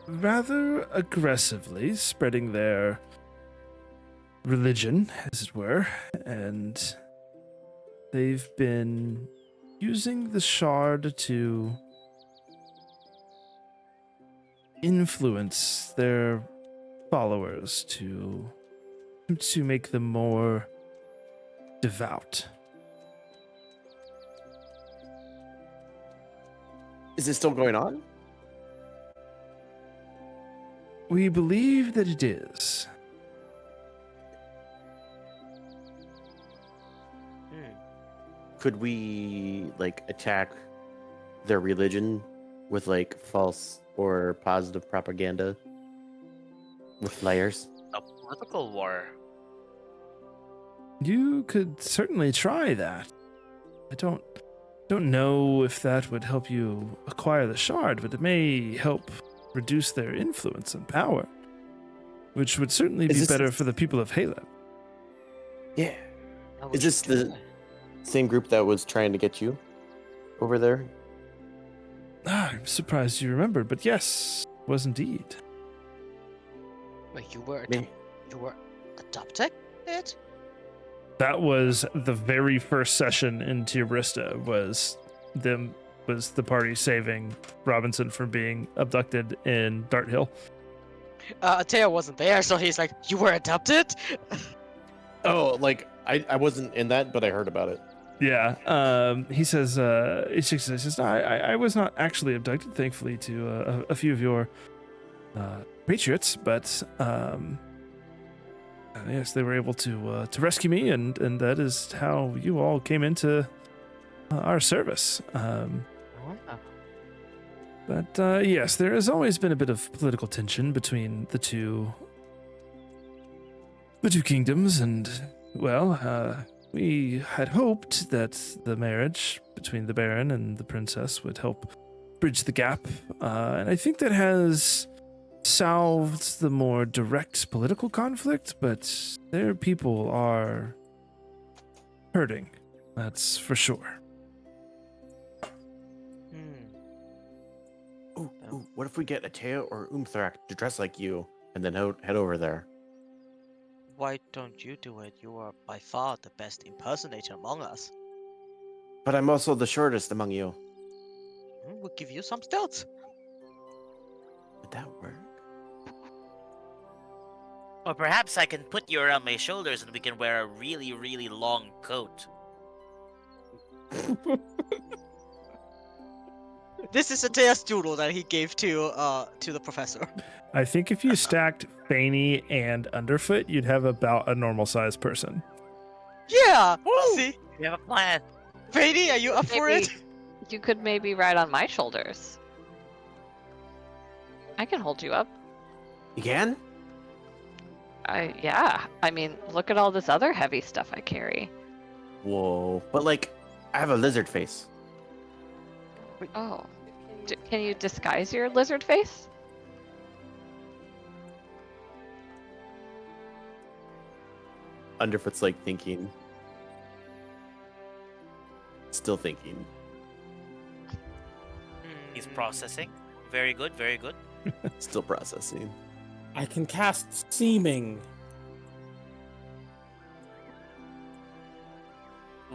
rather aggressively spreading their religion, as it were, and they've been using the shard to influence their followers, to make them more devout. Is it still going on? We believe that it is. Could we like attack their religion with like false or positive propaganda with layers? A political war. You could certainly try that. I don't know if that would help you acquire the shard, but it may help reduce their influence and power, which would certainly be better for the people of Halep. Yeah. How would Is you this do the that? same group that was trying to get you over there? I'm surprised you remembered, but yes, was indeed. Wait, you were Me? adopted it? That was the very first session in Tir Briste, was the party saving Robinson from being abducted in Dart Hill. Teo wasn't there, so he's like, you were adopted? Oh, like I wasn't in that, but I heard about it. Yeah. He says, he says, "No, I was not actually abducted, thankfully, to a few of your patriots, but yes, they were able to rescue me, and that is how you all came into our service. But yes, there has always been a bit of political tension between the two kingdoms, and well, we had hoped that the marriage between the Baron and the Princess would help bridge the gap, and I think that has solved the more direct political conflict, but their people are hurting, that's for sure." Ooh, what if we get Ateo or Umthrak to dress like you and then head over there? Why don't you do it? You are by far the best impersonator among us. But I'm also the shortest among you. We'll give you some stilts. Would that work? Or perhaps I can put you around my shoulders and we can wear a really, really long coat. This is Atea's doodle that he gave to the professor. I think if you stacked Fanny and Underfoot, you'd have about a normal sized person. Yeah! Woo! See? We have a plan. Fady, are you up for Maybe it? You could maybe ride on my shoulders. I can hold you up. You can? Yeah. I mean, look at all this other heavy stuff I carry. Whoa. But like, I have a lizard face. Oh. Can you disguise your lizard face? Underfoot's like thinking. Still thinking. He's processing. Very good, very good. Still processing. I can cast Seeming.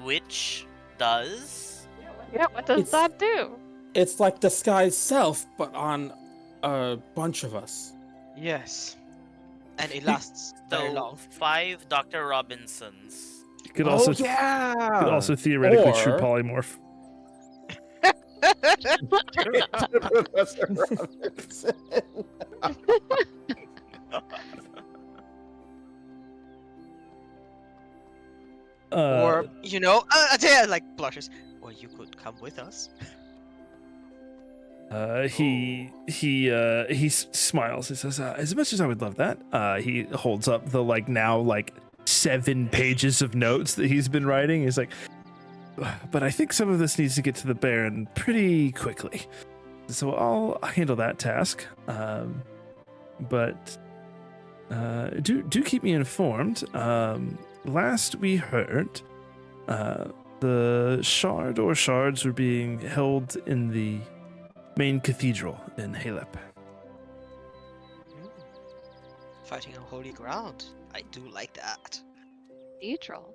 Which does... Yeah, what does It's- that do? It's like disguise self, but on a bunch of us. Yes. And it lasts very So, long. 5 Dr. Robinsons. You could also, yeah! you could also theoretically true Or- polymorph. Professor Robinson. Or, you know, Atea like blushes. Or you could come with us. He smiles. He says, "As much as I would love that," he holds up the now 7 pages of notes that he's been writing. He's like, "But I think some of this needs to get to the Baron pretty quickly, so I'll handle that task. But do keep me informed. Last we heard, the shard or shards were being held in the main cathedral in Halep." Fighting on holy ground. I do like that. Cathedral.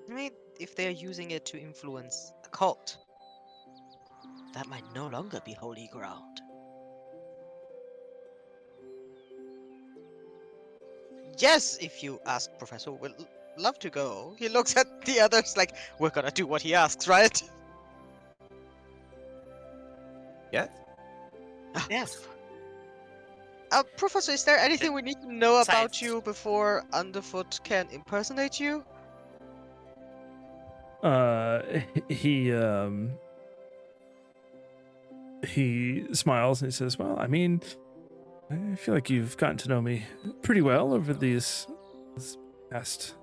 I mean, if they're using it to influence a cult, that might no longer be holy ground. Yes, if you ask Professor, we'd love to go. He looks at the others like, we're gonna do what he asks, right? Yes? Yes. Professor, is there anything we need to know about Science. you before Underfoot can impersonate you? He smiles and he says, "Well, I mean, I feel like you've gotten to know me pretty well over these past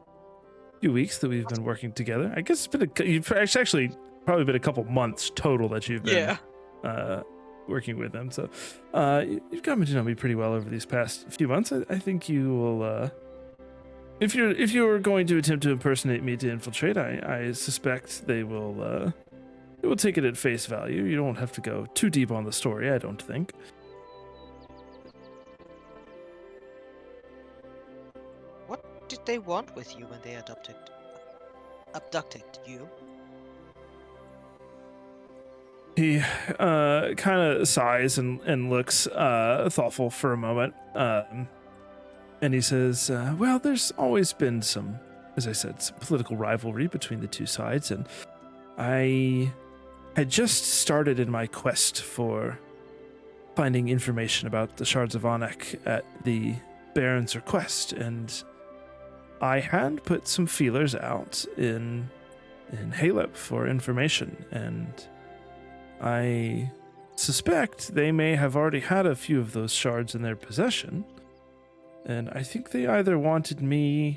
few weeks that we've been working together. I guess it's actually probably been a couple months total that you've been working with them. So you've gotten to know me pretty well over these past few months. I think you will If you're going to attempt to impersonate me to infiltrate, I suspect they will take it at face value. You don't have to go too deep on the story, I don't think. What did they want with you when they abducted you? He kind of sighs and looks thoughtful for a moment. And he says, well, there's always been some, as I said, some political rivalry between the two sides, and I had just started in my quest for finding information about the Shards of Anak at the Baron's request, and I had put some feelers out in Halep for information, and I suspect they may have already had a few of those shards in their possession. And I think they either wanted me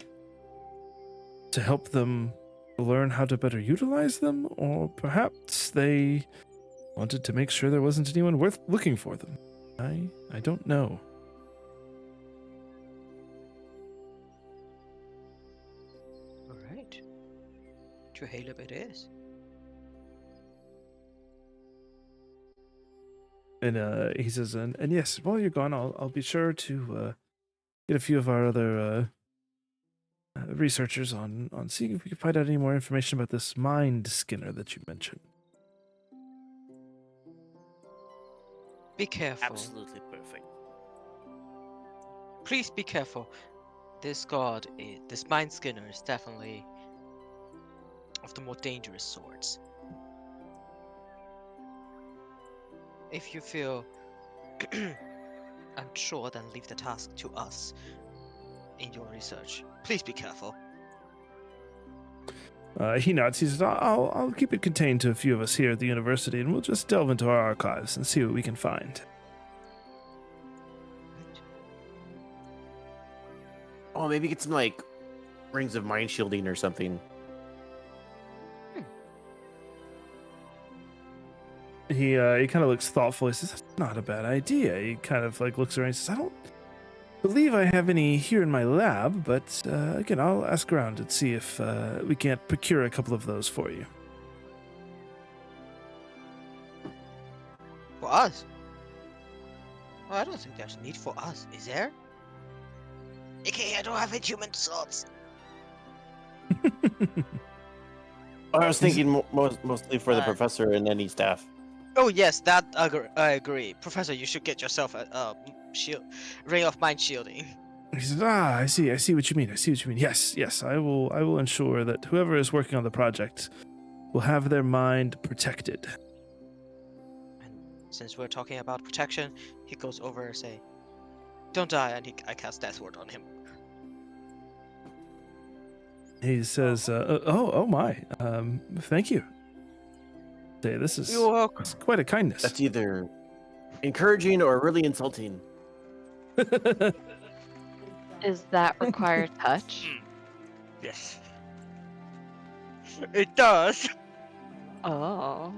to help them learn how to better utilize them, or perhaps they wanted to make sure there wasn't anyone worth looking for them. I don't know. All right. To Haleb it is. And he says, and yes, while you're gone, I'll be sure to get a few of our other researchers on seeing if we can find out any more information about this mind skinner that you mentioned. Be careful. Absolutely perfect. Please be careful. This god, this mind skinner, is definitely of the more dangerous sorts. If you feel unsure, then leave the task to us in your research. Please be careful. He nods. He says, I'll keep it contained to a few of us here at the university, and we'll just delve into our archives and see what we can find. Oh, maybe get some like rings of mind shielding or something. He kind of looks thoughtful. He says, that's not a bad idea. He kind of like looks around and says, I don't believe I have any here in my lab, but again, I'll ask around and see if we can't procure a couple of those for you. For us? Well, I don't think there's need for us, is there? Okay, I don't have human slots. I was thinking mostly for the professor and any staff. Oh yes, that I agree. Professor, you should get yourself a shield, ring of mind shielding. He says, I see what you mean. Yes, I will ensure that whoever is working on the project will have their mind protected. And since we're talking about protection, he goes over and say, don't die, and I cast Death Ward on him. He says, oh my, thank you. This is You're welcome. quite a kindness. That's either encouraging or really insulting. Is that required touch? Yes. It does. Oh.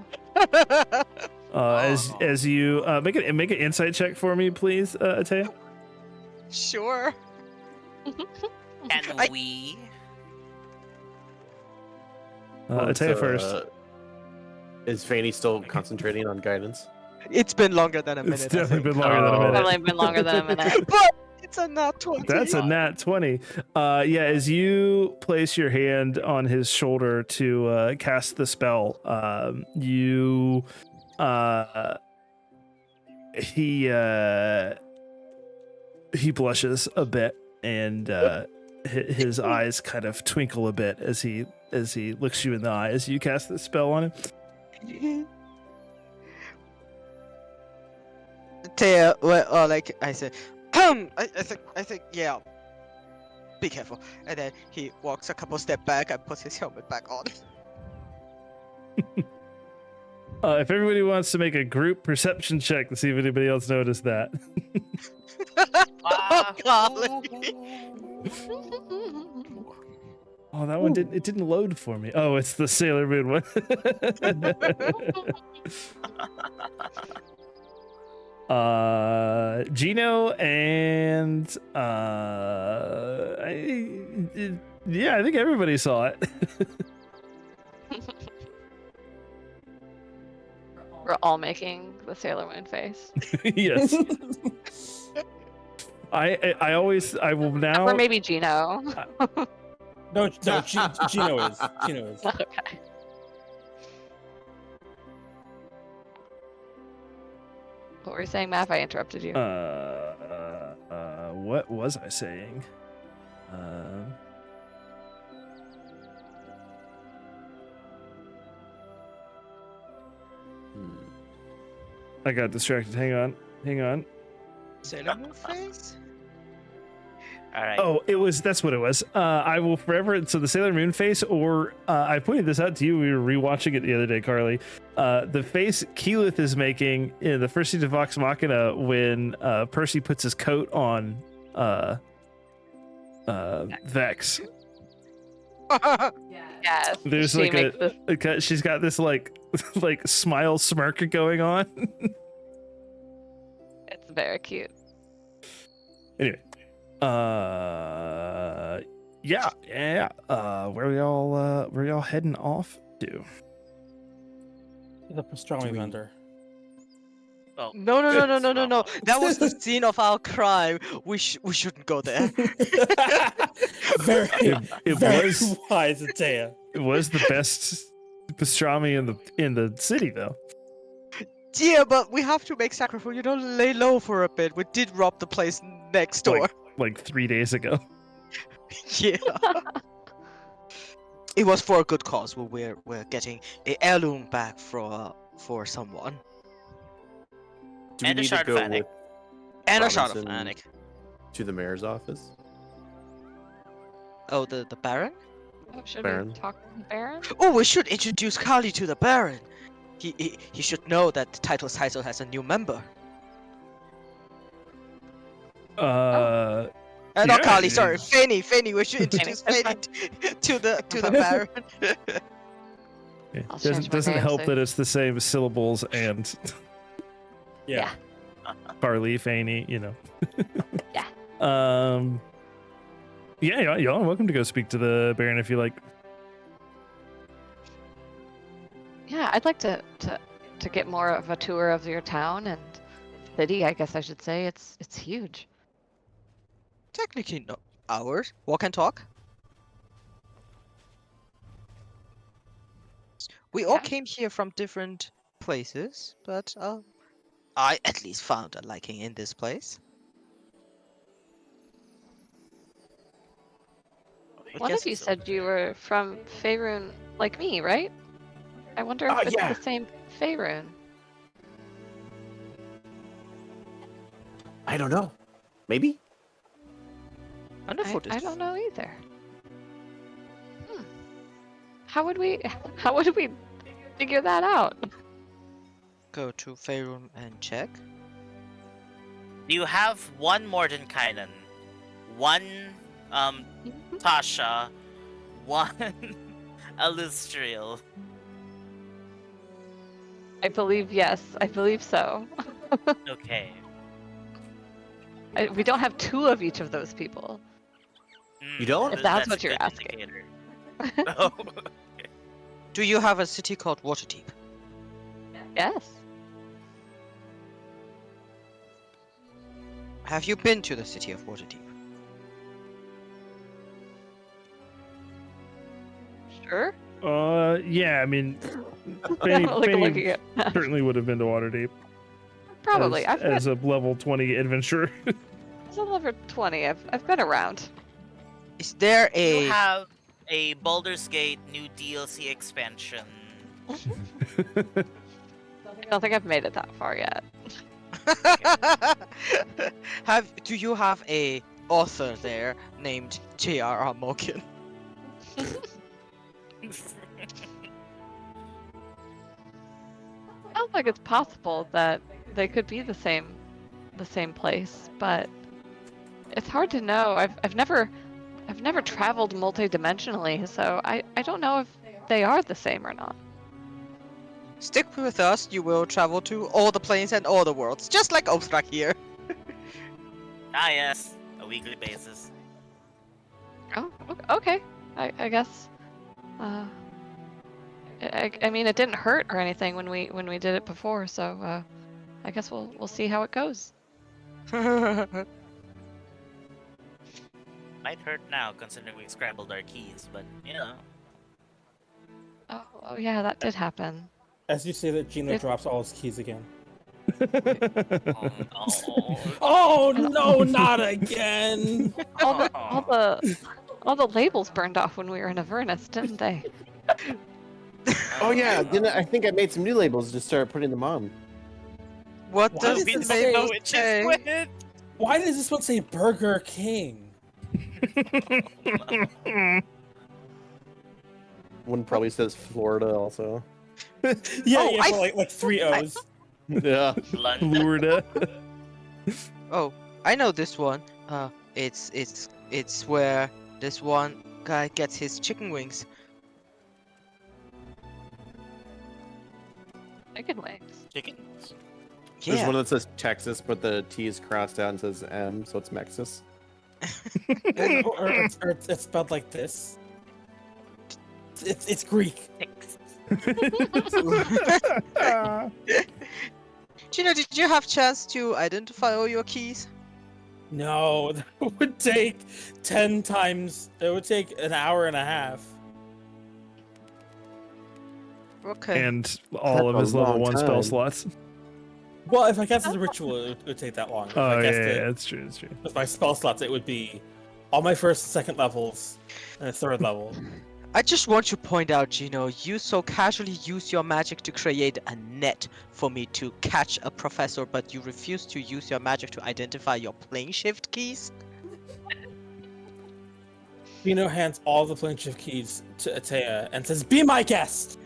As you make an insight check for me, please, Atea. Sure. Can we? Atea first. Is Fanny still concentrating on guidance? It's been longer than a minute. It's definitely been longer than a minute. Probably been longer than a minute. But it's a nat 20. That's a nat 20. Yeah, as you place your hand on his shoulder to cast the spell, he blushes a bit, and his eyes kind of twinkle a bit as he looks you in the eye as you cast the spell on him. Taya, well, like I said, I think, yeah. Be careful. And then he walks a couple steps back and puts his helmet back on. If everybody wants to make a group perception check to see if anybody else noticed that. Oh, golly. Oh, that one didn't load for me. Oh, it's the Sailor Moon one. Gino and yeah, I think everybody saw it. We're all making the Sailor Moon face. Yes. I will now. Or maybe Gino. No, Gino is. Gino is. Okay. What were you saying, Matt? I interrupted you. What was I saying? I got distracted. Hang on. Sailor Moon face? All right. Oh, that's what it was. I will forever. So the Sailor Moon face, or I pointed this out to you. We were rewatching it the other day, Carly. The face Keyleth is making in the first season of Vox Machina when Percy puts his coat on Vex. Yes. There's she like makes this- she's got this like smile smirk going on. It's very cute. Anyway, yeah. Where we all heading off to? The pastrami vendor. Oh, No. That was the scene of our crime. We shouldn't go there. Very, It very was wise, Atea. it was the best pastrami in the city though. Yeah, but we have to make sacrifice. Lay low for a bit. We did rob the place next door. Like 3 days ago. Yeah. It was for a good cause. We're getting a heirloom back for someone. Do we And a need to shard go of Fennec. with And a shot of Robinson Fennec. to the mayor's office? Oh, the Baron? Should Baron. we talk to the Baron? Oh, we should introduce Kali to the Baron. He should know that the title has a new member. Uh, Not Yeah, Kali, it sorry, is. Fanny. We should introduce Fanny to the Baron. it I'll change my doesn't name help so- that it's the same syllables and Yeah. barley, Fanny, you know. Yeah. Yeah, y'all are welcome to go speak to the Baron if you like. Yeah, I'd like to get more of a tour of your town and city. I guess I should say it's huge. Technically, no ours. Walk and talk. We all Yeah. came here from different places, but I at least found a liking in this place. I One guess of you it's said you were from Faerun, like me, right? I wonder if it's yeah. the same Faerun. I don't know. Maybe? Wonderful. I don't know either. How would we figure that out? Go to Faerun and check. You have one Mordenkainen, one Tasha, one Alistriel. I believe yes. I believe so. Okay. We don't have two of each of those people. You don't? If that's what a you're good asking. indicator. Oh, Do you have a city called Waterdeep? Yes. Have you been to the city of Waterdeep? Sure. Yeah, I mean, Fanny, Like Fanny looking at certainly would have been to Waterdeep. probably. I've as a level 20 adventurer. been level 20. I've been around. Is there you a have a Baldur's Gate new DLC expansion. I don't think I've made it that far yet. do you have a author there named J.R.R. Malkin? Sounds like it's possible that they could be the same place, but it's hard to know. I've never traveled multidimensionally, so I don't know if they are the same or not. Stick with us, you will travel to all the planes and all the worlds, just like Obstrak here. Ah, yes, a weekly basis. Oh, okay. I guess. I mean, it didn't hurt or anything when we did it before, so I guess we'll see how it goes. Might hurt now, considering we scrambled our keys, but you know. Oh yeah, that did happen. As you say that, Gino It- drops all his keys again. Oh, no. Oh no, not again! All the labels burned off when we were in Avernus, didn't they? Oh yeah, I think I made some new labels to start putting them on. What Why does does the it say label which say? is when? Why does this one say Burger King? One probably says Florida also. Yeah, Oh, yeah, for like 3 O's. Yeah. London. Florida. Oh, I know this one. It's where this one guy gets his chicken wings. Chicken wings. Chickens. There's Yeah. one that says Texas, but the T is crossed out and says M, so it's Mexis. or it's spelled like this. It's Greek. Six. Gino, did you have chance to identify all your keys? No, that would take 10 times. It would take an hour and a half. Okay. And all of That's his a level long 1 spell time. slots. Well, if I guessed the ritual, it would take that long. If Oh I yeah, guessed yeah, it that's true. That's true. with my spell slots, it would be all my first and second levels and a third level. I just want to point out, Gino, you so casually use your magic to create a net for me to catch a professor, but you refuse to use your magic to identify your plane shift keys? Bino hands all the plane shift keys to Atea and says, "Be my guest."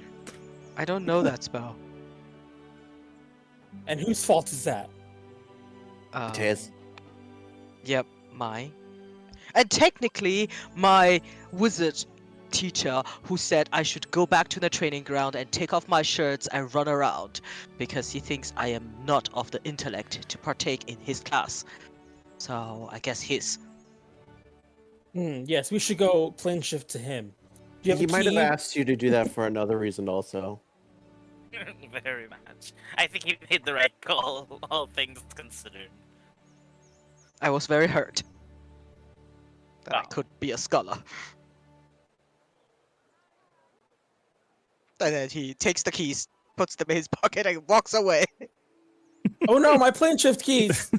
I don't know that spell. And whose fault is that? Tez. Yep, mine. And technically, my wizard teacher who said I should go back to the training ground and take off my shirts and run around because he thinks I am not of the intellect to partake in his class. So I guess his. Yes, we should go plane shift to him. Do you have He a might have key? asked you to do that for another reason also. Very much. I think he made the right call, all things considered. I was very hurt that I Oh. could be a scholar. And then he takes the keys, puts them in his pocket, and walks away. Oh no, my plane shift keys!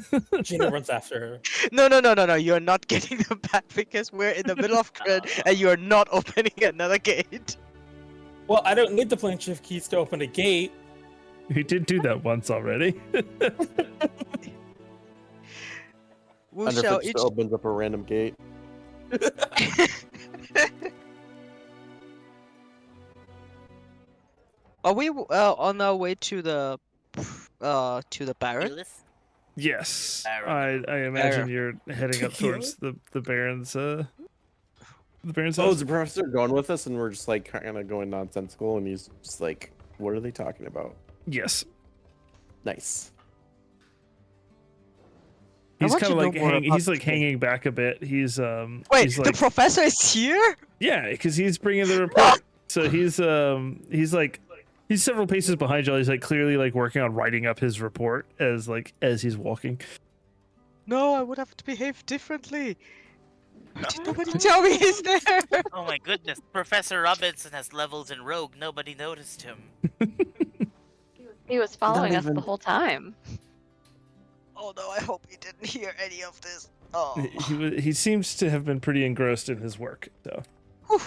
Gina runs after her. No, you're not getting them back because we're in the middle of grid and you're not opening another gate. Well, I don't need the plane shift keys to open a gate. He did do that once already. We shall Underfoot each. just opens up a random gate. Are we on our way to the Baron? Keyless? Yes, Baron. I imagine Baron. you're heading up towards the Baron's the Baron's Oh, house. is the professor going with us, and we're just like kind of going nonsensical, and he's just like, "What are they talking about?" Yes, Nice. he's want kind of to know like more about he's like this game. hanging back a bit. He's Wait, he's the like, professor is here? yeah, because he's bringing the report. So he's like he's several paces behind you. He's like clearly like working on writing up his report as he's walking. No, I would have to behave differently. Why did nobody tell me he's there? Oh my goodness, Professor Robinson has levels in Rogue. Nobody noticed him. He was following us even- the whole time. Oh no, I hope he didn't hear any of this. Oh. He seems to have been pretty engrossed in his work. So Whew.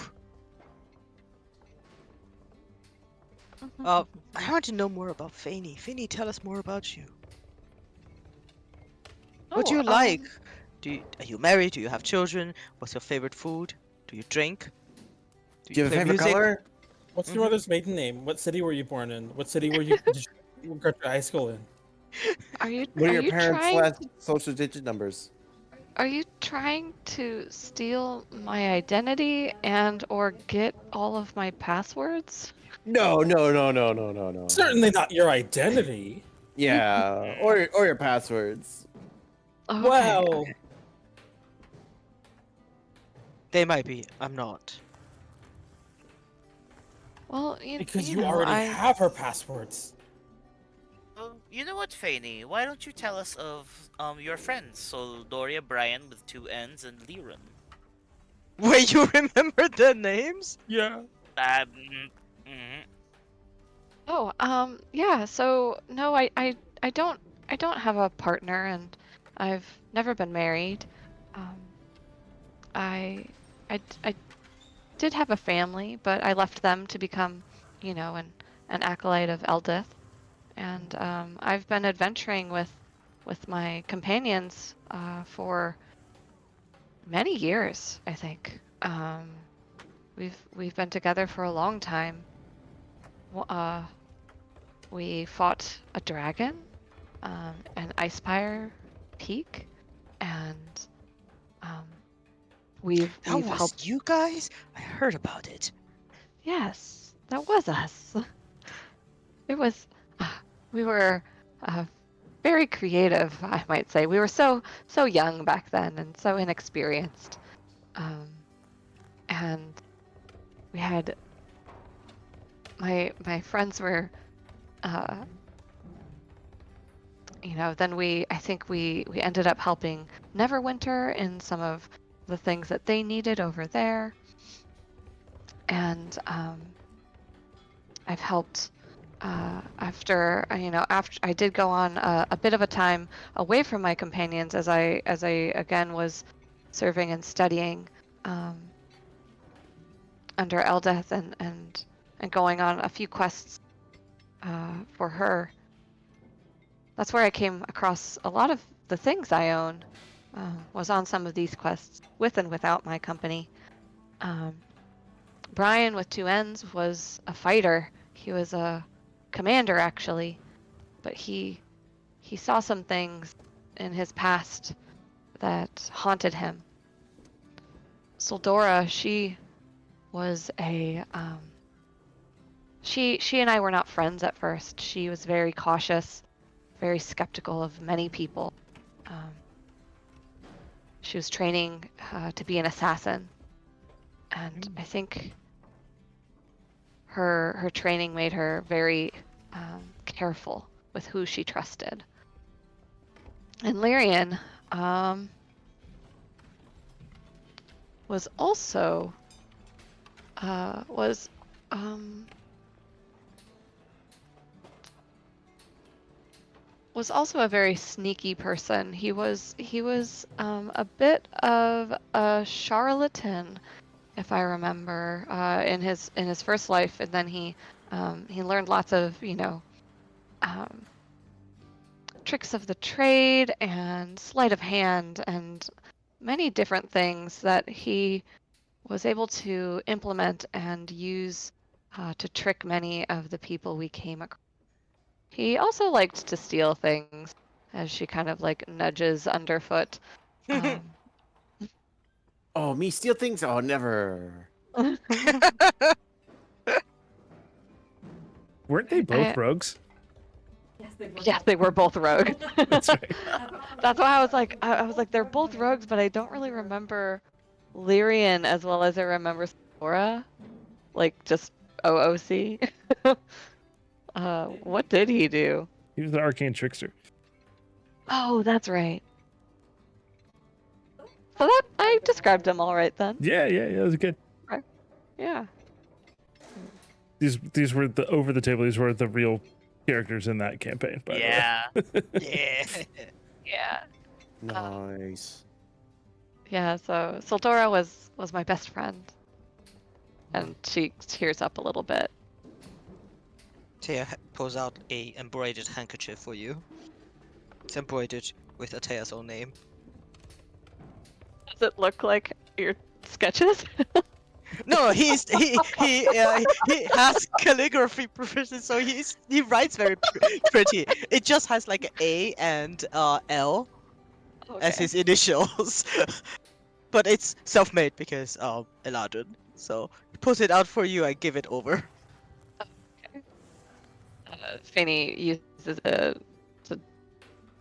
I want to know more about Fanny. Fanny, tell us more about you. What do you like? Are you married? Do you have children? What's your favorite food? Do you drink? Do you have a play favorite music? color? What's your mother's maiden name? What city were you born in? What city were you did you go to high school in? Are you What are your you parents' trying last social digit numbers? are you trying to steal my identity and or get all of my passwords? No. Certainly not your identity. Yeah, or your passwords. Okay, Well, okay. They might be. I'm not. Well, because you you know, already have her passwords. Well, you know what, Fanny? Why don't you tell us of your friends? So Doria, Brian with 2 N's, and Liren. Wait, you remember the names? Yeah. Mhm. Oh, yeah, so no, I don't have a partner and I've never been married. Um, I, I did have a family, but I left them to become, an acolyte of Eldith. And I've been adventuring with my companions for many years, I think. We've been together for a long time. We fought a dragon, an Icespire Peak, and we've That was helped. you guys? I heard about it. Yes, that was us. It was. We were very creative, I might say. We were so young back then and so inexperienced, and we had my friends were. Then I think we ended up helping Neverwinter in some of the things that they needed over there. And I've helped after I did go on a bit of a time away from my companions as I again was serving and studying under Eldeth and going on a few quests for her. That's where I came across a lot of the things I own, was on some of these quests, with and without my company. Brian with 2 N's was a fighter. He was a commander, actually, but he saw some things in his past that haunted him. Sildora, she was she and I were not friends at first. She was very cautious, very skeptical of many people. She was training to be an assassin, and I think her training made her very careful with who she trusted. And Lyrian was also was also a very sneaky person. He was a bit of a charlatan, if I remember, in his first life, and then he learned lots of tricks of the trade and sleight of hand and many different things that he was able to implement and use to trick many of the people we came across. He also liked to steal things, as she kind of like nudges underfoot. Oh, me steal things? Oh, never. Weren't they both rogues? Yes, they were both rogues. That's right. That's why I was like, they're both rogues, but I don't really remember Lyrian as well as I remember Sora. Like, just OOC. What did he do? He was the arcane trickster. Oh, that's right. So that I described him all right then. Yeah, that was good. Yeah. These were the over the table. These were the real characters in that campaign. By Yeah. the way. Yeah. Yeah. Nice. Yeah, so Sildora was my best friend. And she tears up a little bit. Taya pulls out a embroidered handkerchief for you. It's embroidered with Ataya's own name. Does it look like your sketches? No, he has calligraphy proficiency, so he writes very pretty. It just has like A and L as his initials. But it's self-made because Eladrin. So he pulls it out for you and give it over. Fanny uses it to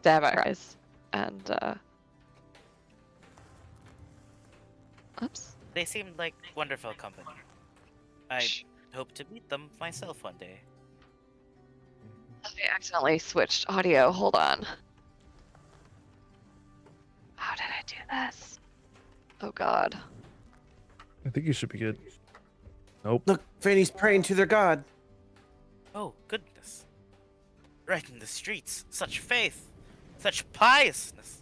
dab at her eyes, and oops. They seemed like wonderful company. I hope to meet them myself one day. I accidentally switched audio. Hold on. How did I do this? Oh God. I think you should be good. Nope. Look, Fanny's praying to their god. Oh, goodness. Right in the streets. Such faith. Such piousness.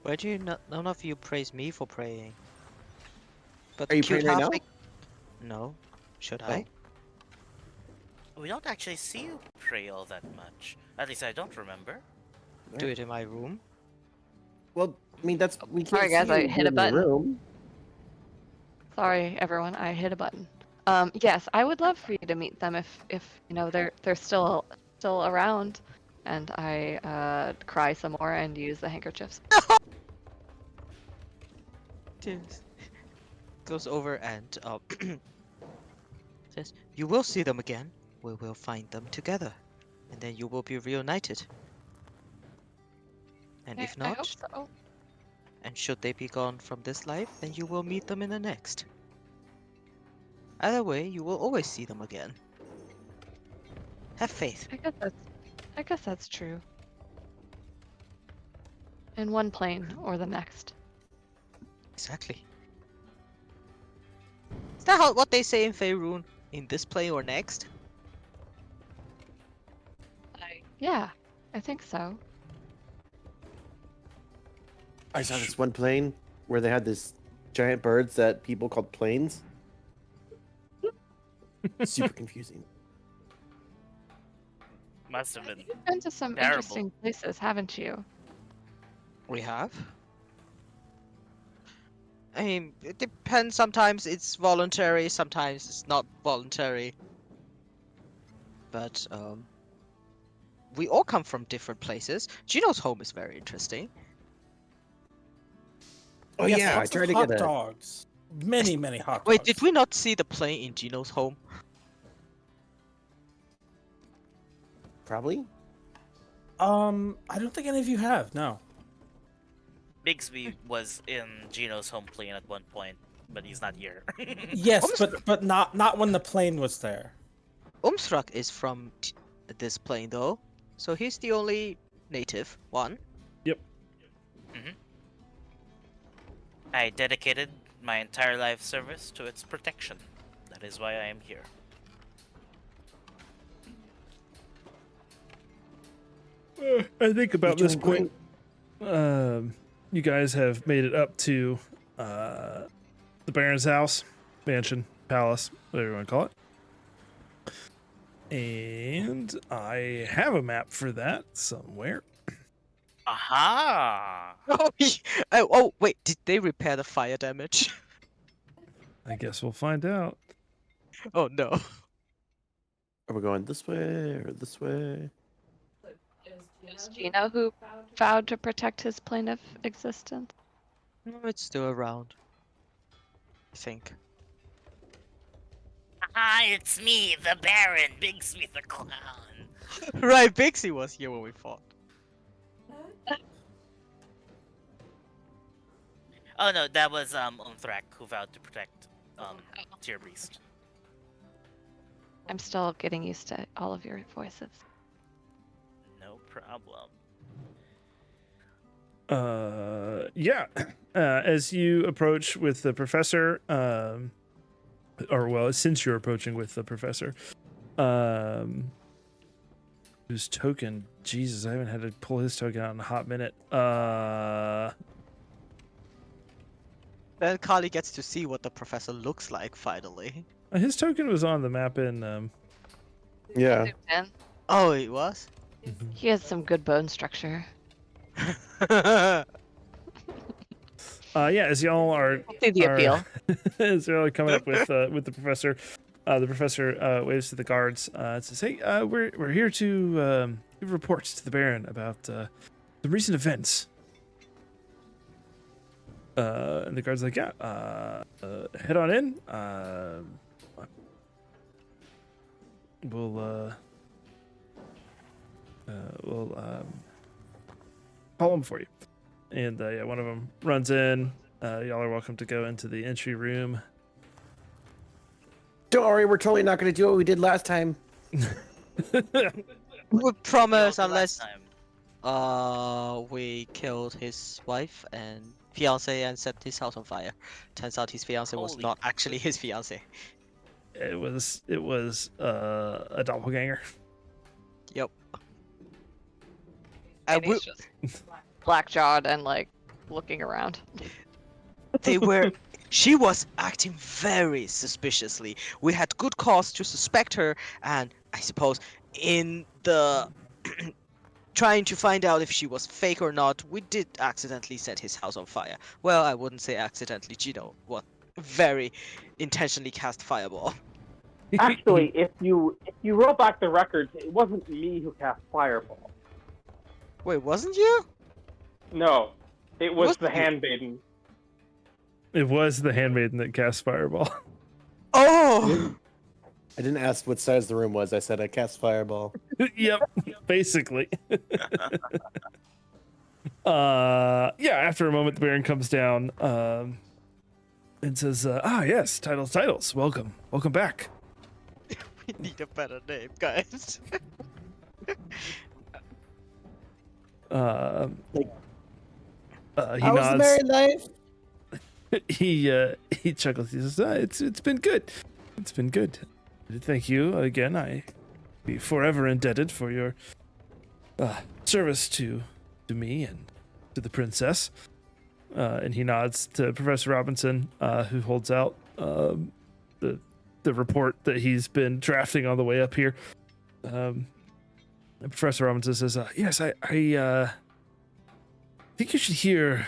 Why do you none of you praise me for praying? But Are you praying right now? No. Should I? We don't actually see you pray all that much. At least I don't remember. Do it in my room. Well, I mean, that's we can't Sorry, guys, see I you hit a in the button. room. Sorry, everyone. I hit a button. Yes, I would love for you to meet them if you know they're still around, and I cry some more and use the handkerchiefs. Goes over and says, "You will see them again. We will find them together, and then you will be reunited. And if I not, hope so. and should they be gone from this life, then you will meet them in the next. Either way, you will always see them again. Have faith." I guess that's true. In one plane or the next. Exactly. Is that what they say in Faerun? In this plane or next? Yeah, I think so. I saw this one plane where they had this giant birds that people called planes. Super confusing. Must have been. You've been to some Terrible. interesting places, haven't you? We have. I mean, it depends. Sometimes it's voluntary, sometimes it's not voluntary. But we all come from different places. Gino's home is very interesting. Oh Yes, yeah, I lots of tried to hot get a. dogs. Many hot dogs. Wait, did we not see the plane in Gino's home? Probably. I don't think any of you have. No. Bigsby was in Gino's home plane at one point, but he's not here. Yes, but not when the plane was there. Umstrak is from this plane though, so he's the only native one. I dedicated my entire life service to its protection. That is why I am here. I think about You're this doing point, you guys have made it up to the Baron's house, mansion, palace, whatever you want to call it. And I have a map for that somewhere. Aha! Oh, wait, did they repair the fire damage? I guess we'll find out. Oh no. Are we going this way or this way? Is Gino who vowed to protect his plane of existence? No, it's still around. I think. Aha, it's me, the Baron, Bigsby the Clown. Right, Bixie was here when we fought. Oh no, that was Umthrak who vowed to protect Tir Briste. I'm still getting used to all of your voices. No problem. Yeah. As you approach with the professor, or well, since you're approaching with the professor, whose token? Jesus, I haven't had to pull his token out in a hot minute. Then Kali gets to see what the professor looks like finally. His token was on the map in. Yeah. And Oh, it was? he has some good bone structure. Yeah, as y'all are, See the appeal. as y'all are coming up with the professor waves to the guards and says, "Hey, we're here to give reports to the Baron about the recent events." And the guard's like, yeah, head on in. We'll call him for you. And yeah, one of them runs in. Y'all are welcome to go into the entry room. Don't worry, we're totally not going to do what we did last time. We promise Killed unless last time. we killed his wife and fiance and set his house on fire. Turns out his fiance was Holy not actually his fiance. It was a doppelganger. Yep. And And we, he's just black-jawed and like looking around. they were. She was acting very suspiciously. We had good cause to suspect her, and I suppose in the trying to find out if she was fake or not, we did accidentally set his house on fire. Well, I wouldn't say accidentally. Gino was very intentionally cast fireball. Actually, if you roll back the records, it wasn't me who cast Fireball. Wait, wasn't you? No, it was Was the you? handmaiden. It was the handmaiden that cast fireball. Oh! I didn't ask what size the room was. I said I cast fireball. Yep, basically. Yeah, after a moment, the Baron comes down and says, yes, titles. Welcome back. We need a better name, guys. He How was the nods. married life? He chuckles. He says, it's been good. It's been good. Thank you again. I be forever indebted for your service to me and to the princess. And he nods to Professor Robinson, who holds out the report that he's been drafting on the way up here. And Professor Robinson says, yes, I think you should hear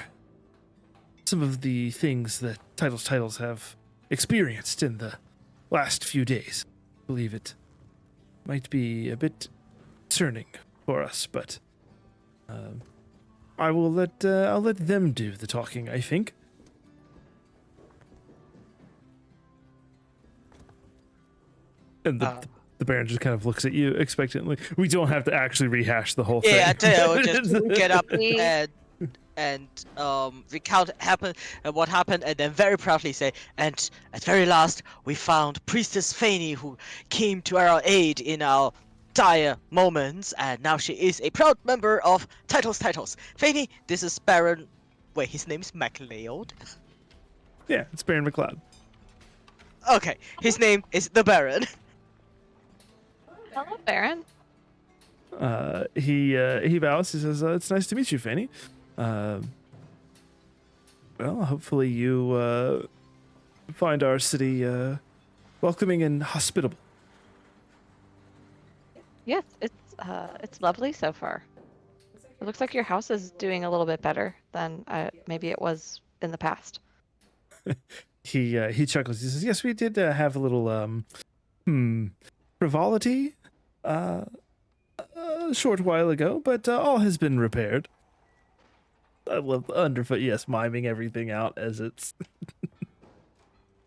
some of the things that Titles have experienced in the last few days. I believe it might be a bit concerning for us, but I'll let them do the talking, I think. And the Baron just kind of looks at you expectantly. We don't have to actually rehash the whole thing. Yeah, I tell you, just get up We- and recount what happened, and then very proudly say, and at very last we found Priestess Fanny, who came to our aid in our dire moments, and now she is a proud member of Titles. Fanny, this is Baron. Wait, his name's MacLeod. Yeah, it's Baron McLeod. Okay, his name is the Baron. Hello, Baron. He bows. He says, "It's nice to meet you, Fanny. Well, hopefully you find our city welcoming and hospitable." Yes, it's lovely so far. It looks like your house is doing a little bit better than maybe it was in the past. He chuckles. He says, "Yes, we did have a little frivolity a short while ago, but all has been repaired." I love Underfoot, yes, miming everything out as it's.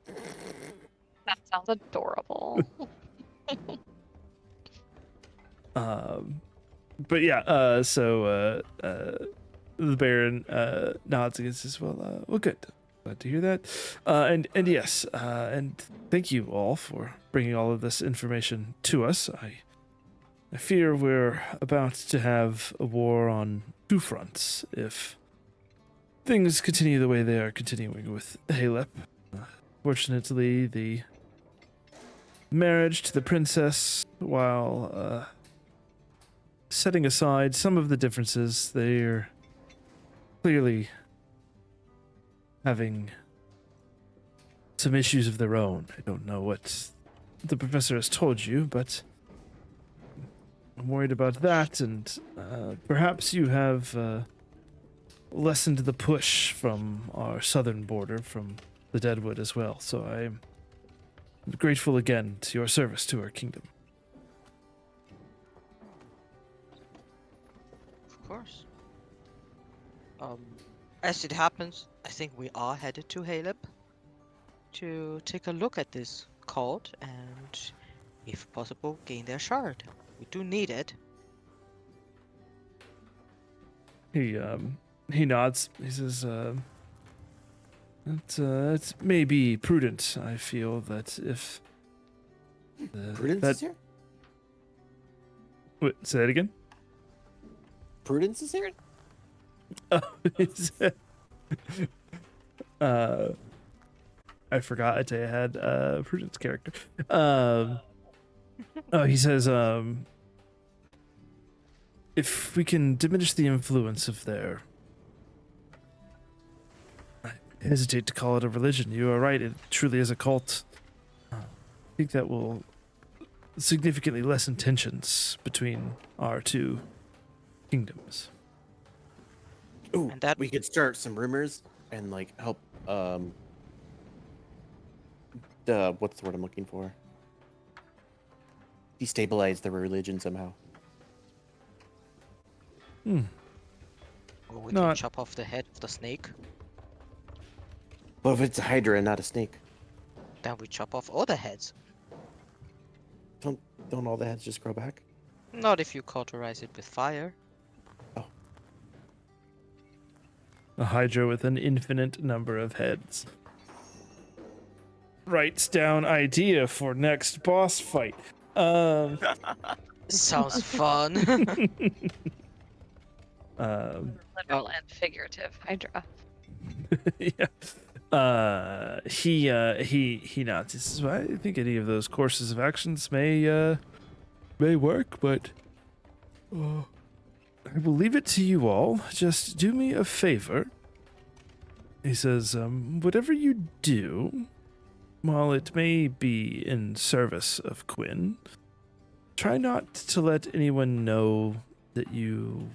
That sounds adorable. But yeah, so the Baron nods and says, "Well, good. Glad to hear that. And yes, and thank you all for bringing all of this information to us. I fear we're about to have a war on two fronts if things continue the way they are continuing with Halep. Fortunately, the marriage to the princess, while setting aside some of the differences, they're clearly having some issues of their own. I don't know what the professor has told you, but I'm worried about that, and perhaps you have lessened the push from our southern border, from the Deadwood as well, so I'm grateful again to your service to our kingdom." Of course. As it happens, I think we are headed to Haleb to take a look at this cult and, if possible, gain their shard. We do need it. He nods. He says, it may be prudent. I feel that if Prudence that is here? wait, say that again. Prudence is here? I forgot Atea had a prudence character. He says, if we can diminish the influence of their, I hesitate to call it a religion. You are right; it truly is a cult. I think that will significantly lessen tensions between our two kingdoms. Ooh, And that- we could start some rumors and like help what's the word I'm looking for? Destabilize the religion somehow. Or we can Not- chop off the head of the snake. But if it's a hydra and not a snake, Then we chop off all the heads. don't all the heads just grow back? Not if you cauterize it with fire. A hydra with an infinite number of heads. Writes down idea for next boss fight. Sounds fun. Literal and figurative Hydra. Yeah. He nods. He says, well, I think any of those courses of actions may work, but I will leave it to you all. Just do me a favor. He says, whatever you do, while it may be in service of Quinn, try not to let anyone know that you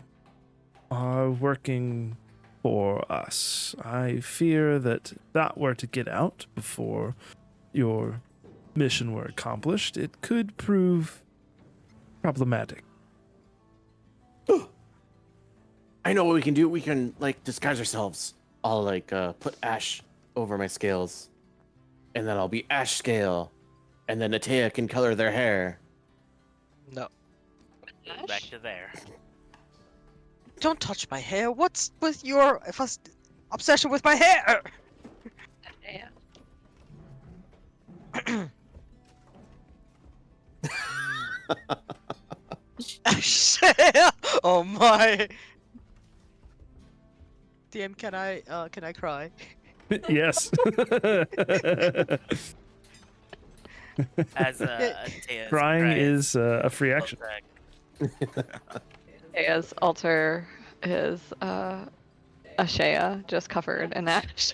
are working for us. I fear that if that were to get out before your mission were accomplished, it could prove problematic. I know what we can do. We can like disguise ourselves. I'll like put ash over my scales, and then I'll be ash scale, and then Atea can color their hair. No. Back to there. Don't touch my hair. What's with your obsession with my hair? Yeah. Oh my. DM, can I cry? Yes. As Tea's Crying cries, is a free action. As alter his Ashea just covered in ash.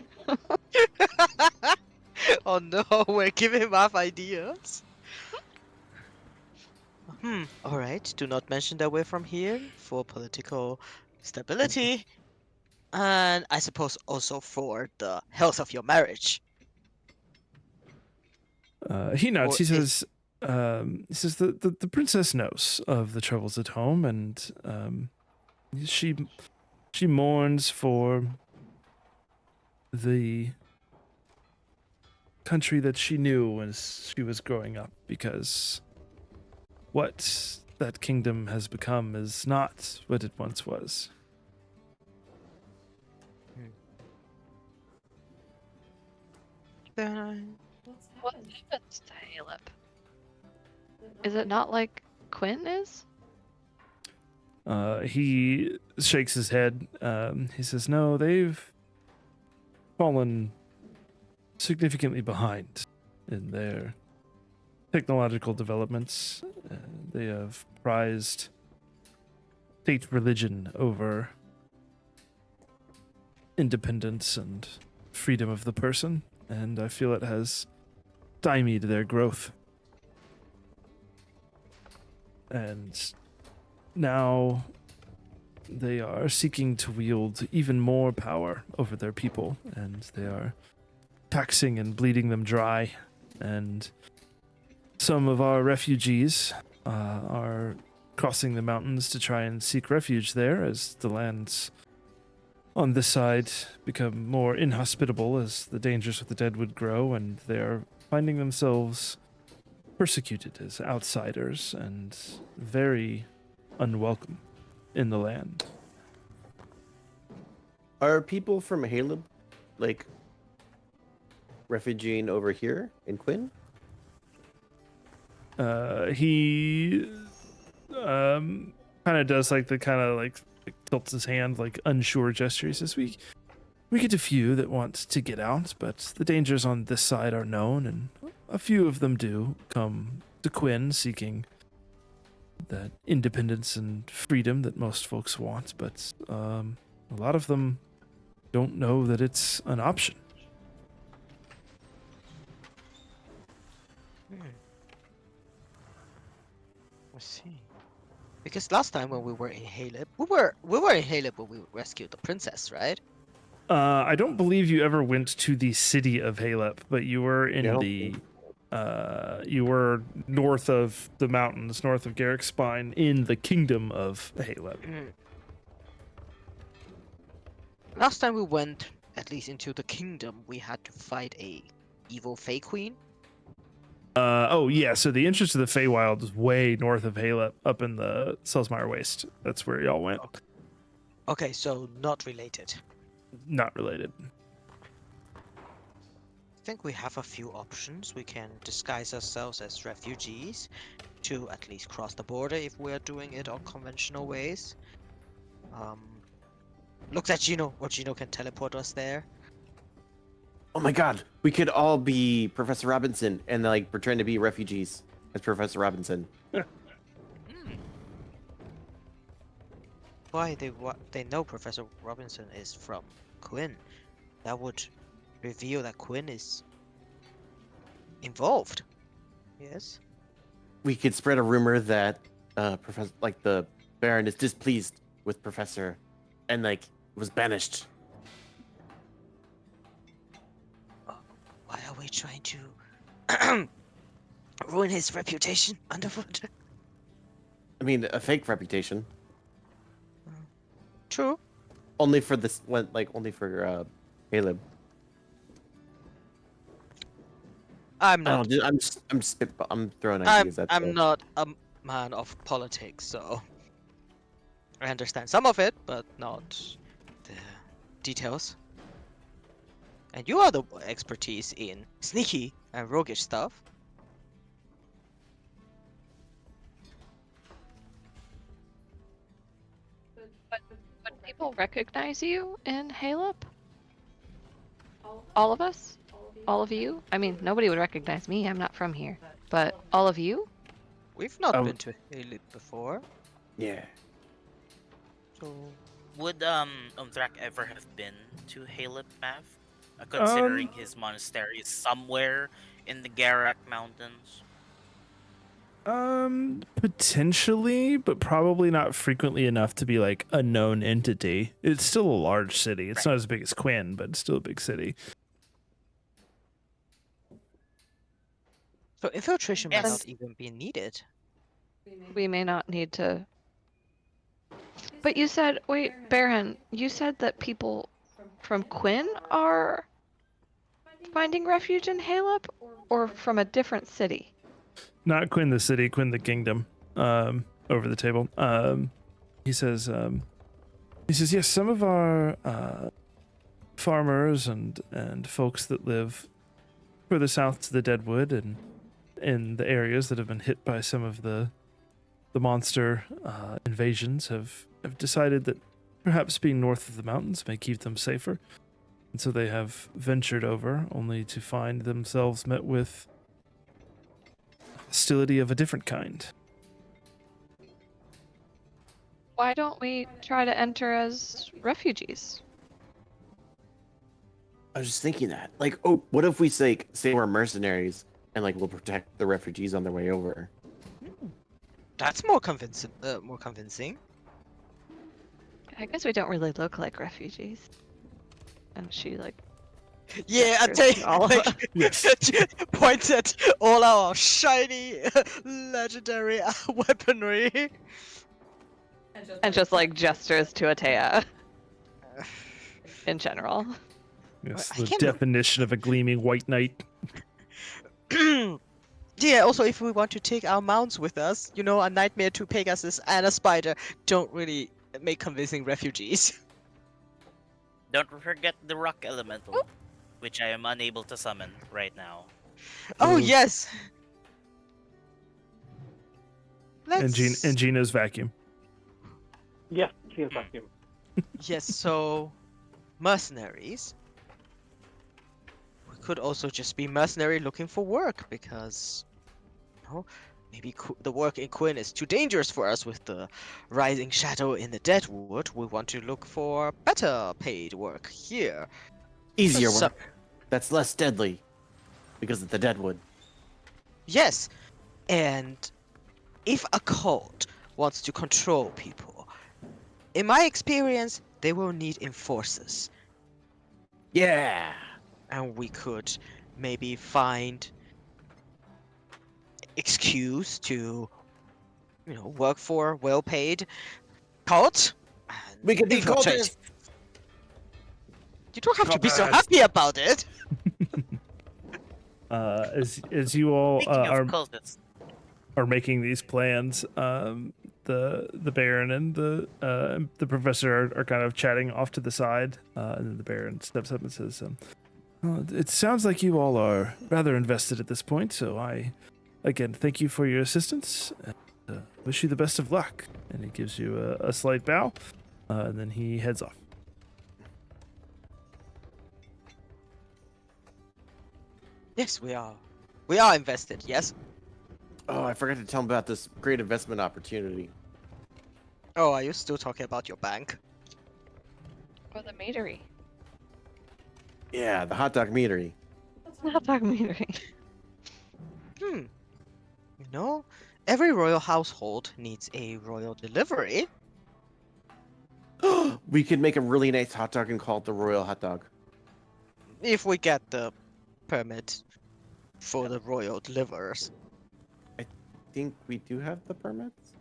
Oh no, we're giving him off ideas. Alright, do not mention that we're from here for political stability. And I suppose also for the health of your marriage. He nods. Or He is- says the princess knows of the troubles at home, and she mourns for the country that she knew as she was growing up, because what that kingdom has become is not what it once was. What happens to Halep? Is it not like Quinn is? He shakes his head. He says, no, they've fallen significantly behind in their technological developments. They have prized state religion over independence and freedom of the person, and I feel it has stymied their growth. And now they are seeking to wield even more power over their people, and they are taxing and bleeding them dry. And some of our refugees are crossing the mountains to try and seek refuge there, as the lands on this side become more inhospitable as the dangers of the Deadwood grow, and they're finding themselves persecuted as outsiders and very unwelcome in the land. Are people from Haleb, like, refugeeing over here in Quinn? He kind of does like the kind of like tilts his hand, like unsure gesture. He says, we get a few that want to get out, but the dangers on this side are known, and a few of them do come to Quinn seeking that independence and freedom that most folks want, but a lot of them don't know that it's an option. I see. Because last time when we were in Haleb, we were in Haleb when we rescued the princess, right? I don't believe you ever went to the city of Halep, but you were in you were north of the mountains, north of Garrick's Spine, in the kingdom of Halep. Last time we went, at least into the kingdom, we had to fight a evil Fey Queen. Oh yeah, so the entrance to the Feywild is way north of Halep, up in the Selsmire Waste. That's where y'all went. Okay, so not related. Not related. I think we have a few options. We can disguise ourselves as refugees to at least cross the border if we are doing it on conventional ways. Looks at Gino, or Gino can teleport us there. Oh my god, we could all be Professor Robinson and like pretend to be refugees as Professor Robinson. Why they know Professor Robinson is from Quinn. That would reveal that Quinn is involved. Yes. We could spread a rumor that Professor, like the Baron, is displeased with Professor, and like was banished. Why are we trying to ruin his reputation underfoot? I mean, a fake reputation. True. Only for this one, like only for Caleb. I'm not. I'm throwing ideas at I'm the- not a man of politics, so I understand some of it, but not the details. And you are the expertise in sneaky and roguish stuff. Would people recognize you in Halep? All of us? All of you? I mean, nobody would recognize me. I'm not from here. But all of you? We've not Oh. been to Halep before, Yeah. so Would Umthrak ever have been to Halep, Mav? Considering his monastery is somewhere in the Garak Mountains. Potentially, but probably not frequently enough to be like a known entity. It's still a large city. It's not as big as Quinn, but it's still a big city. so infiltration might Yes. not even be needed. We may not need to. But you said, wait, Baron, you said that people from Quinn are finding refuge in Halep, or from a different city? Not Quinn the city, Quinn the kingdom. Over the table. He says, yes, some of our farmers and folks that live further south to the Deadwood and in the areas that have been hit by some of the monster invasions have decided that perhaps being north of the mountains may keep them safer. And so they have ventured over, only to find themselves met with hostility of a different kind. Why don't we try to enter as refugees? I was just thinking that. Like, oh, what if we say we're mercenaries and like we'll protect the refugees on their way over? That's more convincing. More convincing. I guess we don't really look like refugees. And she like Yeah, I gestures take to all of us. points at all our shiny, legendary weaponry. And just like gestures to Atea. in general. Yes, I the can't definition of a gleaming white knight. Yeah, also if we want to take our mounts with us, you know, a nightmare, two Pegasus, and a spider don't really make convincing refugees. Don't forget the rock elemental, which I am unable to summon right now. Oh Ooh. yes. And Let's Gina's vacuum. Yes, Gina's vacuum. yes. So mercenaries. We could also just be mercenary looking for work because, you know, maybe the work in Quinn is too dangerous for us with the rising shadow in the Deadwood. We want to look for better paid work here. Easier So- work. That's less deadly because of the deadwood. Yes, and if a cult wants to control people, in my experience, they will need enforcers, Yeah. and we could maybe find excuse to, you know, work for well-paid cult. And We could be infiltrate. cultists. You don't have to be so Cultists. happy about it. As you all Speaking of cultists, are making these plans, the Baron and the professor are kind of chatting off to the side, and then the Baron steps up and says, "Well, it sounds like you all are rather invested at this point, so I, again, thank you for your assistance, and wish you the best of luck." And he gives you a slight bow, and then he heads off. Yes, we are. We are invested. Yes. Oh, I forgot to tell him about this great investment opportunity. Oh, are you still talking about your bank? Or the meadery. Yeah, the hot dog meadery. It's not that meadery. You know, every royal household needs a royal delivery. We could make a really nice hot dog and call it the Royal Hot Dog. If we get the permit for the royal deliverers. I think we do have the permits.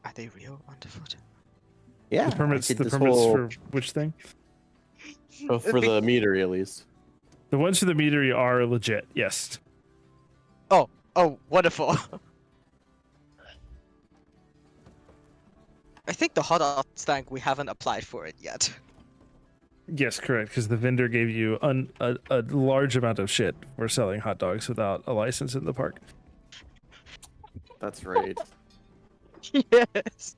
Are they real underfoot? Yeah, The permits, I did the this permits whole- for which thing? for the meadery at least. The ones for the meadery are legit. Yes. Oh, wonderful. I think the hot dog stand we haven't applied for it yet. Yes, correct. Because the vendor gave you a large amount of shit for selling hot dogs without a license in the park. That's right. Yes.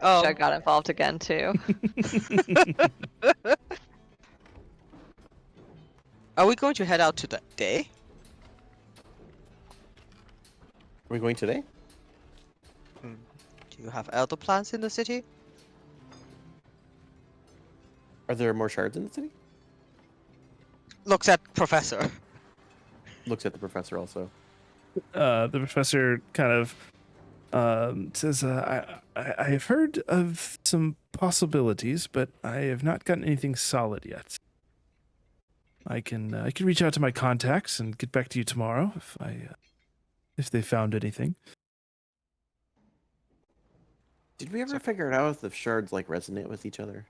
Oh, I got involved again too. are we going to head out today? Are we going today? Do you have elder plants in the city? Are there more shards in the city? Looks at Professor. Looks at the professor also. The professor kind of says, I have heard of some possibilities, but I have not gotten anything solid yet. I can reach out to my contacts and get back to you tomorrow if they found anything." Did we ever figure it out if the shards like resonate with each other?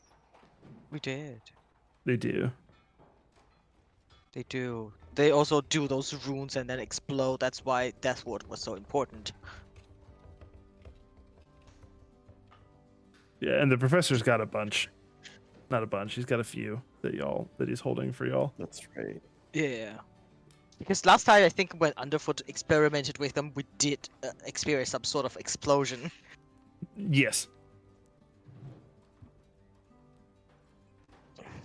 We did. They do. They do. They also do those runes and then explode. That's why Deathwood was so important. Yeah, and the professor's got a bunch. Not a bunch. He's got a few that he's holding for y'all. That's right. Yeah. Because last time I think when Underfoot experimented with them, we did experience some sort of explosion. Yes.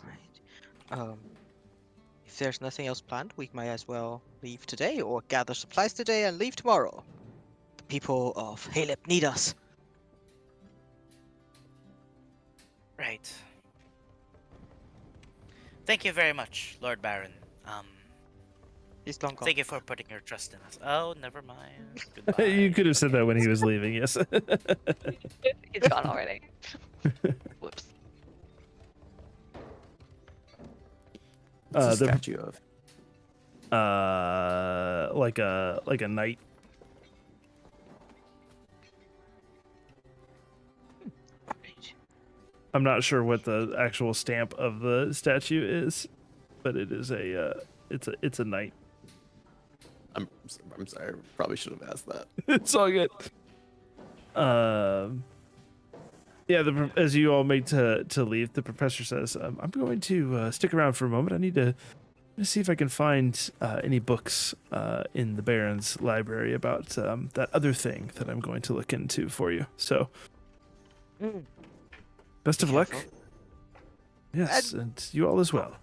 Right. If there's nothing else planned, we might as well leave today or gather supplies today and leave tomorrow. The people of Halep need us. right. Thank you very much, Lord Baron. He's long gone. Thank you for putting your trust in us. Oh, never mind. Goodbye. You could have said that when he was leaving, yes. He's gone already. Whoops. What's a The statue of? like a knight. I'm not sure what the actual stamp of the statue is, but it is it's a knight. I'm sorry. Probably should have asked that. It's all good. Yeah, as you all make to leave, the professor says, "I'm going to stick around for a moment. I need to see if I can find any books in the Baron's library about that other thing that I'm going to look into for you. So, best of luck. Yes, and you all as well."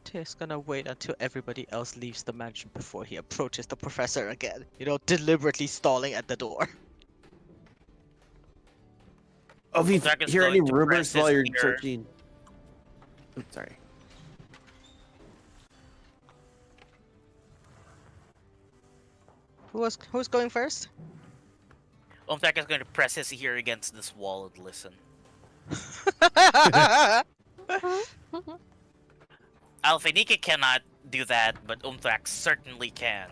Tir's gonna wait until everybody else leaves the mansion before he approaches the professor again. You know, deliberately stalling at the door. Oh, if you Zach is hear any going to rumors press while his you're ear. searching. Oops, sorry. Who's going first? Umtak is going to press his ear against this wall and listen. Alphanika cannot do that, but Umtak certainly can.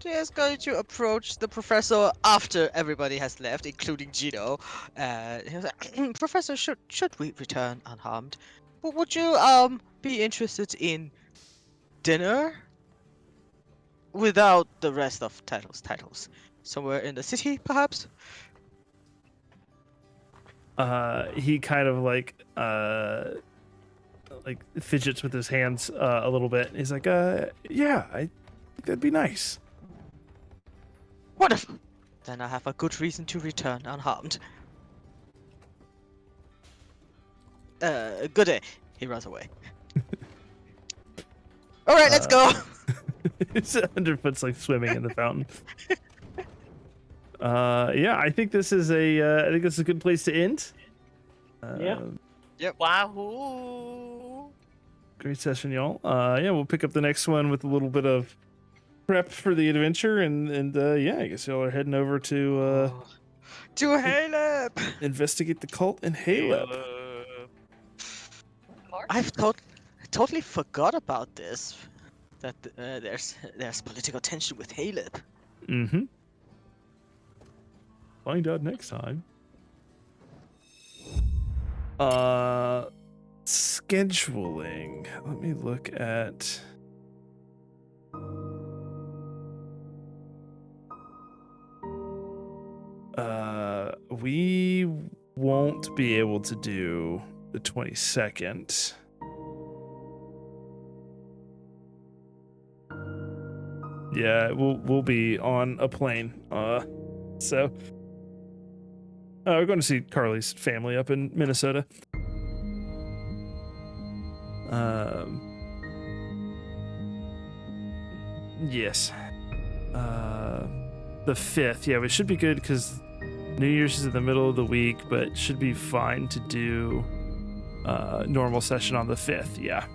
Tir's going to approach the professor after everybody has left, including Gino. He was like, Professor, should we return unharmed? But would you be interested in dinner? Without the rest of titles. Somewhere in the city, perhaps? He kind of like fidgets with his hands a little bit. He's like, yeah, I think that'd be nice. Wonderful. Then I have a good reason to return unharmed. Good day. He runs away. Alright, let's go! His underfoot's like swimming in the fountain. Yeah, I think this is a good place to end. Yeah. Wahoo! Great session, y'all. Yeah, we'll pick up the next one with a little bit of prep for the adventure, and yeah, I guess y'all are heading over to To Halep! investigate the cult in Halep. I've totally forgot about this. That there's political tension with Halep. Mm-hmm. Find out next time. Scheduling. Let me look at. We won't be able to do the 22nd. Yeah, we'll be on a plane. So we're going to see Carly's family up in Minnesota. Yes. The 5th. Yeah, we should be good because New Year's is in the middle of the week, but should be fine to do normal session on the 5th. Yeah.